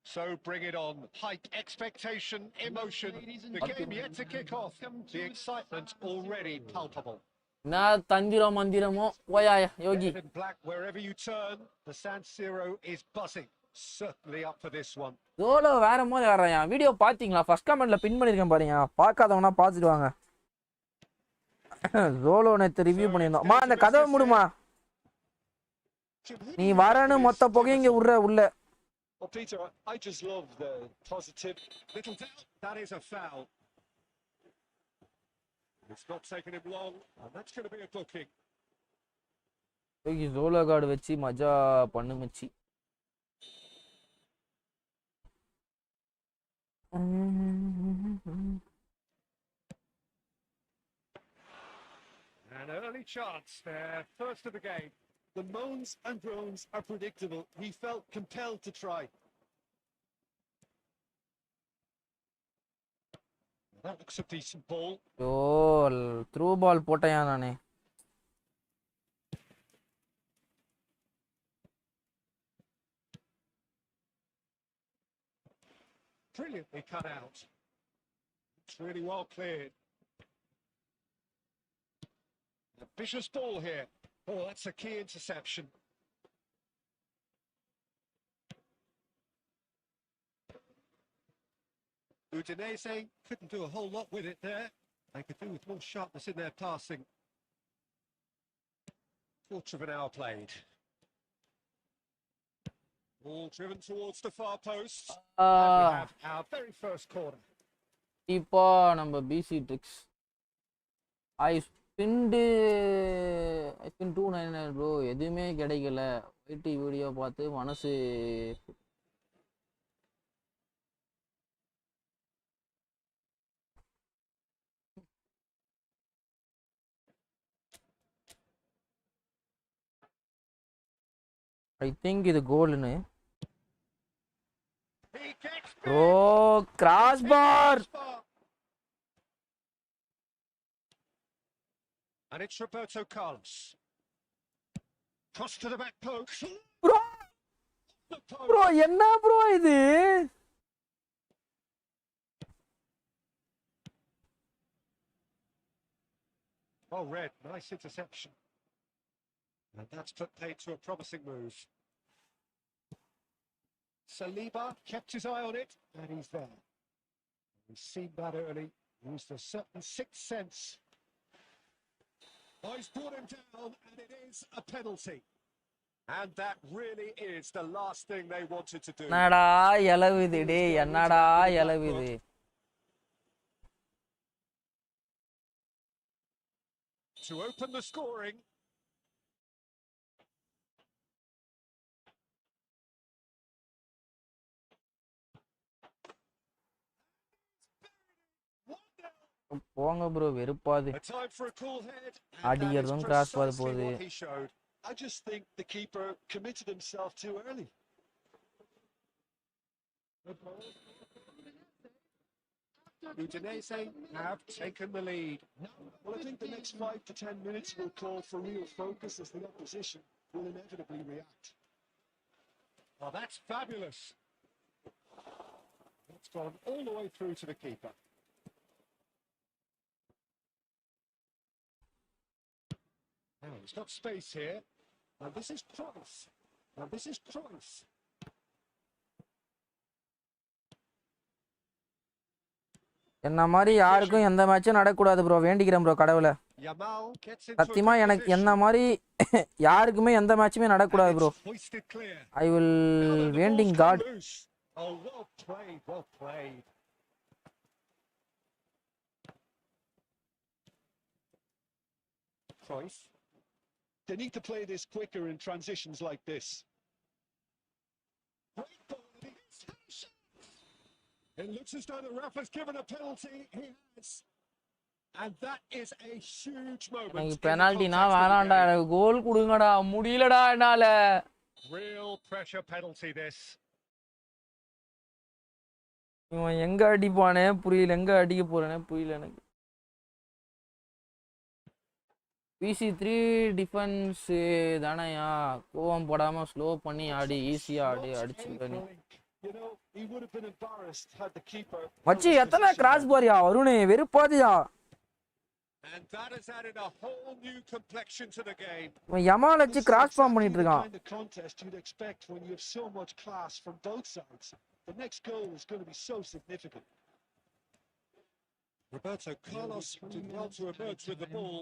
So bring it on. Hike expectation, emotion. The game yet to kick off. The excitement already palpable. என்ன தந்திரம் மந்திரமோ போயா யோகி. Red and black wherever you turn. The San Siro is buzzing. Certainly up for this one. Zolo வேற மாதிரி ஆடுறான். Video பாத்தீங்களா? First கமெண்ட்ல பின் பண்ணிருக்கேன் பாருங்க. பார்க்காதவனா பார்த்துட்டு வாங்க. ஜோலோ நேத்து ரிவ்யூ பண்ணியிருந்தோம். மா அந்த கதவை மூடுமா. நீ வரன்னு மொத்த புகையும் இங்க விடுற உள்ள. Well, Peter, I just love the positive. Little doubt, that is a foul. It's not taken him long, and that's going to be a booking. Zolo card வச்சு மஜா பண்ணு மச்சி. An early chance there, first of the game. The moans and groans are predictable. He felt compelled to try. That looks a decent ball. Oh through ball போட்டேன் நானே. Brilliantly cut out. It's really well cleared. A vicious ball here. Oh, that's a key interception. Udinese couldn't do a whole lot with it there. They could do with more sharpness in their passing. Quarter of an hour played. Ball driven towards the far post. And we have our very first corner. இப்போ நம்ம PC tricks I spin 299 bro, எதுவுமே கிடைக்கல. ID video பார்த்து மனசு I think இது கோல்னு. Bro crossbar. And it's Roberto Carlos. Cross to the back post. Bro, என்ன bro இது? Oh, red, nice interception. And that's put paid to a promising move. Saliba kept his eye on it, and he's there. He's seen that early, used a certain sixth sense. Oh, he's brought him down, and it is a penalty. And that really is the last thing they wanted to do. என்னடா எலவுது டேய், என்னடா எலவுது? To open the scoring. போங்க bro, வெறுப்பாது. அடிக்கிறதும் cross பார் போகுது. I just think the keeper committed himself too early. Udinese have taken the lead. Well, I think the next 5 to 10 minutes will call for real focus as the opposition will inevitably react. Well, that's fabulous. It's gone all the way through to the keeper. Now, he's got space here. Now, this is Price. Now, this is Price. என்ன மாதிரி யாருக்கும் எந்த மேட்சும் நடக்கக்கூடாது bro, வேண்டிக்கிறேன் bro கடவுளை. சத்தியமா எனக்கு என்ன மாதிரி யாருக்குமே எந்த மேட்சுமே நடக்கக்கூடாது ப்ரோ. ஐ வில் வேண்டிங் God. Oh, well played, well played. Price. They need to play this quicker in transitions like this. It looks as though the ref has given a penalty. He has. And that is a huge moment. எனக்கு பெனால்டினா வேணாம்டா, எனக்கு கோல் கொடுங்கடா, முடியலடா என்னால. Real pressure penalty this. இவன் எங்க அடிப்பானே புரியல, எங்க அடிக்க போறானே புரியல எனக்கு. PC3 டிஃபென்ஸ் தானேயா, கோவம் போடாம ஸ்லோ பண்ணி ஆடி ஈஸியா ஆடி அடிச்சுக்கிட்ட நீ. மச்சி எத்தனை cross Bharia வருணே, வெறுப்பாதியா. And that has added a whole new complexion to the game. இவன் யமால் வச்சு கிராஸ் ஃபார்ம் பண்ணிட்டு இருக்கான். The contest you'd expect when you have so much class from both sides. The next goal is going to be so significant. Roberto Carlos did well to emerge with the ball.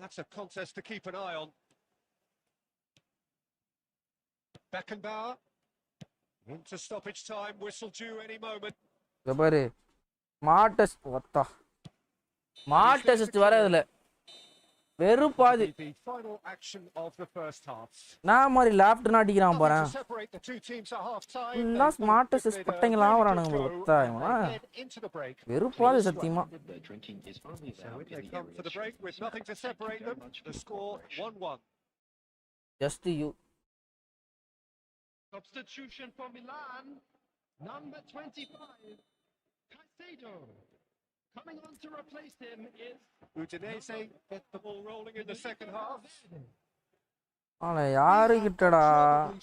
That's a contest to keep an eye on. Beckenbauer into stoppage time, whistle due any moment. பாரு மாட்டஸ் வத்தா மாட்டஸ் வர இதுல வெறுப்பாது. The final action of the first half. நான் மாதிரி லேஃப்ட்னா அடிக்கிறான் பாரு. நான் ஸ்மார்ட்டஸ் பட்டங்களா வரானுங்க வத்தா இவனா. வெறுப்பாது சத்தியமா. For the break with nothing to separate them, the score 1-1. Just you. Substitution for Milan, number 25, Caicedo. Coming on to replace him is Udinese get the ball rolling in the second half. ஆனா யாரு கிட்டடா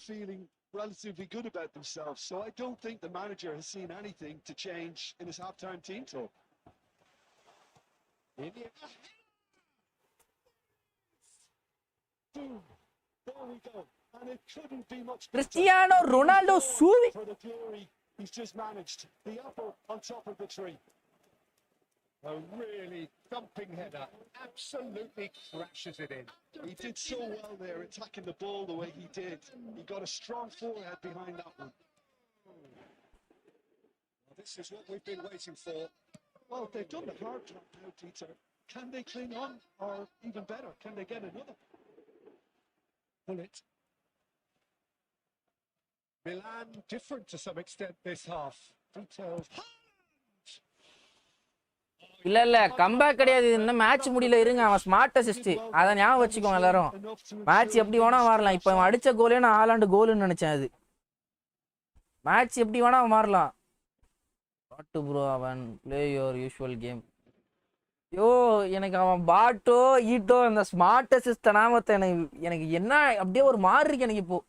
Feeling relatively good about themselves, so I don't think the manager has seen anything to change in his half-time team talk. Boom. There we go. And it couldn't be much Cristiano Ronaldo சூவி. for the glory he's just managed the apple on top of the tree. A really thumping header, absolutely crashes it in. He did so well there, attacking the ball the way he did. He got a strong forehead behind that one. Well, this is what we've been waiting for. Well, they've done the hard job now, Peter. Can they cling on, or even better, can they get another? Bullet. Milan different to some extent this half. Details. இல்ல இல்ல comeback கிடையாது, இன்னும் match முடியல, இருங்க. அவன் smart assist, அதை ஞாபகம் வச்சுக்கோங்க எல்லாரும். மேட்ச் எப்படி வேணா மாறலாம். இப்போ அவன் அடிச்ச கோலே நான் ஹாலாண்டு கோலுன்னு நினைச்சேன். அது மேட்ச் எப்படி வேணா மாறலாம். பாட்டு ப்ரோ, அவன் பிளே யுவர் யூஷுவல் கேம். யோ எனக்கு அவன் பாட்டோ ஈட்டோ இந்த ஸ்மார்ட் அசிஸ்ட் நாமத்தை எனக்கு என்ன அப்படியே ஒரு மாறி இருக்கு எனக்கு. இப்போ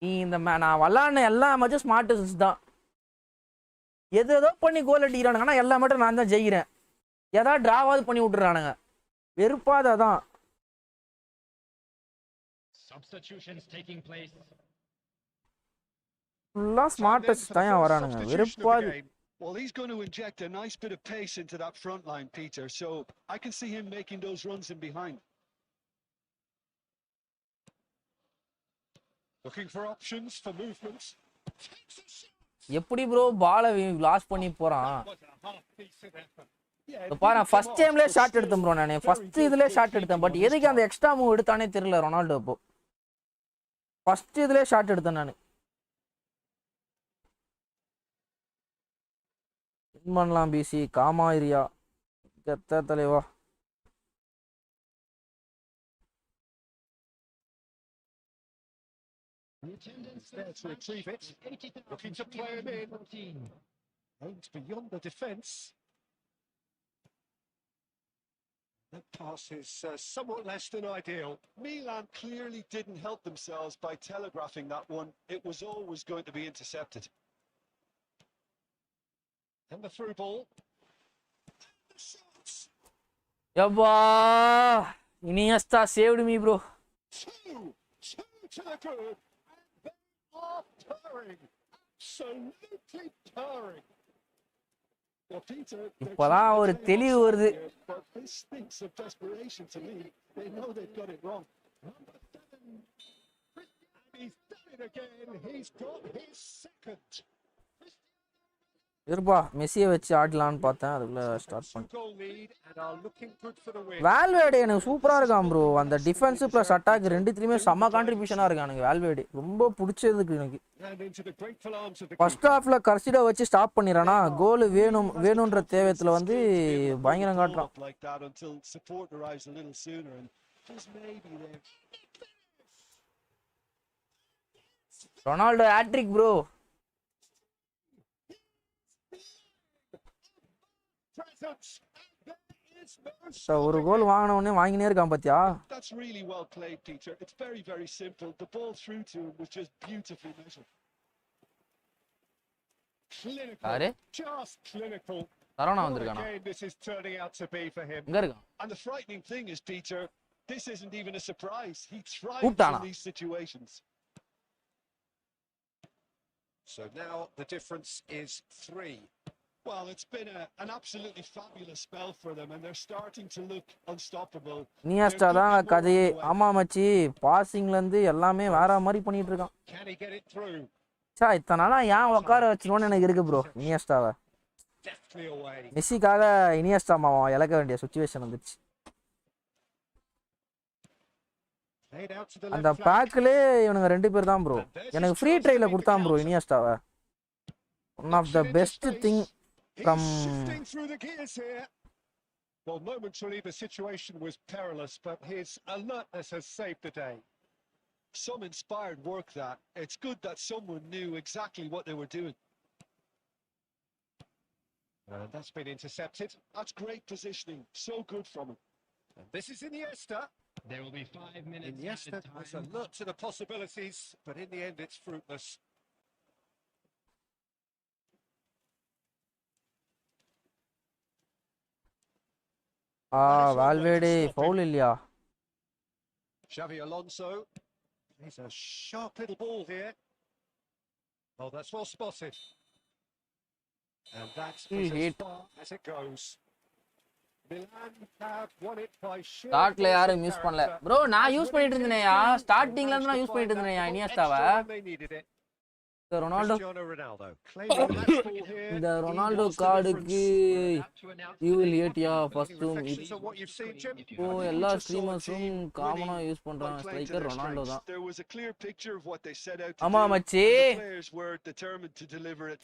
நீ இந்த நான் விளாட்ன எல்லா மேட்சும் ஸ்மார்ட் அசிஸ்ட் தான். ஏதோ பண்ணி கோல் அடிக்கிறானுங்க, ஆனால் எல்லா மட்டும் நான் தான் ஜெயிக்கிறேன். ஏதாவது டிராவாவது பண்ணி விட்டுறானுங்க, வெறுப்பாத. அதான் ஃபுல்லாக ஸ்மார்ட் டச் தான் வரானுங்க, வெறுப்பாது. Well, he's going to inject a nice bit of pace into that front line, Peter, so I can see him making those runs in behind. Looking for options for movements. எப்படி bro பாலை loss பண்ணி போறான் பாரு. First டைம்ல shot எடுத்தேன் bro, நான் first இதுல shot எடுத்தேன். பட் எதுக்கு அந்த எக்ஸ்ட்ரா மூவ் எடுத்தானே தெரியல ரொனால்டோ. இப்போ ஃபர்ஸ்ட் இதுல ஷாட் எடுத்தேன் நான். பண்ணலாம் பிசி காமா ஏரியா கெத்த தலைவா. There to retrieve it, looking to play him in. Aims beyond the defence. That pass is somewhat less than ideal. Milan clearly didn't help themselves by telegraphing that one. It was always going to be intercepted. And the through ball. Yabba! Iniesta saved me, bro. Two to the good. And they are purring. Absolutely purring. Well, Peter, இப்பதான் ஒரு தெளிவு வருது. but this stinks of desperation to me. They know they've got it wrong. Number 7. And he's done it again. He's got his second. இருப்பா மெஸ்ஸியை வச்சு ஆடலான்னு பார்த்தேன், அதுக்குள்ள start பண்ணேன். வால்வேர்டு எனக்கு சூப்பராக இருக்கான் ப்ரோ. அந்த டிஃபென்ஸ் ப்ளஸ் அட்டாக் ரெண்டுத்துலையுமே செம்ம கான்ட்ரிபியூஷனாக இருக்கான் எனக்கு. வால்வேர்டு ரொம்ப பிடிச்சதுக்கு எனக்கு. ஃபர்ஸ்ட் ஹாஃப்ல கர்சிடா வச்சு ஸ்டாப் பண்ணிடுறானா, கோல் வேணுன்ற தேவையத்தில் வந்து பயங்கரம் காட்டுறான். Ronaldo hat-trick bro. ஒரு கோல் வாங்கின உடனே வாங்கினே இருக்கான் பாத்தியா. That's really well played, Peter. It's very, very simple. The ball through to him was just beautifully measured. Clinical, just clinical. தரோனா வந்திருக்கானா. This is turning out to be for him. எங்க இருக்கான்? And the frightening thing is, Peter, this isn't even a surprise. He thrives in these situations. So now the difference is 3. Well, it's been an absolutely fabulous spell for them, and they're starting to look unstoppable. Iniesta தான் கதையே. ஆமா மச்சி, பாசிங்ல இருந்து எல்லாமே வேற மாதிரி பண்ணிட்டு இருக்கான். Can he get it through? சா இத்தனை நாளா ஏன் உட்கார வச்சிரோன்னு எனக்கு இருக்கு ப்ரோ இனியஸ்டாவை. மெஸ்ஸிக்காக இனியஸ்டா மாவா இழக்க வேண்டிய சுச்சுவேஷன் வந்துச்சு. அந்த பேக்லே இவனுங்க 2 பேர் தான் ப்ரோ. எனக்கு ஃப்ரீ ட்ரைல கொடுத்தான் ப்ரோ இனியஸ்டாவை. One of the best thing from shifting through the gears here. Well, momentarily the situation was perilous, but his alertness has saved the day. Some inspired work that. It's good that someone knew exactly what they were doing. That's been intercepted. That's great positioning. So good from him. And this is Iniesta. There will be 5 minutes. Iniesta was alert to the possibilities, but in the end it's fruitless. Valverde foul இல்லையா? Xavi Alonso. He's a sharp little ball here. Oh, that's well spotted. And that's as far as it goes. Milan have won it by sheer ஸ்டார்ட்ல force யாரும் of use பண்ணல character. ப்ரோ. நான் As use winning பண்ணிட்டு teams இருந்தேன்யா, do, ஸ்டார்டிங்ல they இருந்து நான் managed யூஸ் to பண்ணிட்டு find that இருந்தேன்யா little இனியஸ்டாவை. extra when they needed it. இந்த Ronaldo Cristiano Ronaldo claiming the match ball here. இந்த He ரொனால்டோ was the கார்டுக்கு difference. யூ வில் ஹேட்யா Any first reflections on what you've seen, Jim? இப்போ I think எல்லா we just saw a ஸ்ட்ரீமர்ஸும் team காமனா winning use பண்றாங்க by playing to striker their Ronaldo strengths. தான். There was a clear picture of what they set out to ஆமா do, மச்சி. and the players were determined to deliver it.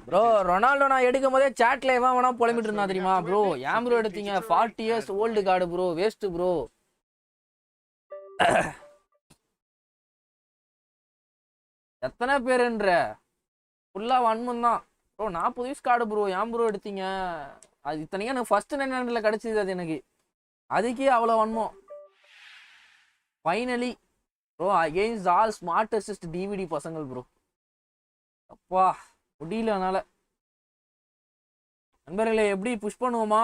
Bro Ronaldo நான் எடுக்கும் போதே சாட்ல எவன் வேணா புலம்பிட்டு இருந்தா தெரியுமா ப்ரோ? ஏன் ப்ரோ எடுத்தீங்க? 40 years old card bro, waste bro. எத்தனை பேருன்ற ஃபுல்லா வன்மம் தான் ப்ரோ. 40 வயசு கார்டு ப்ரோ, ஏன் ப்ரோ எடுத்தீங்க? அது இத்தனைக்கும் எனக்கு ஃபர்ஸ்ட் 900ல கிடைச்சது அது எனக்கு. அதுக்கே அவ்வளோ வன்மம். Finally bro against all smartest DVD பசங்கள் ப்ரோ. அப்பா முடியல அதனால. நண்பர்களே எப்படி புஷ் பண்ணுவோமா?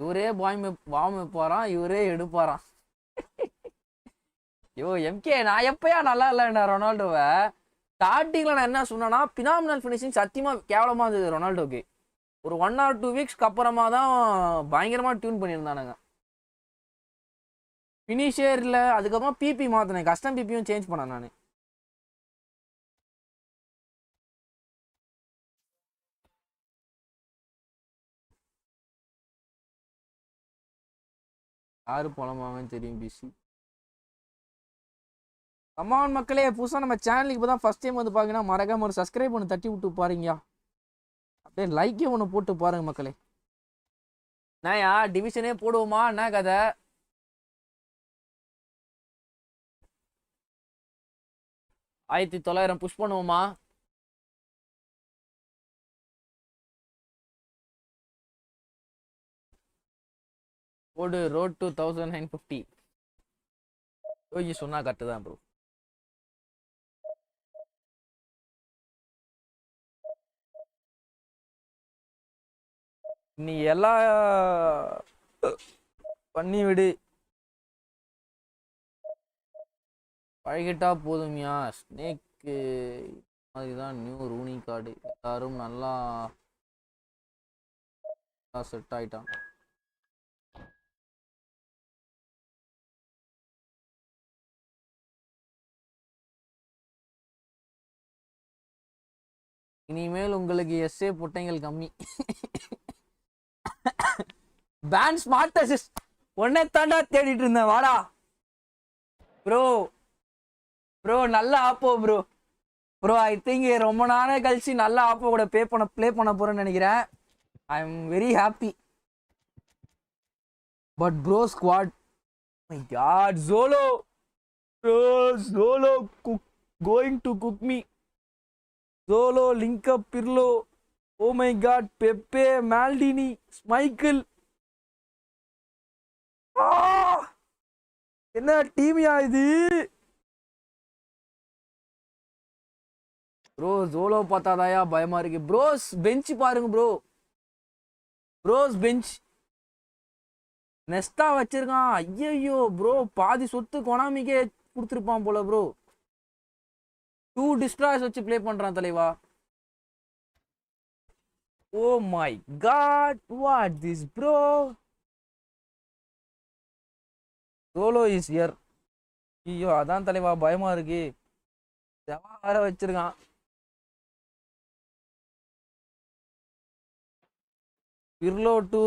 இவரே வார்ம் வைப்பாராம், இவரே எடுப்பாராம். ஐயோ எம்கே, நான் எப்பயா நல்லா இல்லைண்ணா ரொனால்டோவை. ஸ்டார்டிங்ல நான் என்ன சொன்னேன்னா, பினாமினல் ஃபினிஷிங் சத்தியமா கேவலமா இருந்தது ரொனால்டோக்கு. ஒரு 1 or 2 வீக்ஸ்க்கு அப்புறமா தான் பயங்கரமா டியூன் பண்ணியிருந்தானுங்க. ஃபினிஷர்ல அதுக்கப்புறம் பிபி மாத்தினேன், கஸ்டம் பிபியும் சேஞ்ச் பண்ணேன் நான். யாரு போலமாவன்னு தெரியும் பிசி. கமான் மக்களே, புதுசாக நம்ம சேனலுக்கு இப்போ தான் ஃபஸ்ட் டைம் வந்து பார்த்தீங்கன்னா மறக்காம ஒரு சப்ஸ்கிரைப் பண்ணி தட்டி விட்டு பாருங்கயா. அப்படியே லைக்கே ஒன்று போட்டு பாருங்க மக்களே. என்னயா டிவிஷனே போடுவோமா? என்ன கதை? ஆயிரத்தி 900 புஷ் பண்ணுவோமா? போடு ரோட் டு 1950. யோகி சொன்னா கரெக்டு தான் ப்ரோ. நீ எல்லாம் பண்ணி விடு, பழகிட்டா போதுமியா. ஸ்னேக்கு மாதிரிதான் நியூ ரூனி கார்டு. எல்லாரும் நல்லா செட் ஆயிட்டான். இனிமேல் உங்களுக்கு எஸ்ஏ புட்டைங்கள் கம்மி. பேன் ஸ்மார்ட் அசிஸ்ட் ஒன்னே தாண்டா தேடிட்டு இருந்தேன். வாடா ப்ரோ. ப்ரோ நல்ல ஆப்போ ப்ரோ. ப்ரோ ஐ திங்க் ரொம்ப நாள் கழிச்சு நல்ல ஆப்போ கூட ப்ளே பண்ண போறேன்னு நினைக்கிறேன். I am very happy. But bro squad, my God, Zolo bro, Zolo going to cook me. Zolo, link up Pirlo, oh my god, Pepe, Maldini, Schmeichel. என்ன டீமியா இது ப்ரோ? ஜோலோ பார்த்தாதாயா பயமா இருக்கு. ப்ரோஸ் பெஞ்ச் பாருங்க ப்ரோ. ப்ரோஸ் பெஞ்ச் நெஸ்டா வச்சிருக்கான். ஐயோ bro, பாதி சொத்து கொனாமிக்கே கொடுத்துருப்பான் போல ப்ரோ. 2 டிஸ்ட்ராய்ஸ் வச்சு ப்ளே பண்றான் தலைவா. Oh my god, what this bro? Solo is here. ஐயோ அதான் தலைவா பயமா இருக்கு. செவா வேற வச்சிருக்கான். Pirlo to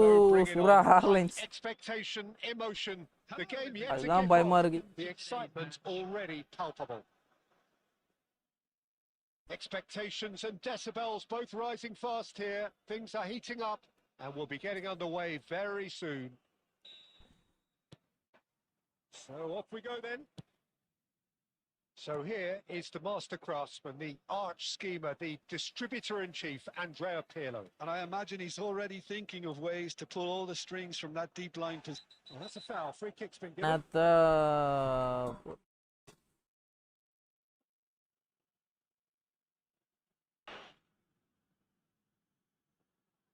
Sura Harlins. Expectation, emotion. The game yet to அதுதான் kick பயமா off. இருக்கு. The excitement already palpable. Expectations and decibels both rising fast here. Things are heating up and we'll be getting underway very soon. So off we go then. So here is the master craftsman, the arch schemer, the distributor-in-chief, Andrea Pirlo. And I imagine he's already thinking of ways to pull all the strings from that deep line position. Well, that's a foul. Free kick's been given.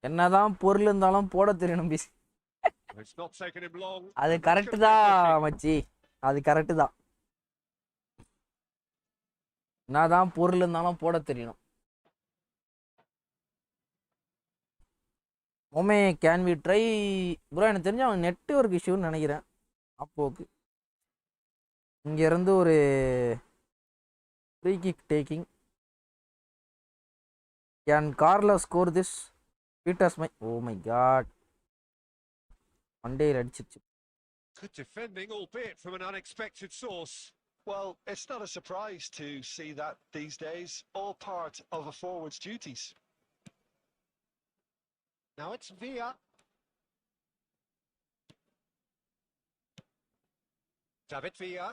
என்னதான் பொருள் இருந்தாலும் போட தெரியணும் பிசி. It's not taken him long. அது correct தான் மச்சி, அது கரெக்ட் தான். என்னதான் பொருள் இருந்தாலும் போட தெரியணும். ஓமே கேன் வி ட்ரை ப்ரோ? எனக்கு தெரிஞ்ச அவன் நெட்வொர்க் இஷ்யூன்னு நினைக்கிறேன். அப்போக்கு இங்கேருந்து ஒரு free kick taking. Can Carlos score this? Peters my, oh my God, மண்டேயில் அடிச்சிருச்சு. Good defending, albeit from an unexpected source. Well, it's not a surprise to see that these days, all part of a forward's duties. Now it's vour. David vour.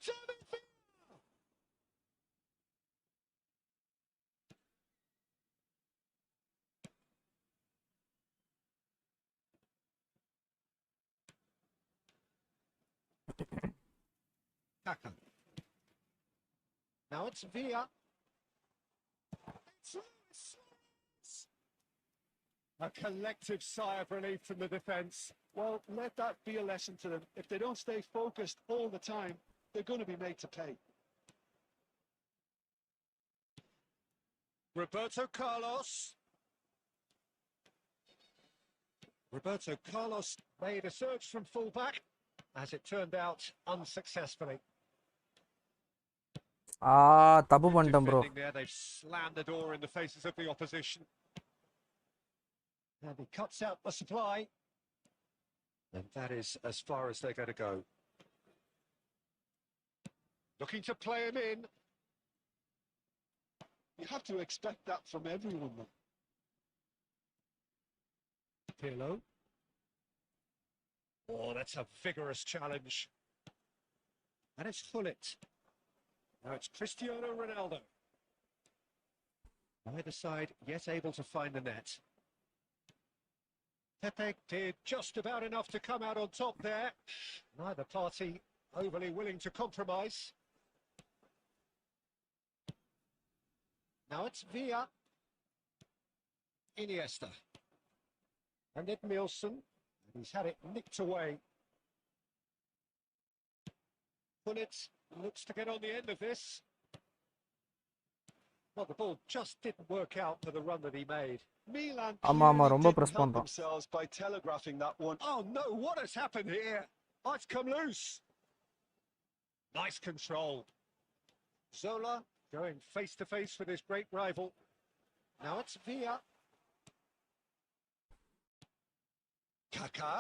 David vour! Kaka. Now it's vour. It's a collective sigh of relief from the defence. Well, let that be a lesson to them. If they don't stay focused all the time, they're going to be made to pay. Roberto Carlos. Roberto Carlos made a surge from fullback, as it turned out unsuccessfully. தப்பு பண்ணிட்டேன் bro. There, they've slammed the door in the faces of the opposition. And he cuts out the supply. And that is as far as they're going to go. Looking to play him in. You have to expect that from everyone, though. Pirlo. Oh, that's a vigorous challenge. And it's Gullit. Now it's Cristiano Ronaldo. Either side yet able to find the net. Pepe did just about enough to come out on top there. Neither party overly willing to compromise. Now it's vour. Iniesta. And Edmilson. He's had it nicked away. Gullit looks to get on the end of this. Well, the ball just didn't work out for the run that he made. Milan ஆமா ரொம்ப didn't press help பண்றான். themselves by telegraphing that one. Oh no, what has happened here? Oh, it's come loose. Nice control. Zola going face to face with his great rival. Now it's vour. Kaka.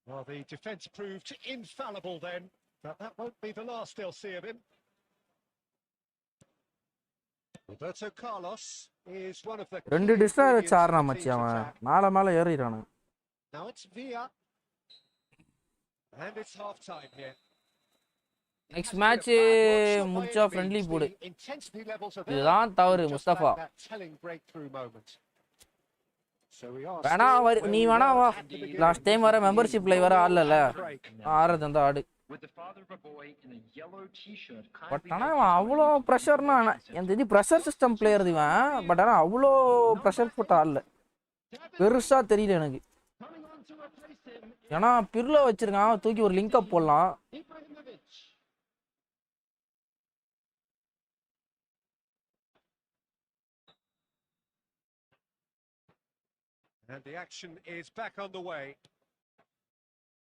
Well, the defence proved infallible then, but that won't be the last they'll see of him. Roberto Carlos is one of the ரெண்டு key டிஸ்ட்ரா ingredients வச்சு of ஆடுறான் the மச்சி, team's அவன் attack. மேலே ஏறிடுறானு. Now it's vour. And it's half time here. Next match முடிச்சா friendly போடு. இதுதான் தவறு முஸ்தபா. வேணா நீ வேணா வா, லாஸ்ட் டைம் வர மெம்பர்ஷிப்ல வர ஆடல, ஆடுறது அந்த ஆடு. பட் ஆனால் அவன் அவ்வளோ ப்ரெஷர்னா எனக்கு தெரிஞ்சு ப்ரெஷர் சிஸ்டம் பிளேயர் இவன். பட் ஆனால் அவ்வளோ ப்ரெஷர் போட்டு ஆடல, பெருசாக தெரியல எனக்கு. ஏன்னா பிர்ல வச்சிருக்கான், தூக்கி ஒரு லிங்க் அப் போடலாம். And the action is back on the way.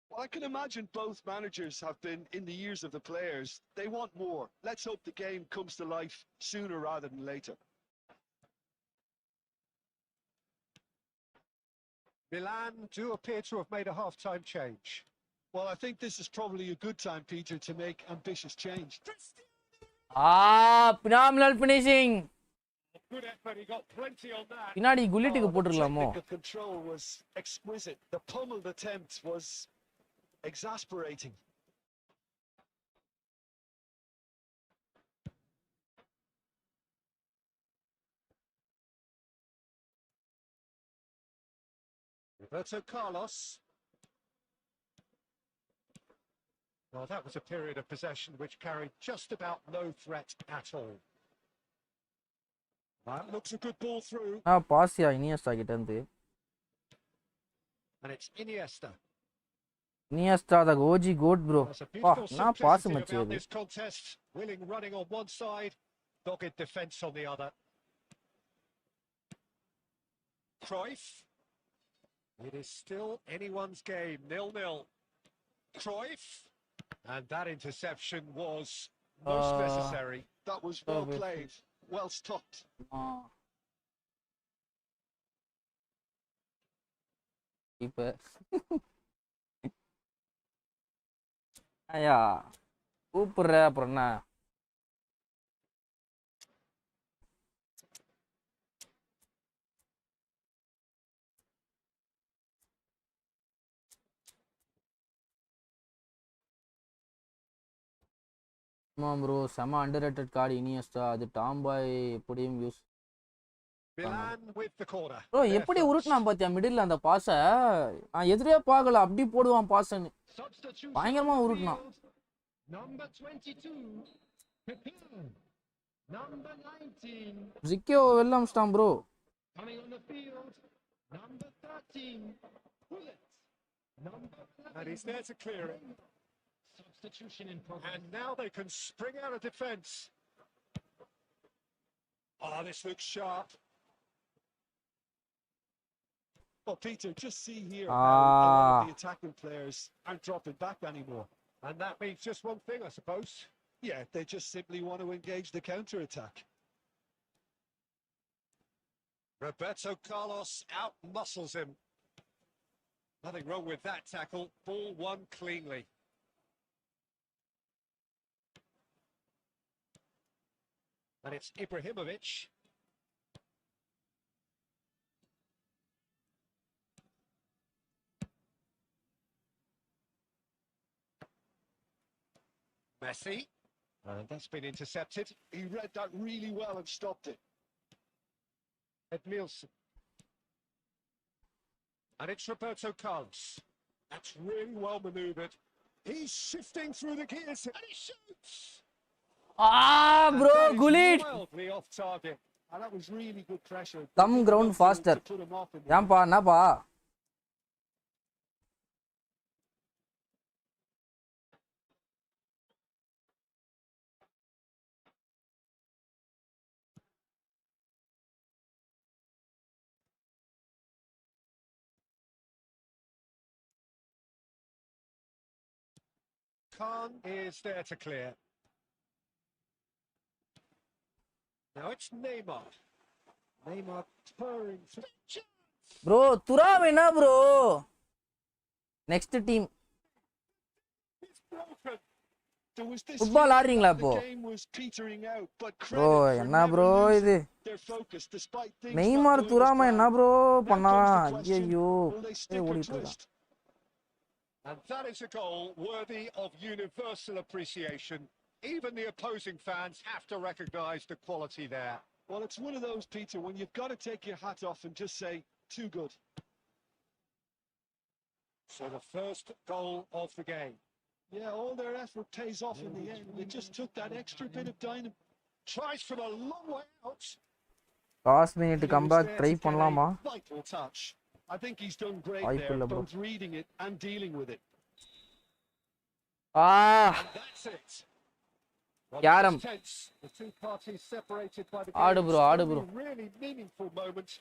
Well, I can imagine both managers have been in the ears of the players. They want more. Let's hope the game comes to life sooner rather than later. Milan do appear to have made a half-time change. Well, I think this is probably a good time, Peter, to make ambitious change. phenomenal finishing. Good effort, he got plenty on that. பின்னாடி குல்லிட்டுக்கு போட்டுறலாமோ? The control was exquisite. The pummeled attempt was exasperating. Roberto Carlos. Well, that was a period of possession which carried just about no threat at all. That looks a good ball through. Fazia Iniesta கிட்ட இருந்து. And it's Iniesta. Iniesta the OG goat bro. There's a Wah, beautiful na pass simplicity machi about adu. this contest. Willing running on one side, dogged defence on the other. Cruyff. It is still anyone's game, 0-0. Cruyff. And that interception was most necessary. That was well played, well stopped. Keeper. ஐயா கூப்பிடுற அப்புறம் என்ன ஆமாம் bro செம underrated card Iniesta அது tomboy எப்படியும் use bro எப்படி உருட்டினான் பாத்தியா மிடில் அந்த பாஸை நான் எதிரே பார்க்கல அப்படி போடுவான் பாஸ்ன்னு பயங்கரமா உருட்டினான் ஜிக்கோ வெளில அமிச்சிட்டான் bro And he's there to clear it. Substitution in progress. And now they can spring out of defence. Oh, this looks sharp. Well, Peter, just see here how a lot of the attacking players aren't dropping back anymore. And that means just one thing, I suppose. Yeah, they just simply want to engage the counter-attack. Roberto Carlos out-muscles him. Nothing wrong with that tackle. Ball won cleanly. And it's Ibrahimovic. Messi. That's been intercepted. He read that really well and stopped it. Edmilson. And it's Roberto Carlos. That's really well manoeuvred. He's shifting through the gears and he shoots. Bro, Gullit. Wildly off target. And that was really good pressure. Come ground faster. Jampa, napa. Khan is there to clear. Now it's Neymar. Neymar touring. Bro, Turavena bro. Next team. It's broken. Football ஆடுறீங்களா இப்போ bro என்ன bro இது Neymar துராம என்ன bro பண்ணான் ஐயோ ஓடிட்டு இருக்கான். And that is a goal worthy of universal appreciation. Even the opposing fans have to recognise the quality there. Well, it's one of those, Peter, when you've got to take your hat off and just say, too good. So the first goal of the game. Yeah, all their effort pays off in the end. They just took that extra bit of dynamism. Tries from a long way out. Last minute comeback try பண்ணலாமா? Vital touch. I think he's done great there, both reading it and dealing with it. And that's it. Yaram. The two parties separated by the Aadu bro. Really meaningful moment.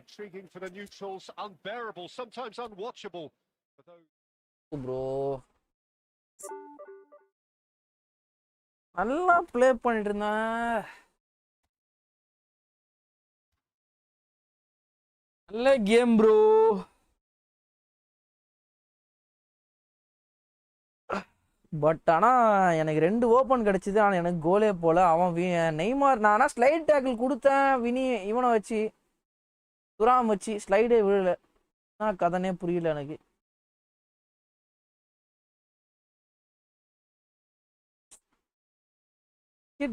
Intriguing for the neutrals, unbearable, sometimes unwatchable for those. Bro. நல்லா play பண்ணிட்டு இருந்தான். நல்ல game bro. But ஆனால் எனக்கு 2 open கிடச்சிது. ஆனால் எனக்கு கோலே போல் அவன் நெய்மார் நானா ஸ்லைட் டேக்கிள் கொடுத்தேன் வினி இவனை வச்சு துராம் வச்சு ஸ்லைடே விழலை. கதனே புரியல எனக்கு.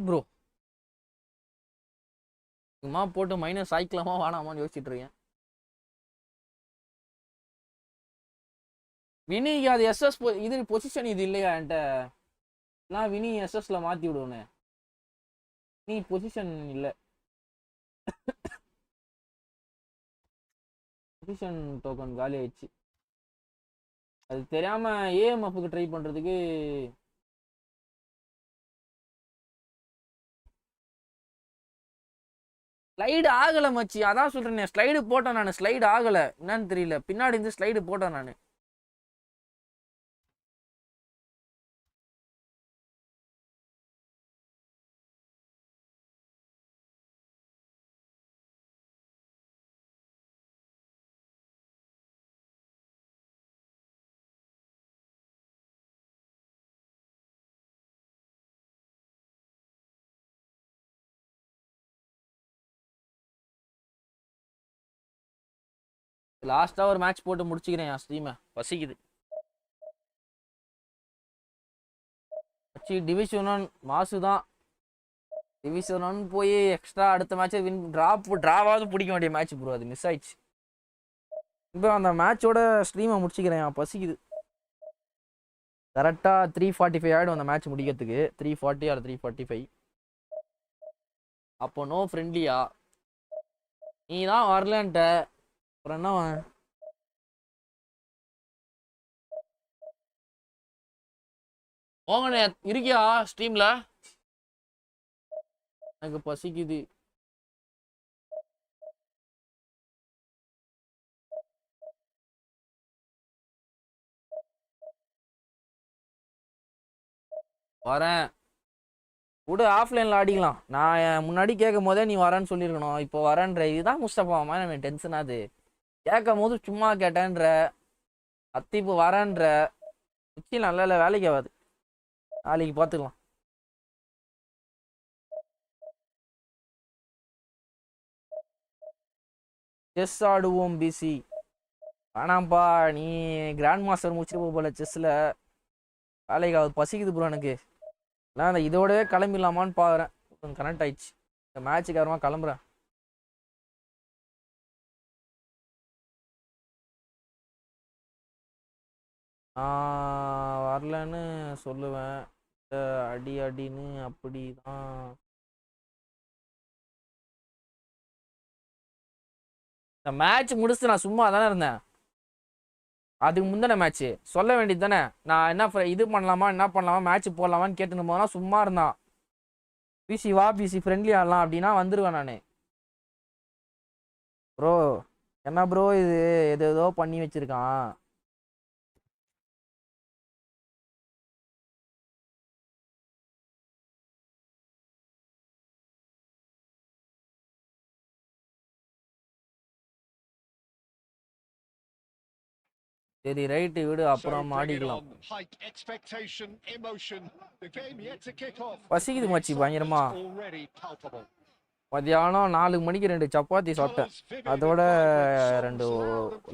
ப்ரோ சும்மா போட்டு மைனஸ் ஆயிக்கலாமா வேணாமான்னு யோசிச்சுட்டு இருக்கேன். வினிக்கு அது எஸ்எஸ் இது பொசிஷன் இது இல்லையா என்கிட்ட? நான் வினி எஸ்எஸ்ல மாற்றி விடுவேனே. நீ பொசிஷன் இல்லை, பொசிஷன் டோக்கன் காலி ஆயிடுச்சு. அது தெரியாம ஏஎம்எஃப்க்கு ட்ரை பண்றதுக்கு ஸ்லைடு ஆகலை மச்சி. அதான் சொல்கிறேன், ஸ்லைடு போட்டேன் நான், ஸ்லைடு ஆகலை என்னன்னு தெரியல. பின்னாடி இருந்து ஸ்லைடு போட்டேன் நான். லாஸ்ட்டாக ஒரு மேட்ச் போட்டு முடிச்சுக்கிறேன் என் ஸ்ட்ரீமை, பசிக்குது. டிவிஷன் 1 மாசு தான். டிவிஷன் 1 போய் எக்ஸ்ட்ரா அடுத்த மேட்சை ட்ராவாவது பிடிக்க வேண்டிய மேட்ச் ப்ரோ, அது மிஸ் ஆயிடுச்சு. இப்போ அந்த மேட்சோட ஸ்ட்ரீமை முடிச்சுக்கிறேன், பசிக்குது. கரெக்டாக 3:45 ஆகிடும் அந்த மேட்ச் முடிக்கிறதுக்கு. 3:40 ஆர் 3:45. அப்போ நோ ஃப்ரெண்ட்லியா, நீ தான் வரலன்ட்ட, அப்புறம் என்ன? போங்கண்ணே, இருக்கியா ஸ்ட்ரீம்ல? எனக்கு பசிக்குது. வரேன் கூட, ஆஃப்லைனில் ஆடிக்கலாம். நான் முன்னாடி கேட்கும் போதே நீ வரேன்னு சொல்லியிருக்கணும். இப்போ வரேன்ற, இதுதான் முஸ்தபாமா எனக்கு டென்ஷன் ஆகுது. கேட்கும் போது சும்மா கேட்டேன்ற, இப்போ வரேன்ற. உச்சி நல்ல இல்லை, வேலைக்கு ஆகாது. நாளைக்கு பார்த்துக்கலாம். செஸ் ஆடுவோம் பிசி. வேணாம்ப்பா, நீ கிராண்ட் மாஸ்டர் முடிச்சிட்டு போல செஸ்ஸில். வேலைக்கு ஆகுது, பசிக்குது ப்ரோ எனக்கு. நான் அந்த இதோடவே கிளம்பிடலாமான்னு பார்க்குறேன். கொஞ்சம் கனெக்ட் ஆயிடுச்சு. இந்த மேட்சுக்கு அப்புறமா கிளம்புறேன். வரலன்னு சொல்லுவேன். அடின்னு அப்படி தான். இந்த மேட்ச் முடிச்சு நான் சும்மா தானே இருந்தேன். அதுக்கு முந்தின மேட்ச்சு சொல்ல வேண்டியது தானே. நான் என்ன இது பண்ணலாமா, என்ன பண்ணலாமா, மேட்ச் போடலாமான்னு கேட்டுன்னு போனா சும்மா இருந்தான். பிசி வா, பிசி ஃப்ரெண்ட்லி ஆடலாம் அப்படின்னா வந்துடுவேன் நான். ப்ரோ என்ன ப்ரோ இது, ஏதோ பண்ணி வச்சிருக்கான். சரி ரைட்டு விடு, அப்புறம் ஆடிக்கலாம். பசிக்குது மச்சி பயங்கரமா. மதியானம் 4 மணிக்கு 2 சப்பாத்தி சாப்பிட்டேன். அதோட 2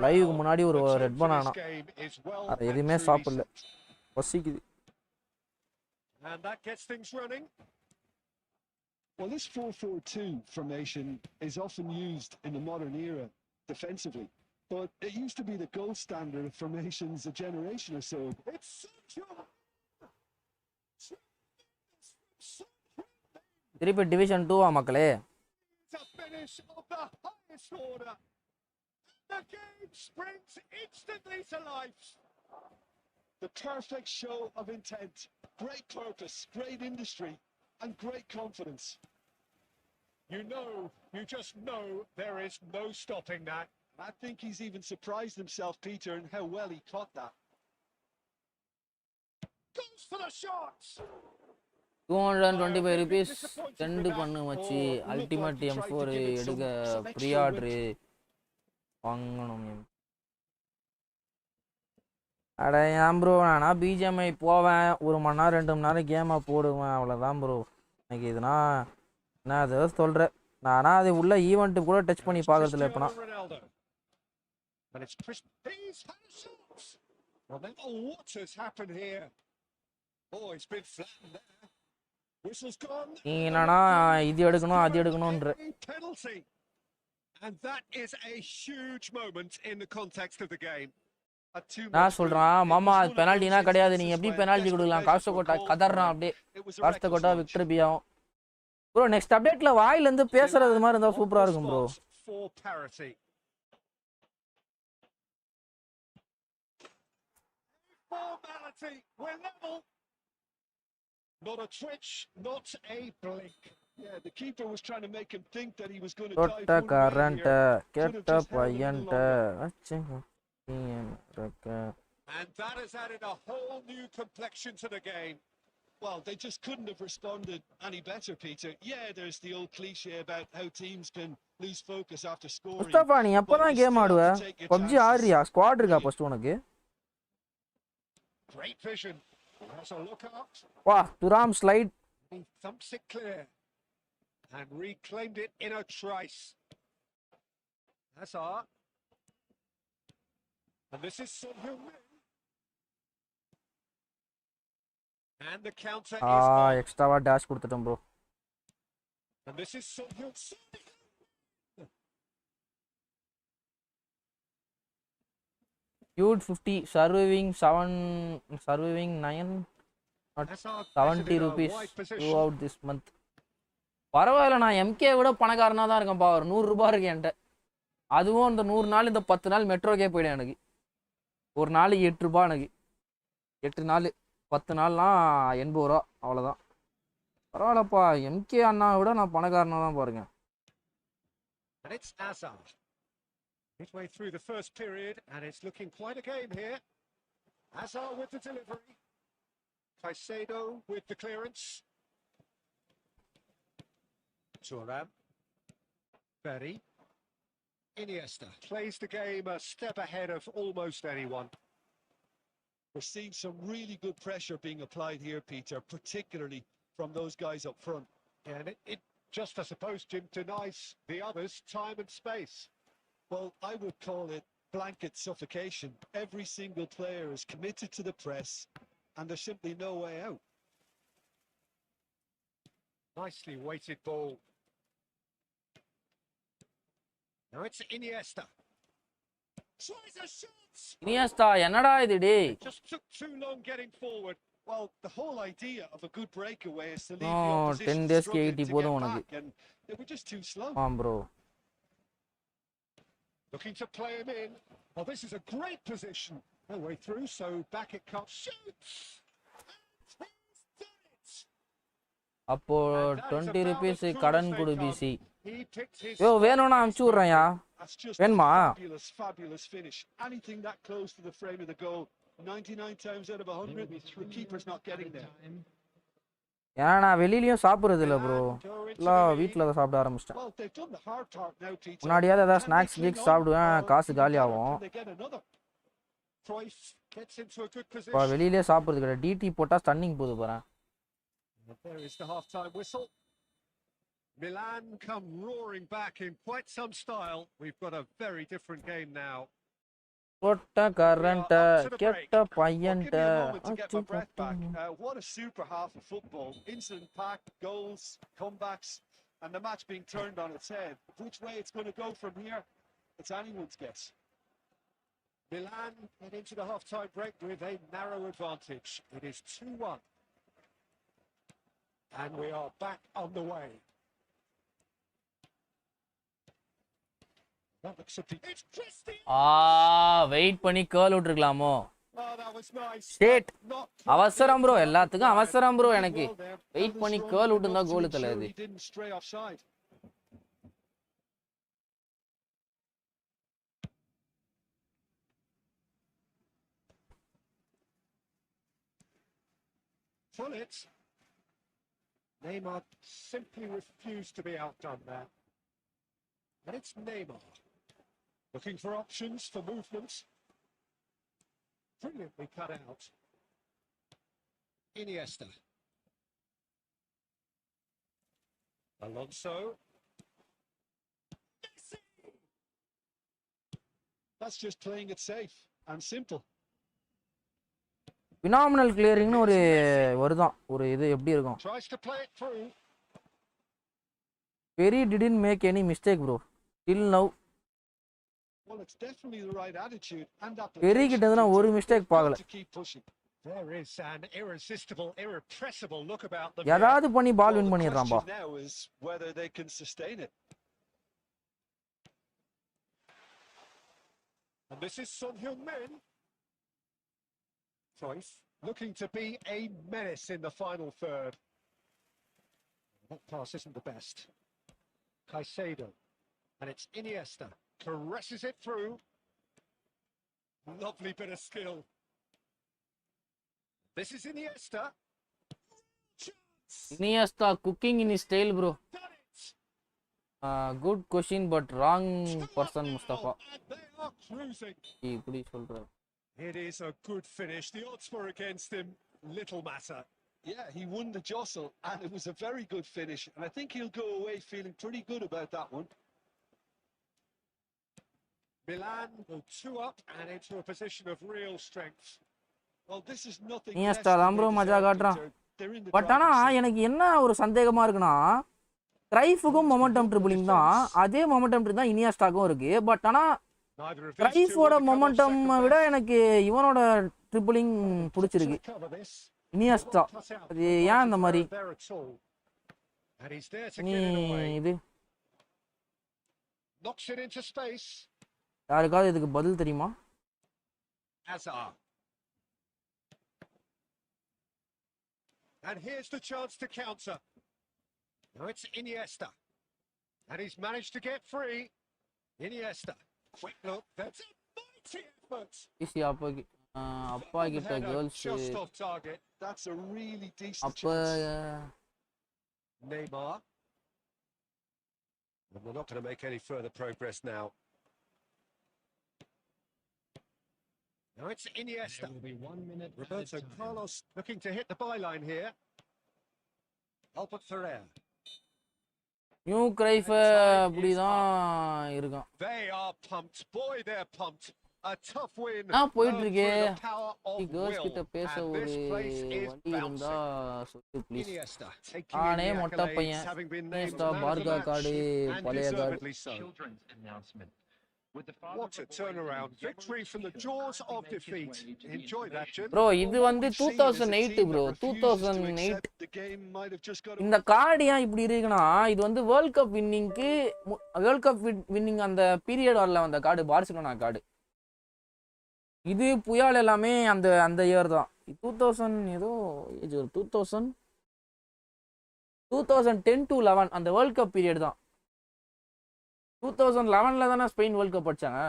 லைவுக்கு முன்னாடி ஒரு ரெட் பனானா. அது எதுவுமே சாப்பிடல, பசிக்குது. Well, this 4-4-2 formation is often used in the modern era defensively, but it used to be the gold standard of formations a generation or so. திருப்பி டிவிஷன் 2 மக்களே. The perfect show of intent, great purpose, great industry, and great confidence. You just know there is no stopping that. I think he's even surprised himself, Peter, in how well he caught that. Goes for the shots. 225 rupees send பண்ணு மச்சி. Ultimate M4 எடுக்க pre order வாங்கணும். அட ஏன் bro, நானா BGMI போவேன், 1 மணி நேரம் 2 மணி நேரம் கேமாக போடுவேன், அவ்வளோதான் ப்ரோ. எனக்கு இதுனா நான் அதை சொல்கிறேன். நானா அது உள்ள ஈவெண்ட்டு கூட டச் பண்ணி பார்க்கறதில்ல இப்போனா. நீ என்னன்னா இது எடுக்கணும் அது எடுக்கணும்ன்ற. நான் சொல்றான் மாமா அது பெனால்ட்டினா கிடையாது, நீங்க எப்படி பெனால்ட்டி கொடுக்கலாம், காசு கோட்டா கதறான் அப்படியே. காசு கோட்டா விக்டர் பியாவும் ப்ரோ. நெக்ஸ்ட் அப்டேட்ல வாயில இருந்து பேசுறது மாதிரி இருந்தா சூப்பரா இருக்கும் bro. Formality. We're level. Not a twitch, not a blink. Yeah, the keeper was trying to make him think that he was going to dive தொட்ட one way கரண்ட் here. கெட்ட பையன்ட்ட And that has added a whole new complexion to the game. Well, they just couldn't have responded any better, Peter. Yeah, there's the old cliche about how teams can lose focus after scoring. Mustafa நீ எப்பதான் game ஆடுவ PUBG ஆடுறியா squad இருக்கா first உனக்கு Great vision. Has a look up. வா துராம் slide He thumps it clear and reclaimed it in a trice. That's art. And this is Son Heung-min. And the counter is on. எக்ஸ்ட்ராவா dash கொடுத்துட்டோம் bro And this is Son Heung-min. Cute 50 surviving 9 not 70 rupees throughout this month பரவாயில்ல நான் MK விட பணக்காரனா தான் இருக்கேன் பாவர் 100 ரூபாய் இருக்கு என்கிட்ட அதுவும் அந்த 100 நாள் இந்த 10 நாள் மெட்ரோக்கே போயிடும் எனக்கு ஒரு நாளைக்கு 8 ரூபாய் எனக்கு 8 நாள் 10 நாள்லாம் 80 ரூபா அவ்வளோதான் பரவாயில்லப்பா எம்கே அண்ணா விட நான் பணக்காரனா தான் பாருங்க And it's Azar. Midway through the first period, and it's looking quite a game here. Azar with the delivery. Caicedo with the clearance. Thuram. Berry. Iniesta plays the game a step ahead of almost anyone. We're seeing some really good pressure being applied here, Peter, particularly from those guys up front. And it just, I suppose, Jim, denies the others time and space. Well, I would call it blanket suffocation. Every single player is committed to the press, and there's simply no way out. Nicely weighted ball. Now it's Iniesta. Tries a shot. Iniesta என்னடா இது டேய் Just took too long getting forward. Well, the whole idea of a good breakaway is to leave No, the opposition 10 days struggling க்கு 80 to போதும் get உனக்கு. back, and they were just too slow. bro Looking to play him in. Well, this is a great position. No way through, so back it comes. Shoots! And he's done it! அப்போ And that is 20 about rupees as cool கடன் as கொடு they பிசி come. He picked his யோ spot வேணும்னா அனுப்பிச்சு விட்றேன்யா That's just வேணுமா a fabulous, fabulous finish. Anything that close to the frame of the goal, 99 times out of 100, the keeper's not getting there. ஏன்னா நான் வெளியிலயும் சாப்பிட்றது இல்லை ப்ரோ Milan go into எல்லாம் the lead. வீட்டில் தான் சாப்பிட ஆரம்பிச்சிட்டேன் Well, they've done the hard part now, Peter. முன்னாடியாவது ஏதாவது Can they snacks cling Geeks on, சாப்பிடுவேன் or காசு even காலி better, ஆகும் can they get another? Cruyff gets into a good இப்போ position. வெளியிலே சாப்பிட்றது கிடையாது டிடி போட்டால் ஸ்டன்னிங் போகுது பாறேன் And there is the half-time whistle. Milan come roaring back in quite some style. We've got a very different game now. தொட்ட கரண்ட கெட்ட Well, give பையன்ட்ட me a moment to get my breath back. What a super half of football. Incident-packed, goals, comebacks, and the match being turned on its head. Which way it's going to go from here, it's anyone's guess. Milan get into the half-time break with a narrow advantage. It is 2-1. And we are back on the way. That looks a bit... It's Christie! Wait பண்ணி curl விட்டுருக்கலாமோ Oh, that was nice. ஷேட் Not அவசரம் bro எல்லாத்துக்கும் அவசரம் bro எனக்கு well there. Wait பண்ணி Others curl wrong விட்டுருந்தா enough to goal ensure தலையாது he didn't stray offside. Full it. Neymar simply refused to be outdone there. And it's Neymar. Looking for options for movement. Brilliantly cut out. Iniesta. Alonso. Messi! That's just playing it safe and simple. Phenomenal கிளியரிங்னு ஒரு வருதான் ஒரு இது எப்படி இருக்கும் Tries to play it through. Perry didn't make any mistake bro till now Well, it's definitely the right attitude and Perry கிட்ட இருந்து நான் ஒரு application. மிஸ்டேக் பார்க்கல To keep pushing. There is an irresistible, irrepressible look about them. ஏதாவது பண்ணி பால் Well, win the பண்ணிடுறான்பா question now is whether they can sustain it. And this is Son Heung-min. Cruyff looking to be a menace in the final third. That pass isn't the best. Caicedo, and it's Iniesta, caresses it through. Lovely bit of skill. This is Iniesta. Chance. Iniesta cooking in his style, bro. Done it. Good question, but wrong person, Mustafa. And they are cruising. இப்படி சொல்றாரு. It is a good finish. The odds were against him. Little matter. Yeah, he won the jostle, and it was a very good finish. And I think he'll go away feeling pretty good about that one. Milan go 2 up and into a position of real strength. Well, this is nothing Iniesta less than தான் bro they மஜா deserve. காட்டுறான். They're in the but ஆனா driving seat. எனக்கு என்ன ஒரு சந்தேகமா இருக்குன்னா கிரைஃபுக்கும் momentum dribbling தான், அதே மொமெண்டம் ட்ரிபிள் தான் இனியாஸ்டாக்கும் இருக்கு. பட் ஆனா Neither of these two கிரைஃபோட will become momentum second விட best. எனக்கு இவனோட ட்ரிபிளிங் பிடிச்சிருக்கு. Cover this. இனியாஸ்டா Cut out அது the ஏன் அந்த margin மாதிரி there at all. And he's there to நீ get it away. இது Knocks it into space. யாருக்காவது இதுக்கு பதில் தெரியுமா? Hazard. And here's the chance to counter. Now it's Iniesta. And he's managed to get free. Iniesta. Quick look. That's a mighty effort. Easy அப்பா கிட்ட Header girls just off target. That's a really decent அப்ப chance. Neymar. And they're not going to make any further progress now. Now it's Iniesta. There will be 1 minute. Roberto added time. Carlos looking to hit the byline here. Albert Ferrer. New Cruyff அப்படிதான் இருக்கான். They are pumped. Boy, they're pumped. A tough win. நான் போயிட்டு earned இருக்கேன். through the power of girls will. கிட்ட பேச And ஒரு this place is வண்டி இருந்தா bouncing. சொல்லு please. Iniesta taking Aney in the மொட்டை accolades, பையன். having been named Iniesta, man of the parka match, card, and பழைய card. deservedly so. Children's announcement. With the father What a of the boy turnaround. being Victory from the Jebel jaws Stephen of kindly make his defeat. way to the Enjoy that, information. Jim. Bro இது வந்து 2008 bro 2008 இந்த card ஏன் இப்படி இருக்குன்னா இது வந்து world cup வின்னிங்க்கு world cup winning அந்த பீரியட் வரல வந்த கார்டு பார்சிலோனா கார்டு. இது புயால் எல்லாமே அந்த அந்த இயர் தான் 2000 ஏதோ ஏஜ் ஒரு 2010 to 11 அந்த வேர்ல்ட் கப் பீரியட் தான். 2011ல தானே ஸ்பெயின் வேர்ல்ட் கப் அடிச்சாங்க.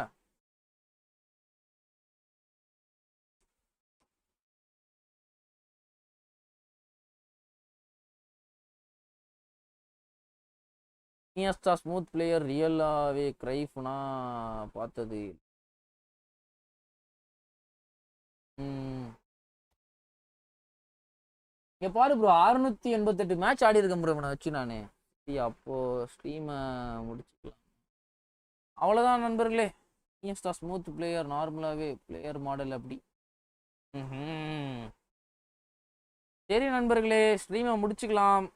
இனியஸ்டா ஸ்மூத் பிளேயர் ரியலாவே கிரைஃப்னா பார்த்தது. இங்க பாரு ப்ரோ 688 மேட்ச் ஆடி இருக்கேன் ப்ரோ நான் வச்சு நானு. அப்போ ஸ்ட்ரீமை முடிச்சுக்கலாம். அவ்வளோதான் நண்பர்களே. இனியஸ்டா ஸ்மூத் பிளேயர் நார்மலாகவே பிளேயர் மாடல் அப்படி. சரி நண்பர்களே ஸ்ட்ரீமை முடிச்சுக்கலாம்.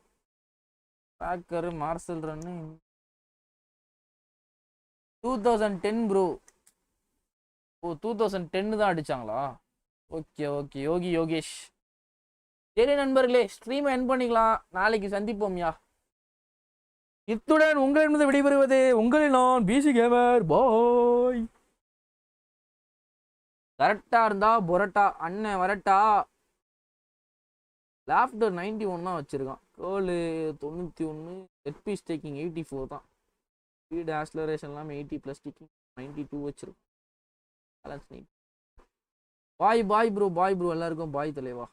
பேக்கரு மார்சல் ரன்னு 2010 ப்ரோ. ஓ 2010 தான் அடிச்சாங்களா? Okay okay Yogesh. சரி நண்பர்களே ஸ்ட்ரீமை என் பண்ணிக்கலாம். நாளைக்கு சந்திப்போம்யா. இத்துடன் உங்களிடமிருந்து விடைபெறுவது உங்களில் நான் பிசி கேமர். பாய். கரெக்டா இருந்தா பொரட்டா அண்ணன் வரட்டா. லாஃப்டர் 91 தான் வச்சிருக்கான். கோலு 91, செட் பீஸ் டேக்கிங் 84 தான். ஸ்பீட் ஆக்ஸலரேஷன் எல்லாமே 80+ டேக்கிங் 92 வச்சிருக்கோம். பேலன்ஸ் பாய் ப்ரோ எல்லாருக்கும் பாய் தலைவா.